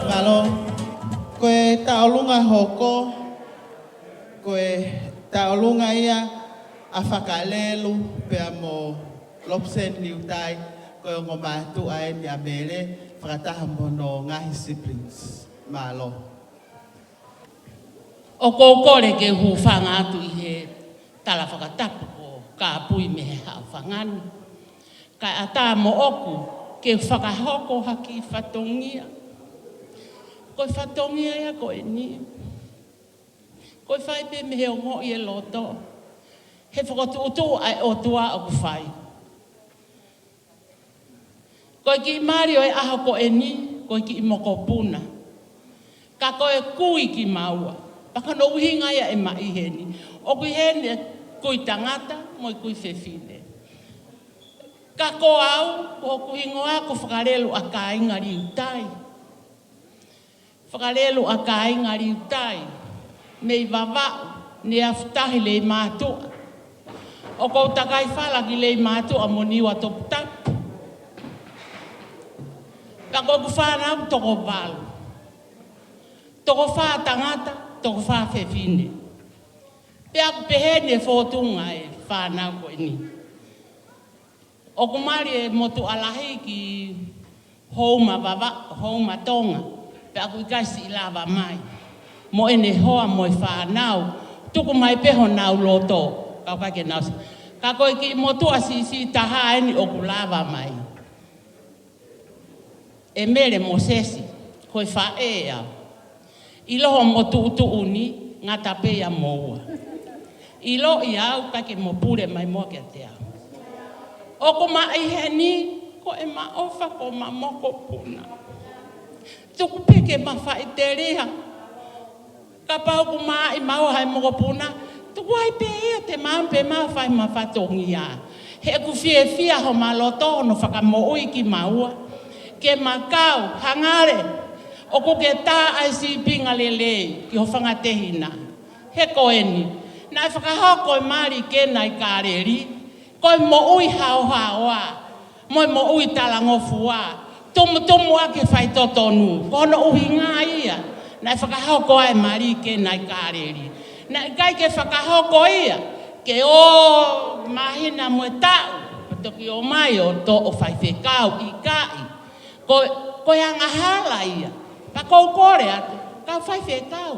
Malo, koe taolunga hoko, koe taolunga ia a whakalelu pea mo lopsen niutai ko ngō mātu ai ni a mele whakataha mono ngahi siblings malo. O kōkore ke hu whanga atu I he tala whakatapu o ka pui me he hao whanganu. Kai ata mo oku ke whakahoko haki whatongia. Koe whatongia ia koe ni. Koe whaipe me he o ngoi e loto. He whakatuutu ai o tua o ku whai. Koe ki Mario e aho koe ni, koe ki moko puna. Ka koe kui ki maua. Paka no uhinga ia e mai heni. O kui hene kui tangata, moi kui whewhine. Ka ko au, o kui hingoa ko whakarelu a ka ingari utai. Whakarelu a ka ingari utai. Mei vavau, ne afutahi le mātua. O kou takai whalaki le mātua moniwa topu tapu. Ka kou ku whanau toko walu. Toko wha tangata, toko wha whewhine. Pea ku pehene whotunga e whanau koe ni. O kumari e motu alahi ki houma tonga. Pea ku ikaisi ilawa mai. Mo ene hoa mo I whanau. Tuku mai peho nau loto. Kau kake nau. Ka koe ki motu asisi taha eni o kulawa mai. E mere mo sesi. Koe wha e au. I loho motu utu uni. Ngata pea moua. I lo I au kake mo pure mai mo ke te au. O ko mai heni. Ko e ma ofa ko ma moko puna. Tuku peke ma whai te rea. Ka pau ku mai mau hai moko puna. Tuku ai pe ia te mampe ma whai ma whatongi a. He ku fia ho ma loto no whakamo ui ki maua. Ke makau, hangare. O ku ke tā ai si pinga lele ki ho whangatehina. He koe ni. Nai whakahoko I mari ke nai kāreri. Koe mo ui hao a. Moi mo ui talangofu a. Tumu ake whai totonu. Kono uhi ngā ia. Nai whakahoko ai mari ke nai kāreri. Nai kai ke whakahoko ia. Ke o mahina mo tau. Toki o mai o to o whai whekau I kai. Koe anga hala ia. Pa kou kore atu. Kau whai whekau.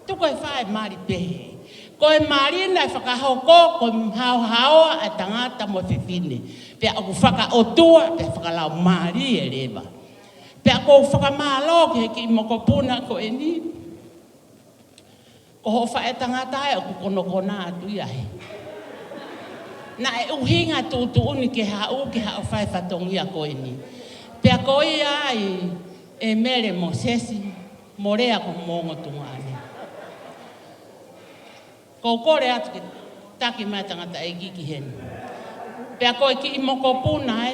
Tu koe whai mari pehe. Koe mari nai whakahoko. Koe hao a tangata mo whiwhine. Pea aku whaka otua. Pea whakalau mari e rewa. Pea kou whakamalo ke ki moko puna ko e ni. Ko ho whae tangata e aku konokona atu iahe. Na e uhinga tutu uni ke hau ke hau whae whatongia ko e ni. Pea ko ia e mere mo sesi. Morea ko mongo tungane. Ko kore atu ke taki mai tangata e giki heni. Pea ko e ki moko puna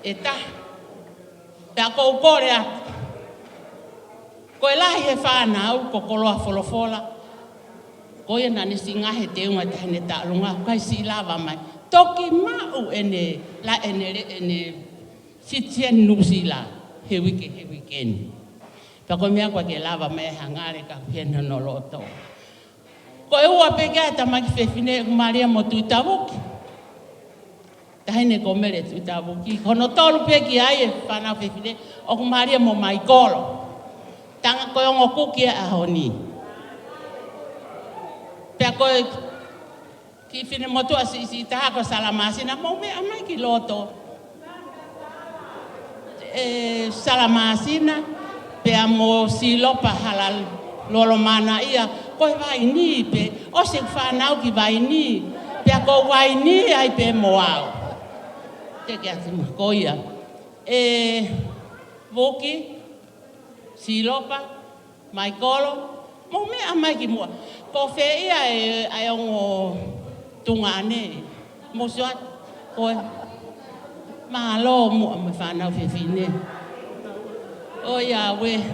e taha. Pea kou kore atu. Ko e lahi he whanau, ko koloa wholofola. Ko e nani si ngahe te unga tahine ta alunga, kai si lava mai. Toki mau ene, la ene sitien nusi la, he wikeni. Pea ko mea kwa ke lava mai hangare ka pena no loto. Ko e ua pekea tamaki whewhine maria mo tuitavuki. Tahine ko mere tuitavuki. Kono tolu peki ai e whanau whewhine, o maria mo mai kolo. Tanga koe ongo kukia a honi. Pea koe ki whine motua si taha ko salamasina. Mau me amai ki loto. Salamasina. Pea mo si lopa halal lolo mana ia. Koe vai ni pe. O se whanau ki vai ni. Pea ko vai ni ai pe mo au. Te kia tima ko ia. Voki. Silopa, mai kolo, mo me amai ki mua. Ko whea ia e ongo tungane. Mo soat, koe. Mahalo mua me whanau whewhine. O ia we.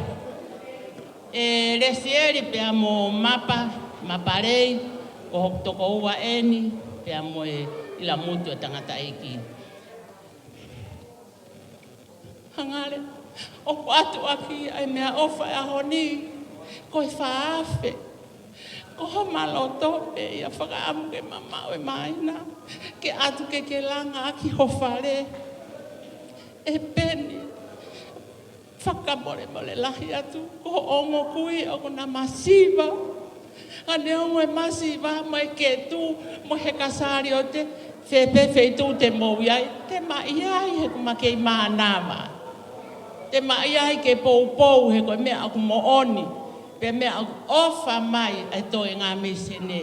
Resieri pea mo maparei, ko toko ua eni, pea mo ila mutu e tangata eki. Hangale. O atu aki ai mea ofa e ahoni. Koe whaafe. Ko ho maloto pe ia whakaamu ke mama o e maina. Ke atu ke langa aki ho whare. E Peni. Whakamore mole lahi atu. Ko ongo kui o na masiva. Ane ongo e masiva mo e ke tu mo he kasari o te whepe tu te mouiai. Te maiai he kuma kei maanama. Te maiai ke pou he koe mea aku mo oni. Pe mea aku ofa mai e toi ngā mesene.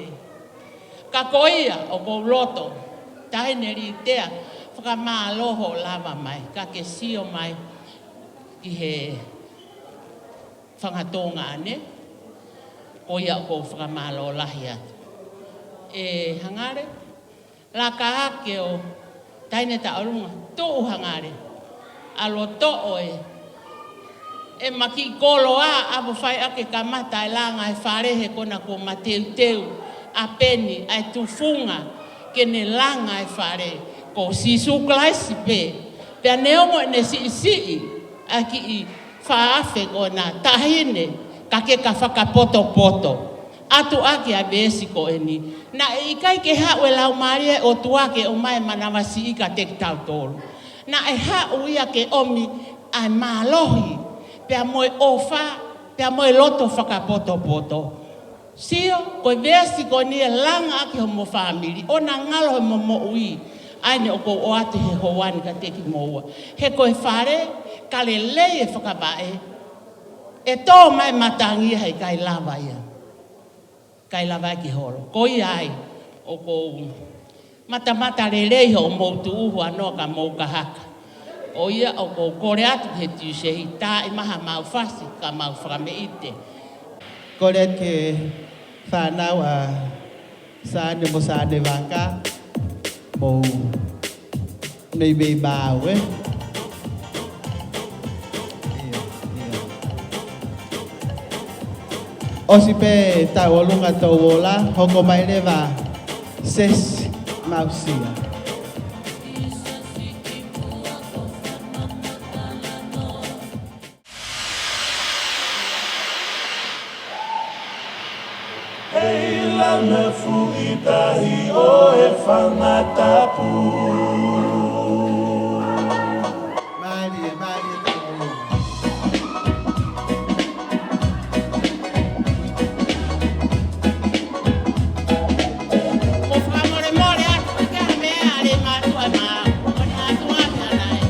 Ka koia o kou loto. Taine ri tea. Whakamā loho lava mai. Ka ke sio mai. Ki he whangatonga ane. Koia o kou whakamā loho lahi atu. E Hangale. La ka hake o taine ta orunga. Tō Hangale. Alo tō e maki kolo apo whai ake ka mata e langa e wharehe kona ko mateu a Peni ai tufunga ke ne langa e whare ko sisu klaisi pe pia neongo ne si a ki i whaafe kona tahine ka ke ka whakapoto atu ake a besi ko eni na i kai ke hau e lau maria o tuake o mai manawasi i ka tek tau tolu na e hau ia ke omi ai malohi pea moe ofa, pea moe loto whakapoto. Sio, koe vesi ko ni e langa ake ho mo family, o na ngalo he mo ui, aine o ko o ate he hoani ka teki moua. He koe whare, ka le lei e whakabae, e tō mai matangia hei kai lava ia. Kai lava ki horo. Koi ai, o ko mata le lei ho moutu uhu anoa ka mou ka haka. O ia o ko kore atu he tu se hi tā i maha mau whasi ka mau whakame ite. Kore ke whanau a sāne mo sāne waka mo nei mei māu e. Osi pe tau o lunga tau ola hoko mai lewa ses mausia. Me fuitahi o e whangatapu. Maria. Ko whakamore more atu ka mea ale matua maa. Kone atu ame anai.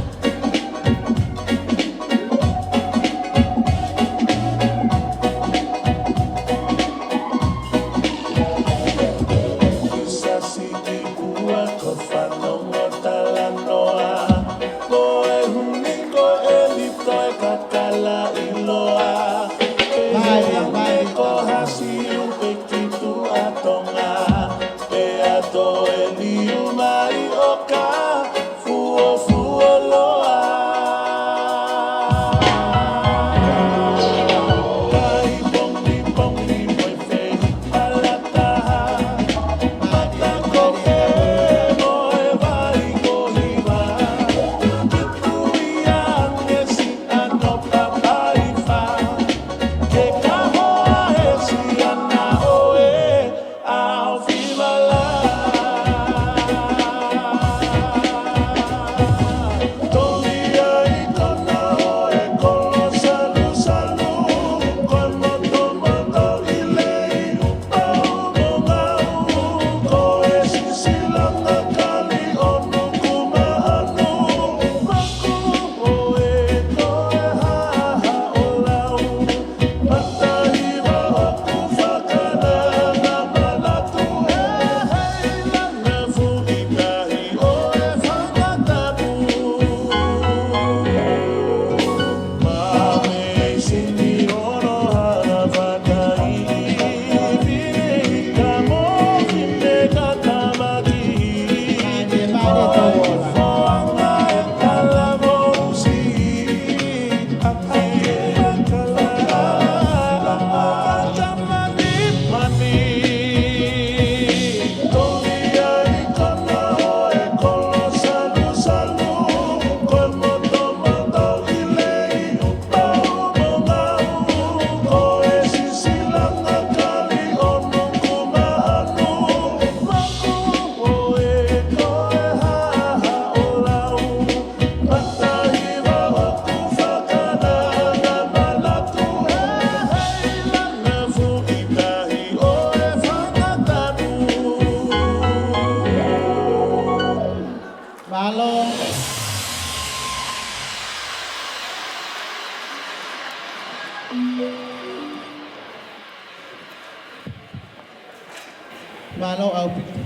Malo au piti.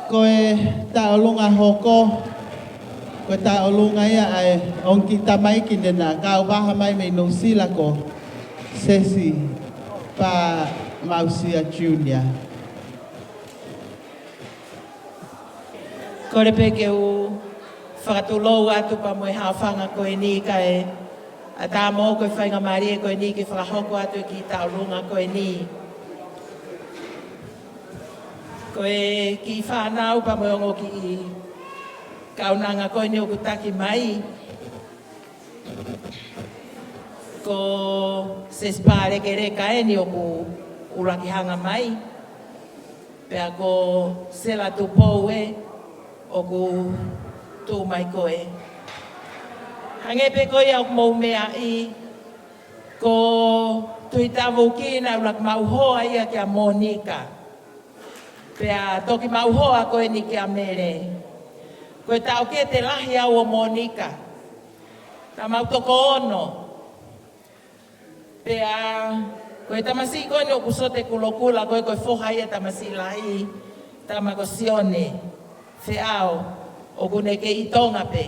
Koe taolunga hoko. Koe taolunga ia ai onki tamai ki nena kau waha mai me no sila ko. Sesi pa Mausia Junior. Kore peke u whakatulou atu pa moe hawhanga koe ni kai a tā mō koe whainga maria koe ni ki whakahoko atu ki taurunga koe ni. Koe ki whanau pa moe ongo ki kaunanga koe ni o kutaki mai. Ko sespare ke reka e ni o ku uraki hanga mai. Pea ko sela tu pou e o ku tū mai koe. Hangepe koe au mou mea i ko tui tavu kina ulak mauhoa ia kia Monika. Pea toki mauhoa koe ni kia mere. Koe tau ke te lahi au o Monika. Ta mau toko ono. Pea koe tamasi koe ni o kusote kulokula koe koe foha ia tamasi lai. Tamako sione. Feao o kune ke itonga pe.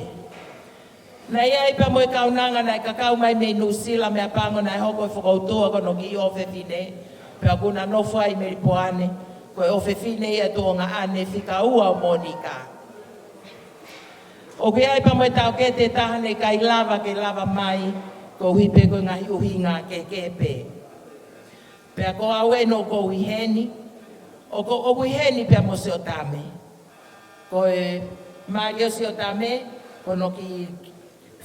Na ia ipa moe kaunanga na kakau mai me nusila me apango na hoko e whakautua kono ki ofe fine. Pea kuna nofo ai me ripoane. Koe ofe fine ia tuonga ane fika ua o Monika. O ke aipa moe tau ke te tahane kai lava ke lava mai. Ko hipe koe ngahi uhinga ke kepe. Pea ko aue no ko uiheni. O ko uiheni pea mo se o tame. Koe Mario si o tame, kono ki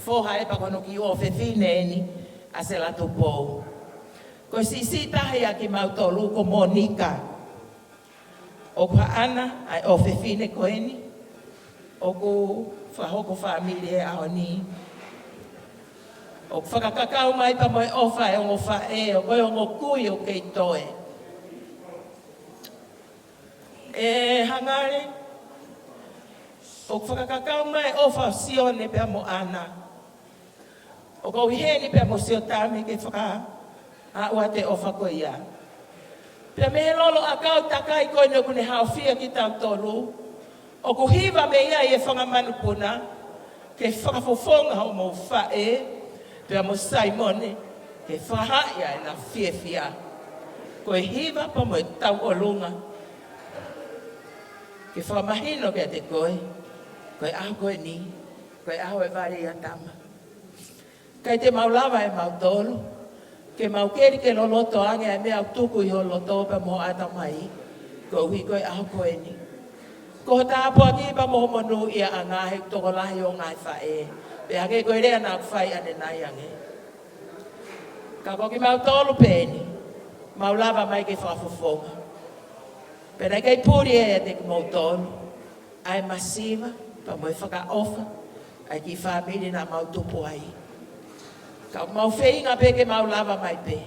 foha e pa kono ki ofe fine eni, a se Latu pou. Koe si tahi a ki mautolu ko Monika. O kwa ana, ai ofe fine ko eni. O ku whahoko familie aho ni. O whakakakau mai pa moe ofa e ongo wha e, o koe ongo kui o kei toe. E Hangale, o whakakakau mai ofa sione pia mo ana. O ko hiheni pia mo sio tami ke whaka a uate ofa ko ia. Pia me lolo akau takai koe no kune hawhia ki tau tolu. O ko hiva me ia e whangamanu puna ke whakafofonga o mo whae pia mo Simone ke whahaia e na fia. Koe hiva pa mo tau olunga. Ke whamahino ke te koe. Koe aho koe ni, koe aho e wari a tama. Kai te maulawa e mautolu, ke maukeri ke loloto ange e mea tuku i ho loto pa mo ata mai, ko hui koe aho koe ni. Ko ta apo aki pa mo monu ia angahe toko lahi o ngai whae, pe ake koe rea na whai ane nai ange. Ka koki mautolu peni, maulawa mai ke whafofonga. Pena kei puri e te mautolu, ai masiva, pa moe whaka ofa, ai ki whamiri na mautupu ai. Ka mau wheinga pe ke mau lava mai pe,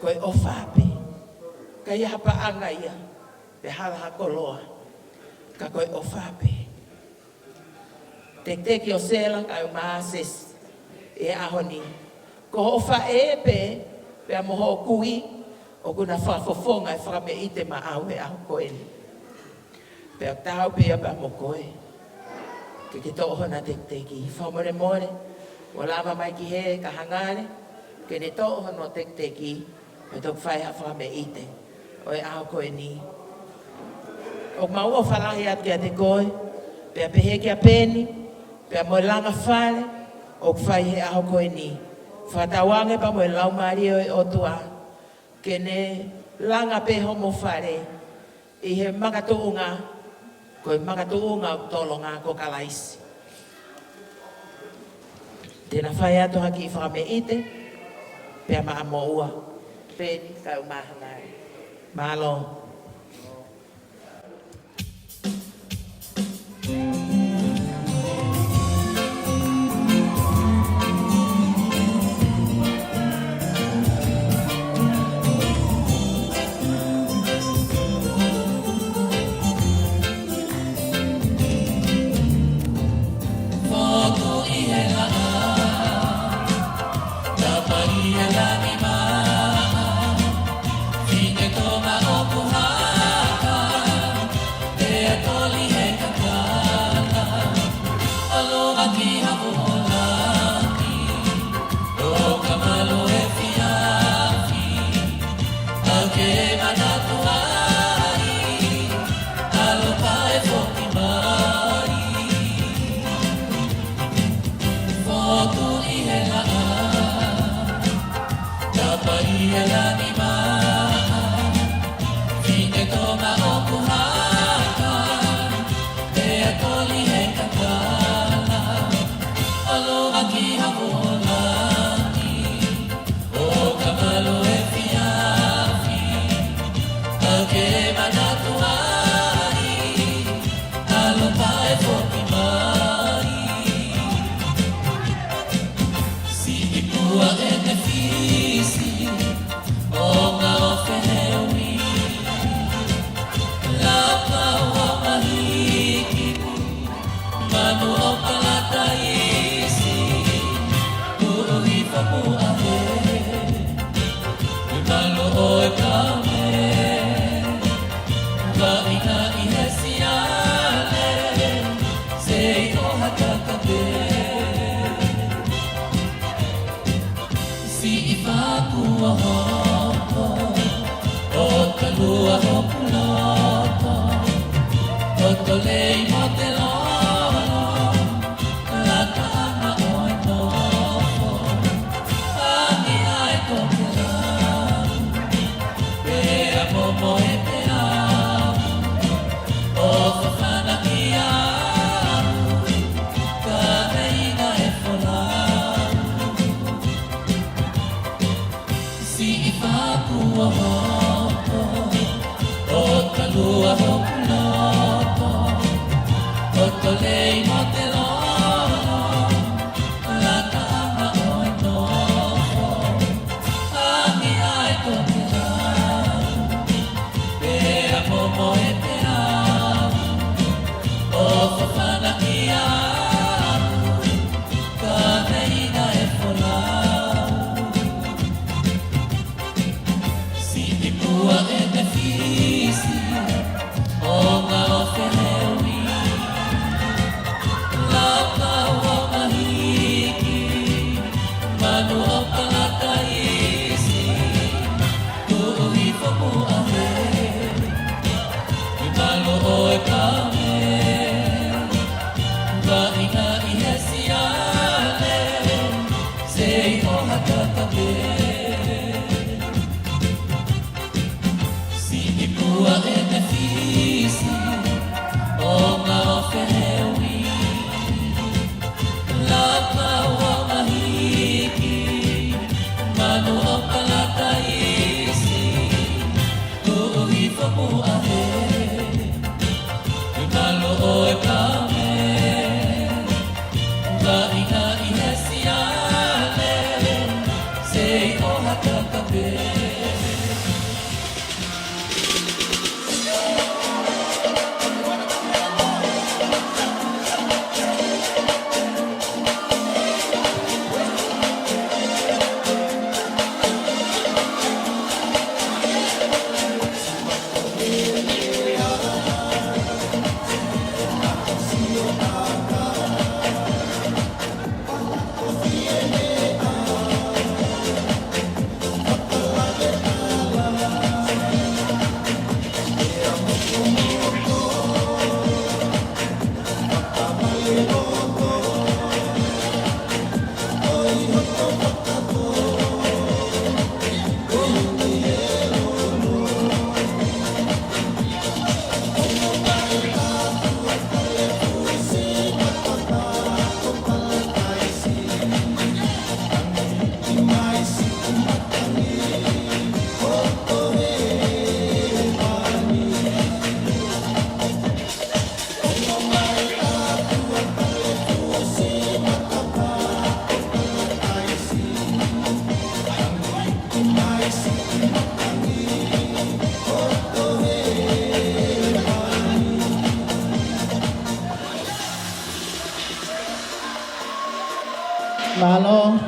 koe ofa pe. Ka ia hapa anga ia, pe hala hakoloa, ka koe ofa pe. Tek teki o sela, ka umaases, e ahoni. Ko ofa e pe, pe a moho kui, o kuna whafofonga e whakame ite ma au e aho koe ni. Pe a tau pe a pa mo koe. Ke ke toho na tekteki. Whamore more, o lava mai ki he ka Hangale, ke ne toho no tekteki, me tok whai ha whame ite, o e aho koe ni. O mau o whalahi at kia te koe, pe a pehe kia Peni, pe a moe langa whale, o whai he aho koe ni. Whatawange pa moe lau mario e otua, ke ne langa pe homo whare, i he makatuunga, koe makatuunga tolonga ko kalaisi. Tēnā whai ato haki i whakame ite, pia maa mo ua. Peni, kau maha ngai. Malo. Fi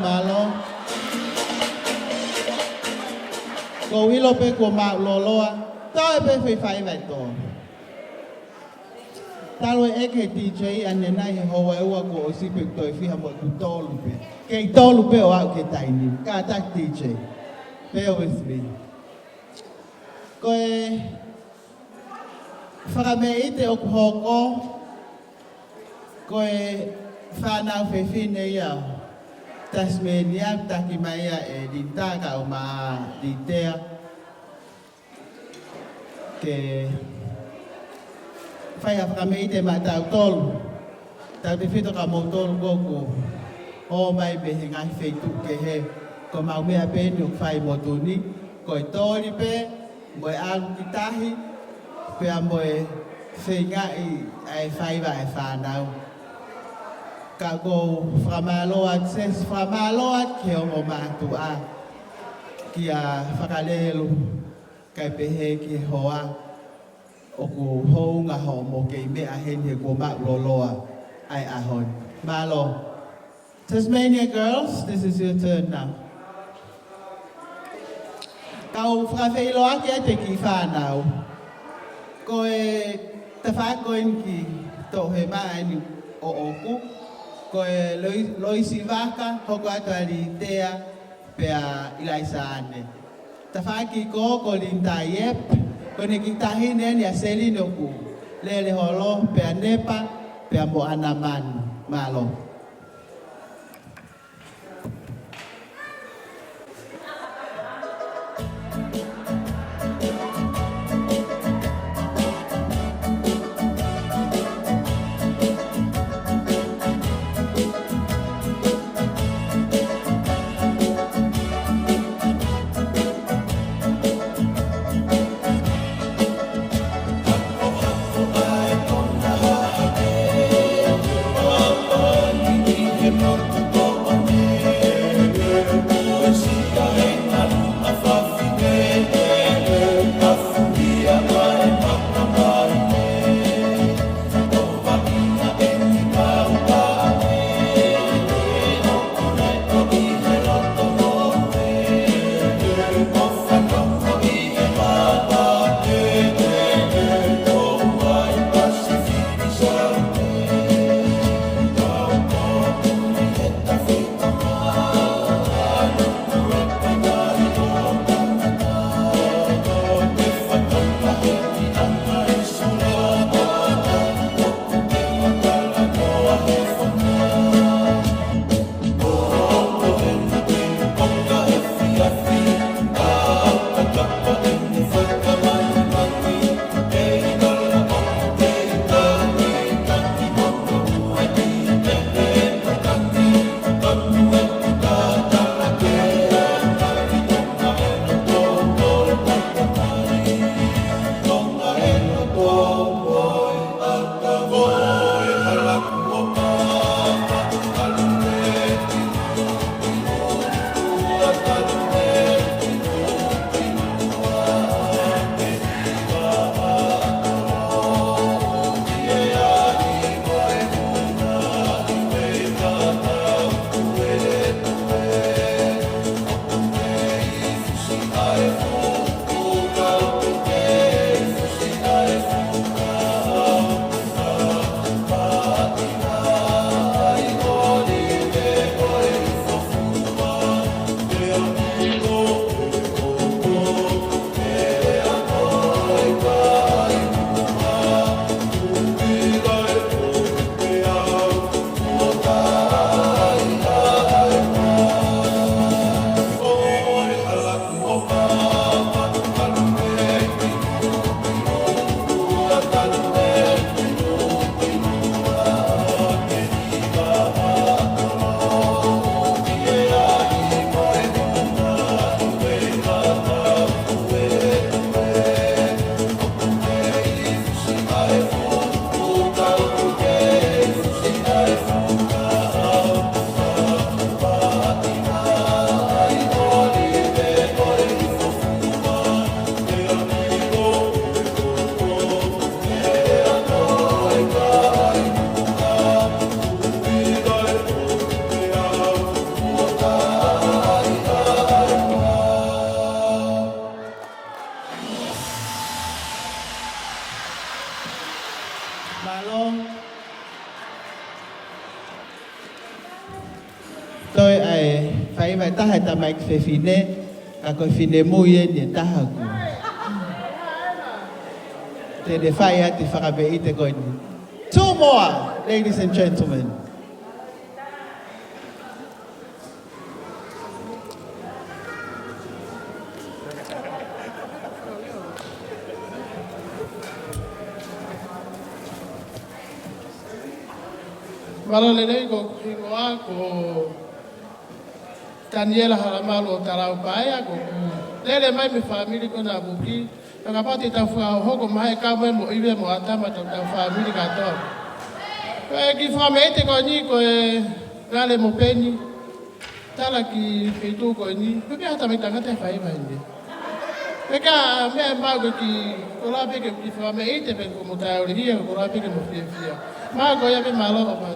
Malo. Go hilo pe ko ma loloa. Ta pe fai vai to. Talo e ke DJ ane na he ho wa ko si pe to fi ha mo ku to lu pe. Ke to lu pe o ke tai ni. Ka ta DJ. Bear with me. Koe whakameite o kuhoko, koe whanau whewhine iau. Tasmania, taki mai e dintaka o maa dintea. Ke whai a whakameite ma tau tolu. Tau te whito ka mou tolu koku. O mai behe ngai wheitu ke he. Ko mau mea pēni o whai motuni. Ko e tōri pē, mo e alu ki tahi. Pea mo e whengai ai whaiwa e whanau. Ka go whamaloa, ses whamaloa ke o mo mātua. Ki a whakalelu, kai pehe ki hoa. O ku hounga ho mo kei mea hene ko mauloloa ai ahon. Malo. Tasmania girls, this is your turn now. Kau whakawheiloa ki a te ki whanau. Ko e te whakoin ki tō he maani o oku. Ko e loisi waka, hoko atu ari tea pea ilaisane. Ta whaki ko linta iep, ko ne ki tahine ni a seli no ku. Lele holo pea nepa, pea mo anaman malo. Tôi ai phải ta hai ta mai phê phí nè, à coi phí nè mui ni ta ha ku. te de whai ati whakape i te koini. Two more, ladies and gentlemen. Malole nei ko ingoa ko Daniela Haramalo Tarau Paia ko lele mai mi family ko na buki nga pati ta fu hoko mai ka mo ibe mo atama ta family ka to ko ki famete ko ni ko ngale mo peni tala ki fitu ko ni ko bi ata me tanga te fai mai ni Eka me ma ko ki ko la be ke ki famete be ko mo ta ori hi ko la be ke mo fia ma ko ya be malo ba.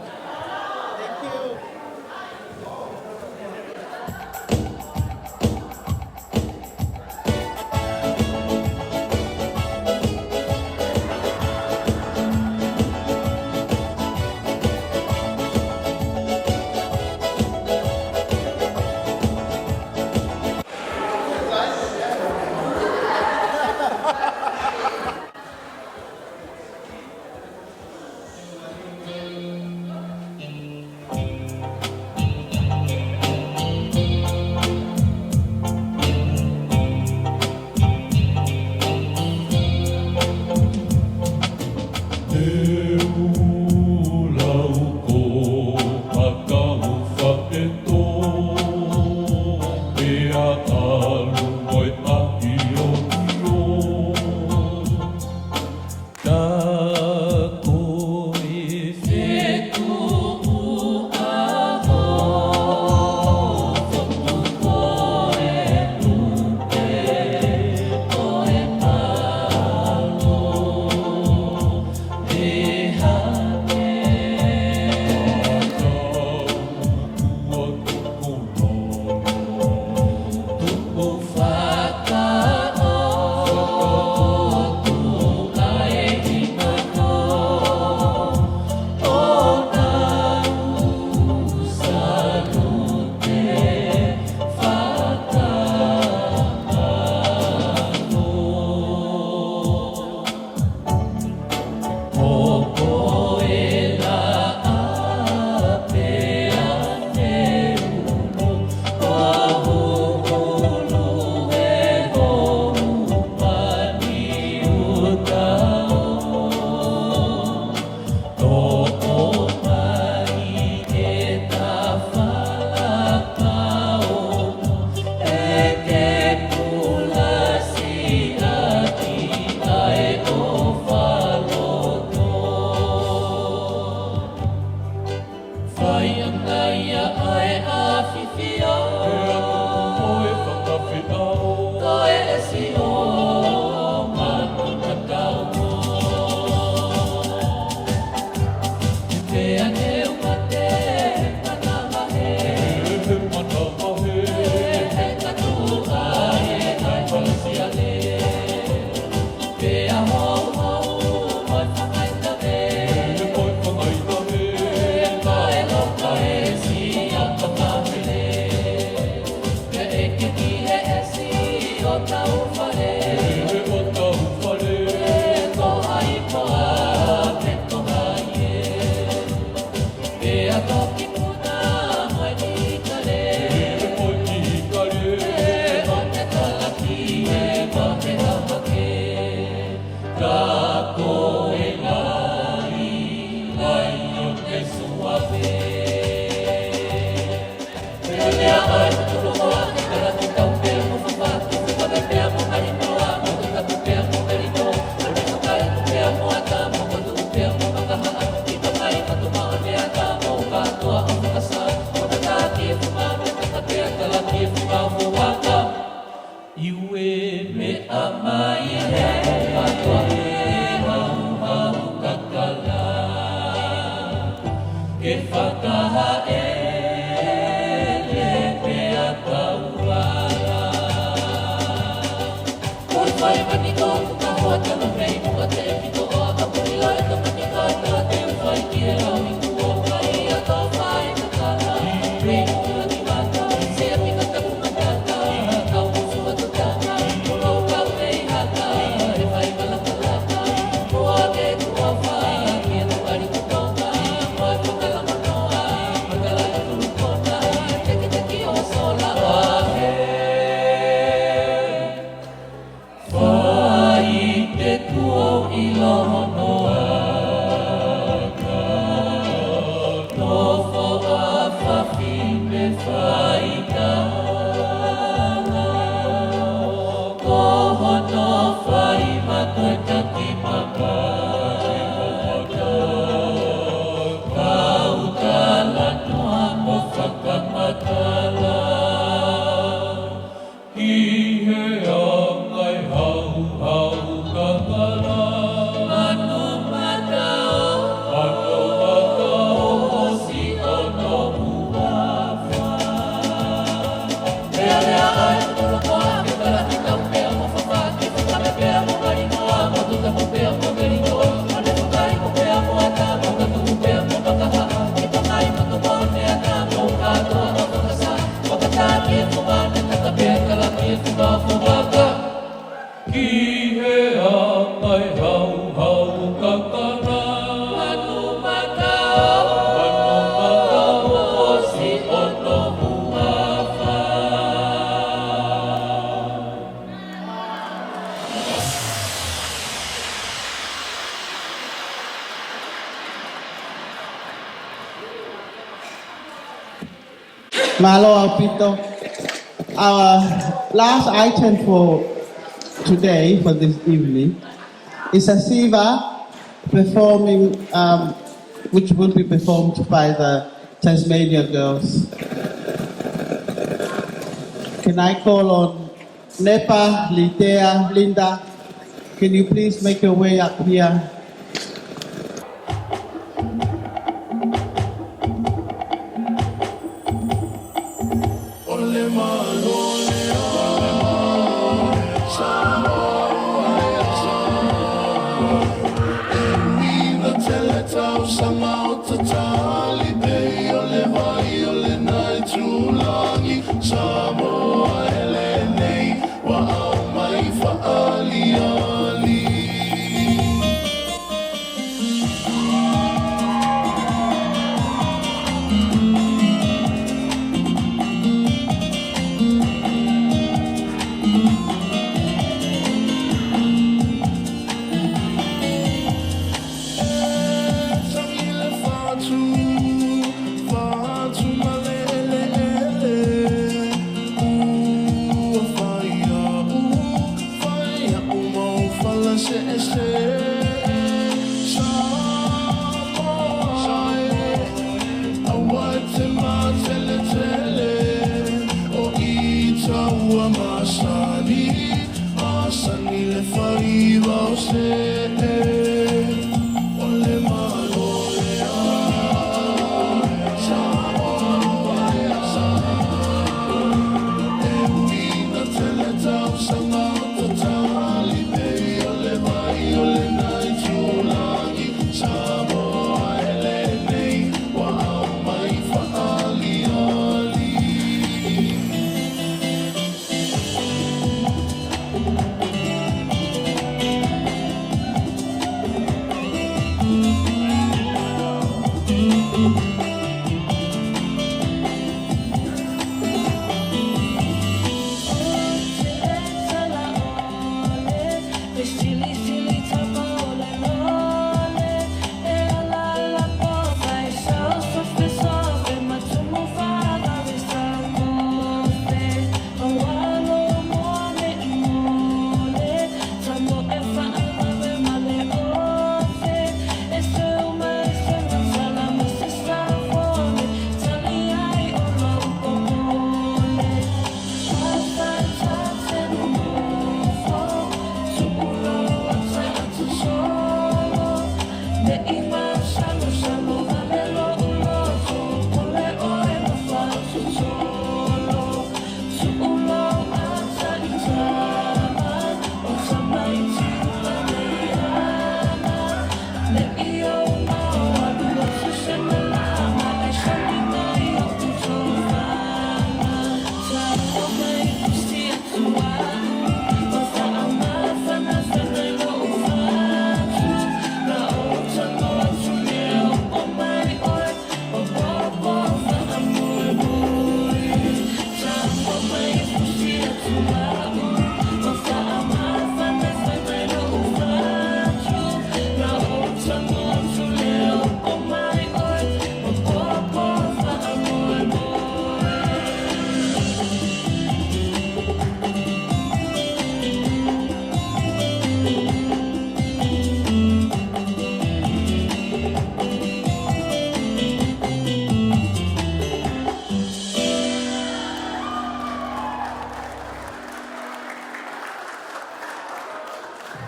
Malo Alpito. Our last item for today, for this evening, is a siva performing, which will be performed by the Tasmania girls. Can I call on Nepa, Litea, Linda? Can you please make your way up here?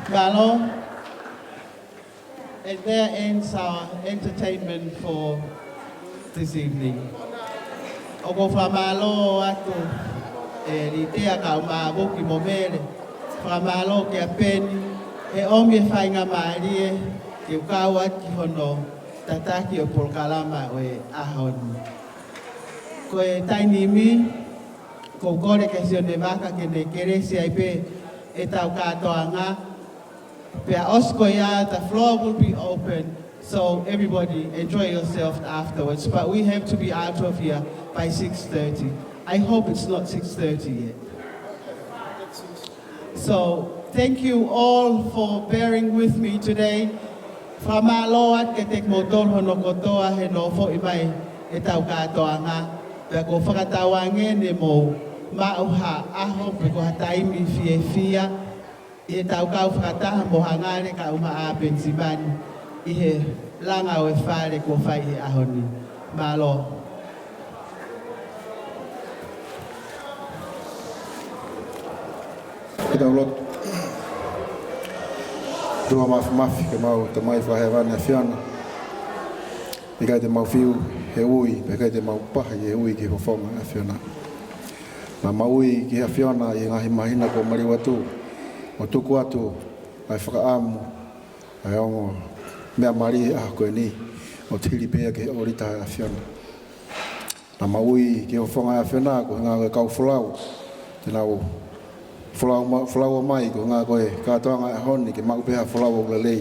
Malo, and there ends our entertainment for this evening. Ogo whamalo atu, li tea ka umaboki momere, whamalo ke a Peni, e omi e whainga maarie, ke ukawa ki hono, tataki o polkalama o e ahoni. Ko e taini mi, ko kore ke sio ne waka ke ne keresi ai pe, e tau katoa ngā, the floor will be open, so everybody enjoy yourself afterwards. But we have to be out of here by 6:30. I hope it's not 6:30 yet. So thank you all for bearing with me today. Whamaloat ke tek motol hono kotoa he no fo imai e tau katoa ngā. Pea ko whakatawange ne mo mauha aho pe ko hataimi fia. I tau kau whakataha mo Hangale ka uma a Pensimani i he langa o e whare ko whai he ahoni. Malo. Ki tau lotu. Tua mafi ke mau te mai whahewane a whiana. I kai te mau whiu he ui, pe kai te mau paha i he ui ki whawhonga a whiana. Nā maui ki he whiana i ngahi mahina ko mariwatu. O tuku atu, ai whakaamu, ai ongo, mea mari a koe ni, o tiri pēa ke orita a whiana. Nā maui ki o whonga a whiana, ko ngā koe kau whulau, te nau whulau mai, ko ngā koe kātoanga a honi, ke mau pēha whulau o lelei.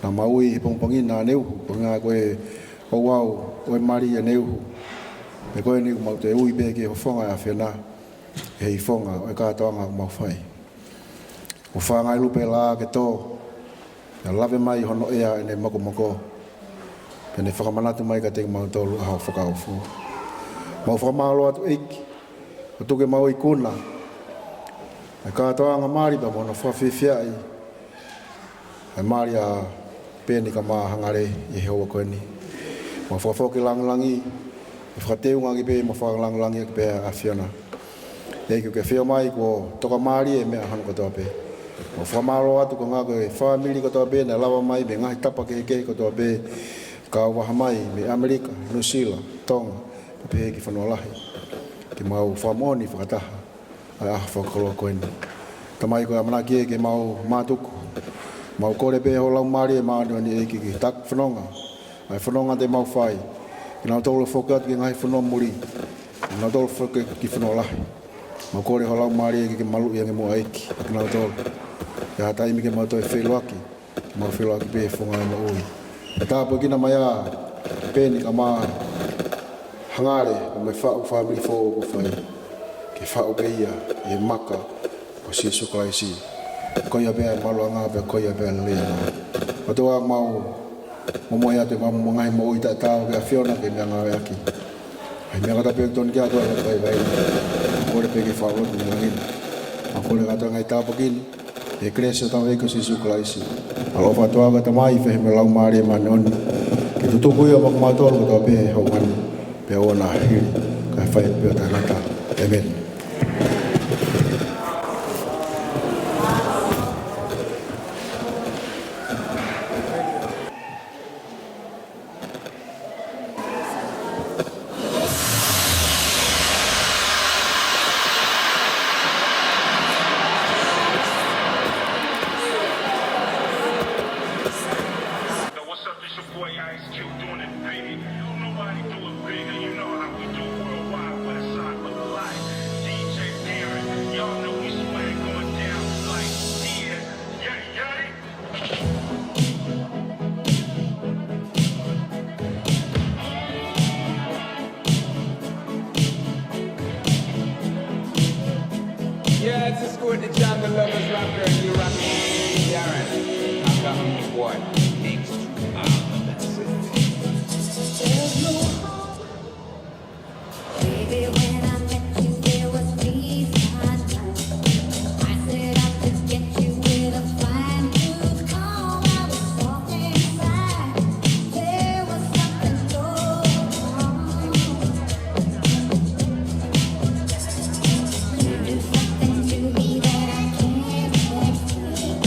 Nā maui hi pongpongina a neuhu, ko ngā koe o wau, o e mari a neuhu. Me koe ni mau te ui pēa ke o whonga a whiana, e hi whonga, o e kātoanga o mau whai. O whangai lupe la ke tō, na lawe mai hono ea e ne moko. Pene whakamanatu mai ka te mau tōlu ahau whakaufu. Mau whakamalo atu eiki, o tuke mau i kuna. E kātoanga maari pa mono whawhiwhiai. E maari a Peni ka maa Hangale i he hoa koeni. Mau whawhoki langulangi, e whakateunga ki pe, mau whakalangulangi ki pe a whiana. Eiki ke whio mai ko toka maari e mea hanu katoa pe. O whamaro atu ko ngā koe whamiri kotoa pē, na lawa mai me ngahi tapa ke kotoa pē, ka waha mai me Amerika, New Zealand, Tonga, pē ki whanua lahi. Ki mau whamoni whakataha, ai aha whakaloa koeni. Tamai koe amana kie ke mau mātuku, mau kore pē ho lau maari e maari ani e ki tak whanonga, ai whanonga te mau whai. Ki nau tolu whokatu ki ngahi whanua muri, ki nau tolu whokatu ki whanua lahi. Mau kore ho lau maari e ki malu i ange mua eiki, ki nau tolu. Ia taimi ke mau toi wheluaki, mau wheluaki pē whunga e maui. E tāpua kina mai a Peni ka maa Hangale, o me whau whamiri fōu ko whai. Ke whau pe ia, e maka, o si sukalaisi. Koia pēa malua ngā pēa, koia pēa lea. O toa mau, momoia te mamu ngai maui ta tāo ke a whiona ke mea ngā aki. Ai mea kata pēa toni kia toa e kai vai. Kore pēa ke whau rotu ni ngina. Ma kore kata ngai tāpua kini. E kresa tau eko si sukalaisi. Alo whatoa kata mai whehe me lau maare mani oni. Ke tutuku ia maku mātoro kata pēhe hau mani. Pea ona hiri. Kai whae pēa tā rata. Amen. Yeah, it's a good the jungle lovers rocker, you rockin' Darren. I'm coming, boy. That's it. Baby, when I met you, there was peace behind. I set out to get you with a fine tooth comb. I was walking inside. There was something going on. You do something to me that I can't explain.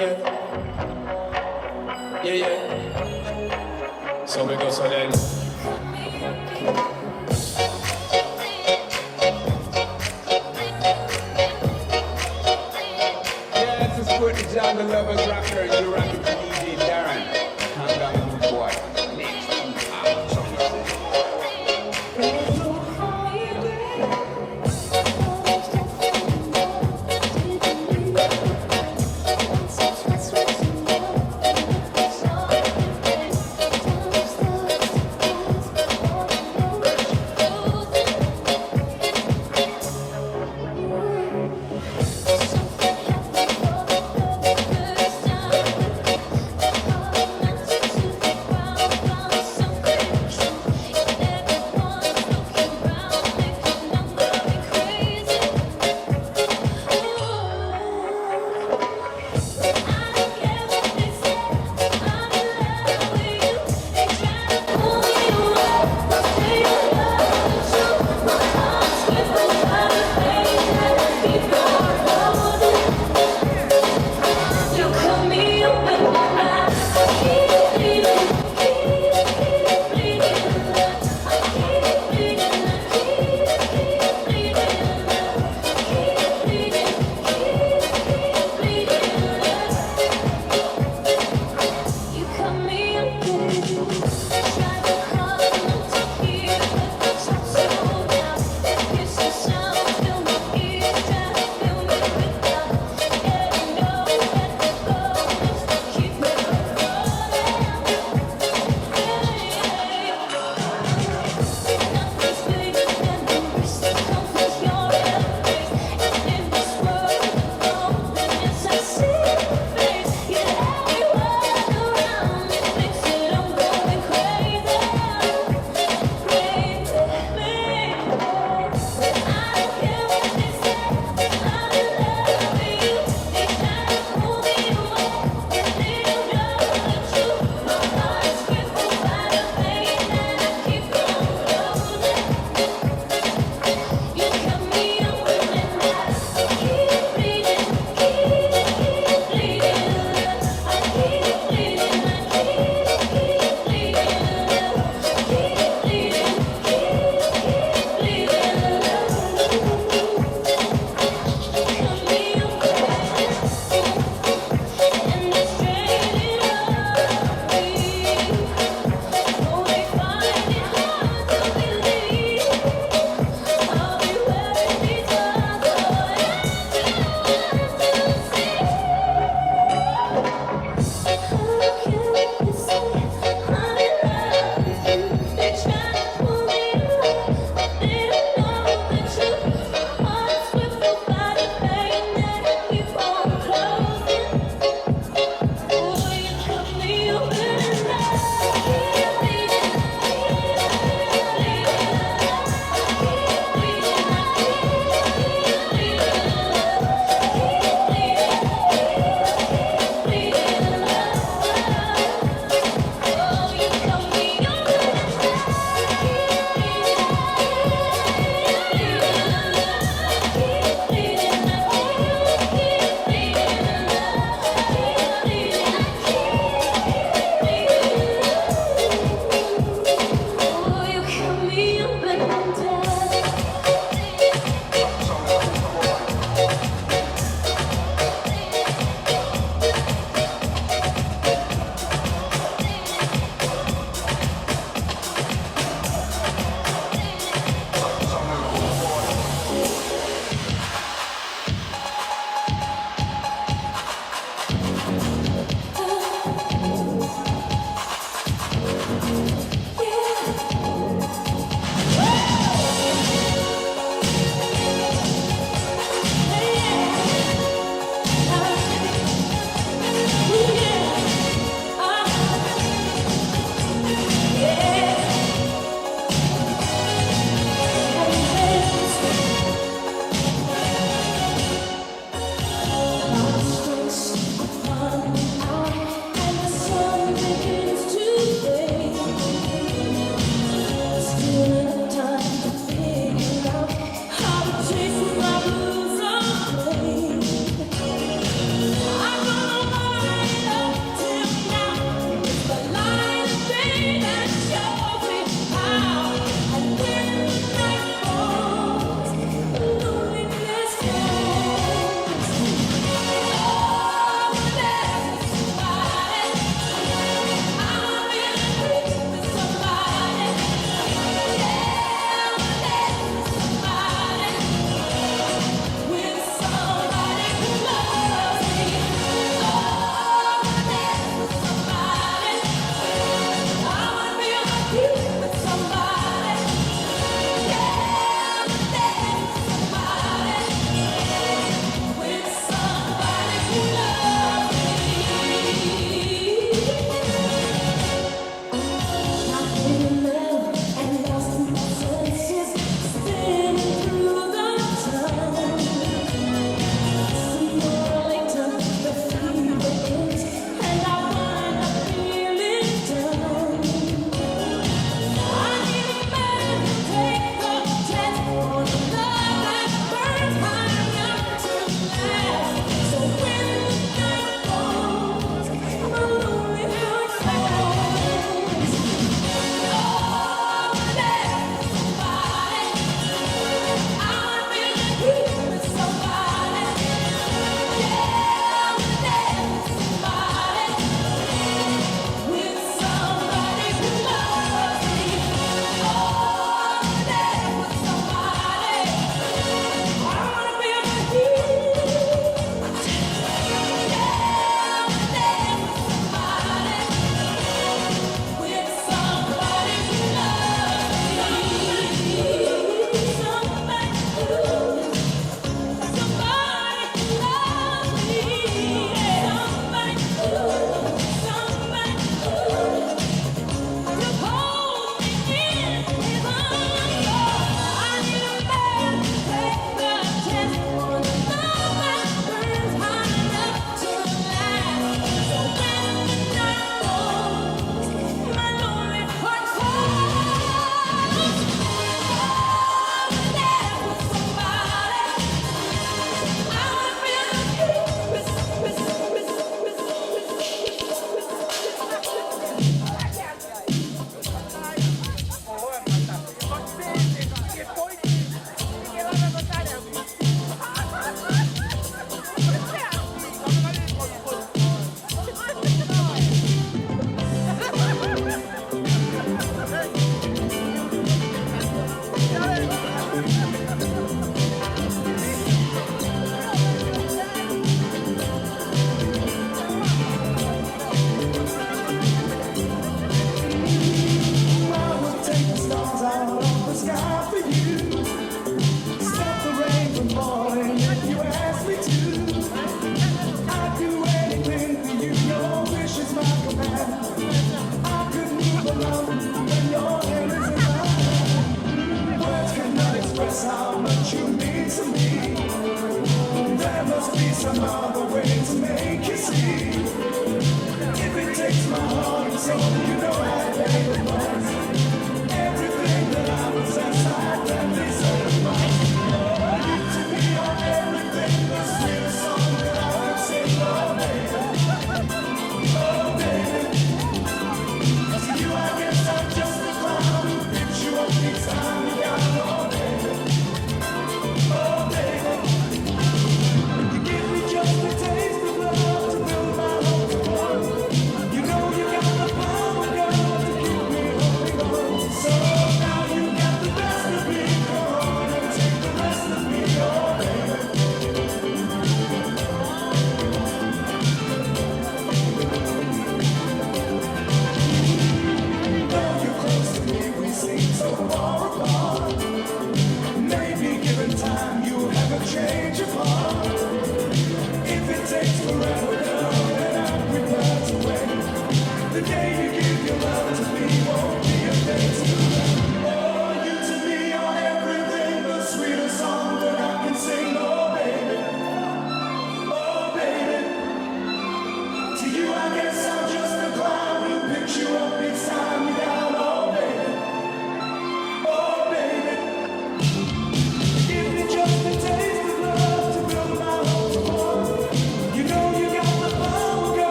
Yeah. So we go, so then. Yeah, this is for the Jungle Lovers Rocker. You're rocking to DJ Darren. Hangale boy. Next.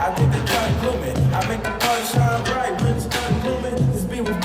I think they try to glue me. I make the party shine bright when it's done blooming. This beat was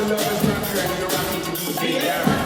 the lovers rocker and you're rocking to DJ Darren.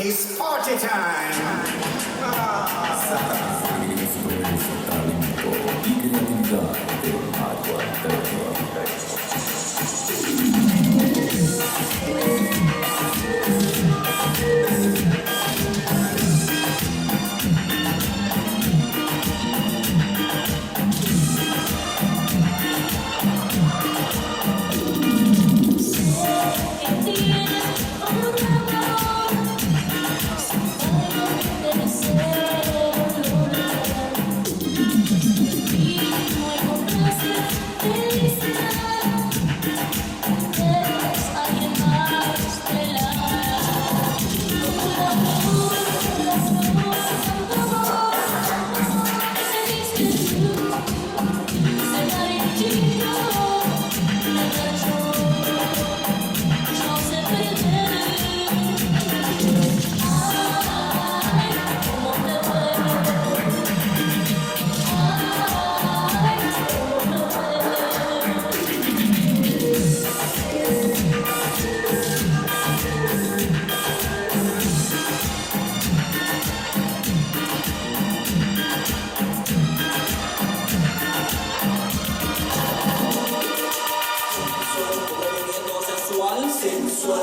It's party time.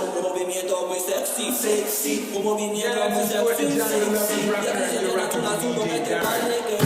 Un movimiento muy sexy, sexy. Ya que se le tu la subo, que te baile que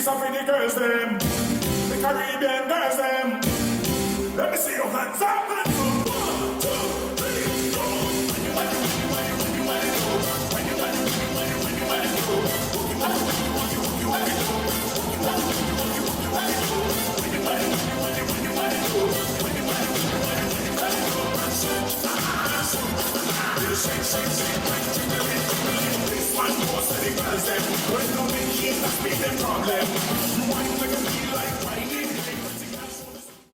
This are for the girls them, the Caribbean girls them. Let me see your hands up, hands up. 1, 2, 3, go. When you want it, when you want it, go. When you want it, when you want it, go. When you want it, when you want it, go. When you want it, when you want it, go. When you want it, when you want it, go. When you want it, when you want it, go. Shake, shake, shake, jiggle it, jiggle it. This one goes to the girls them. When no big kids, that's been the problem. You want to make a feel like right.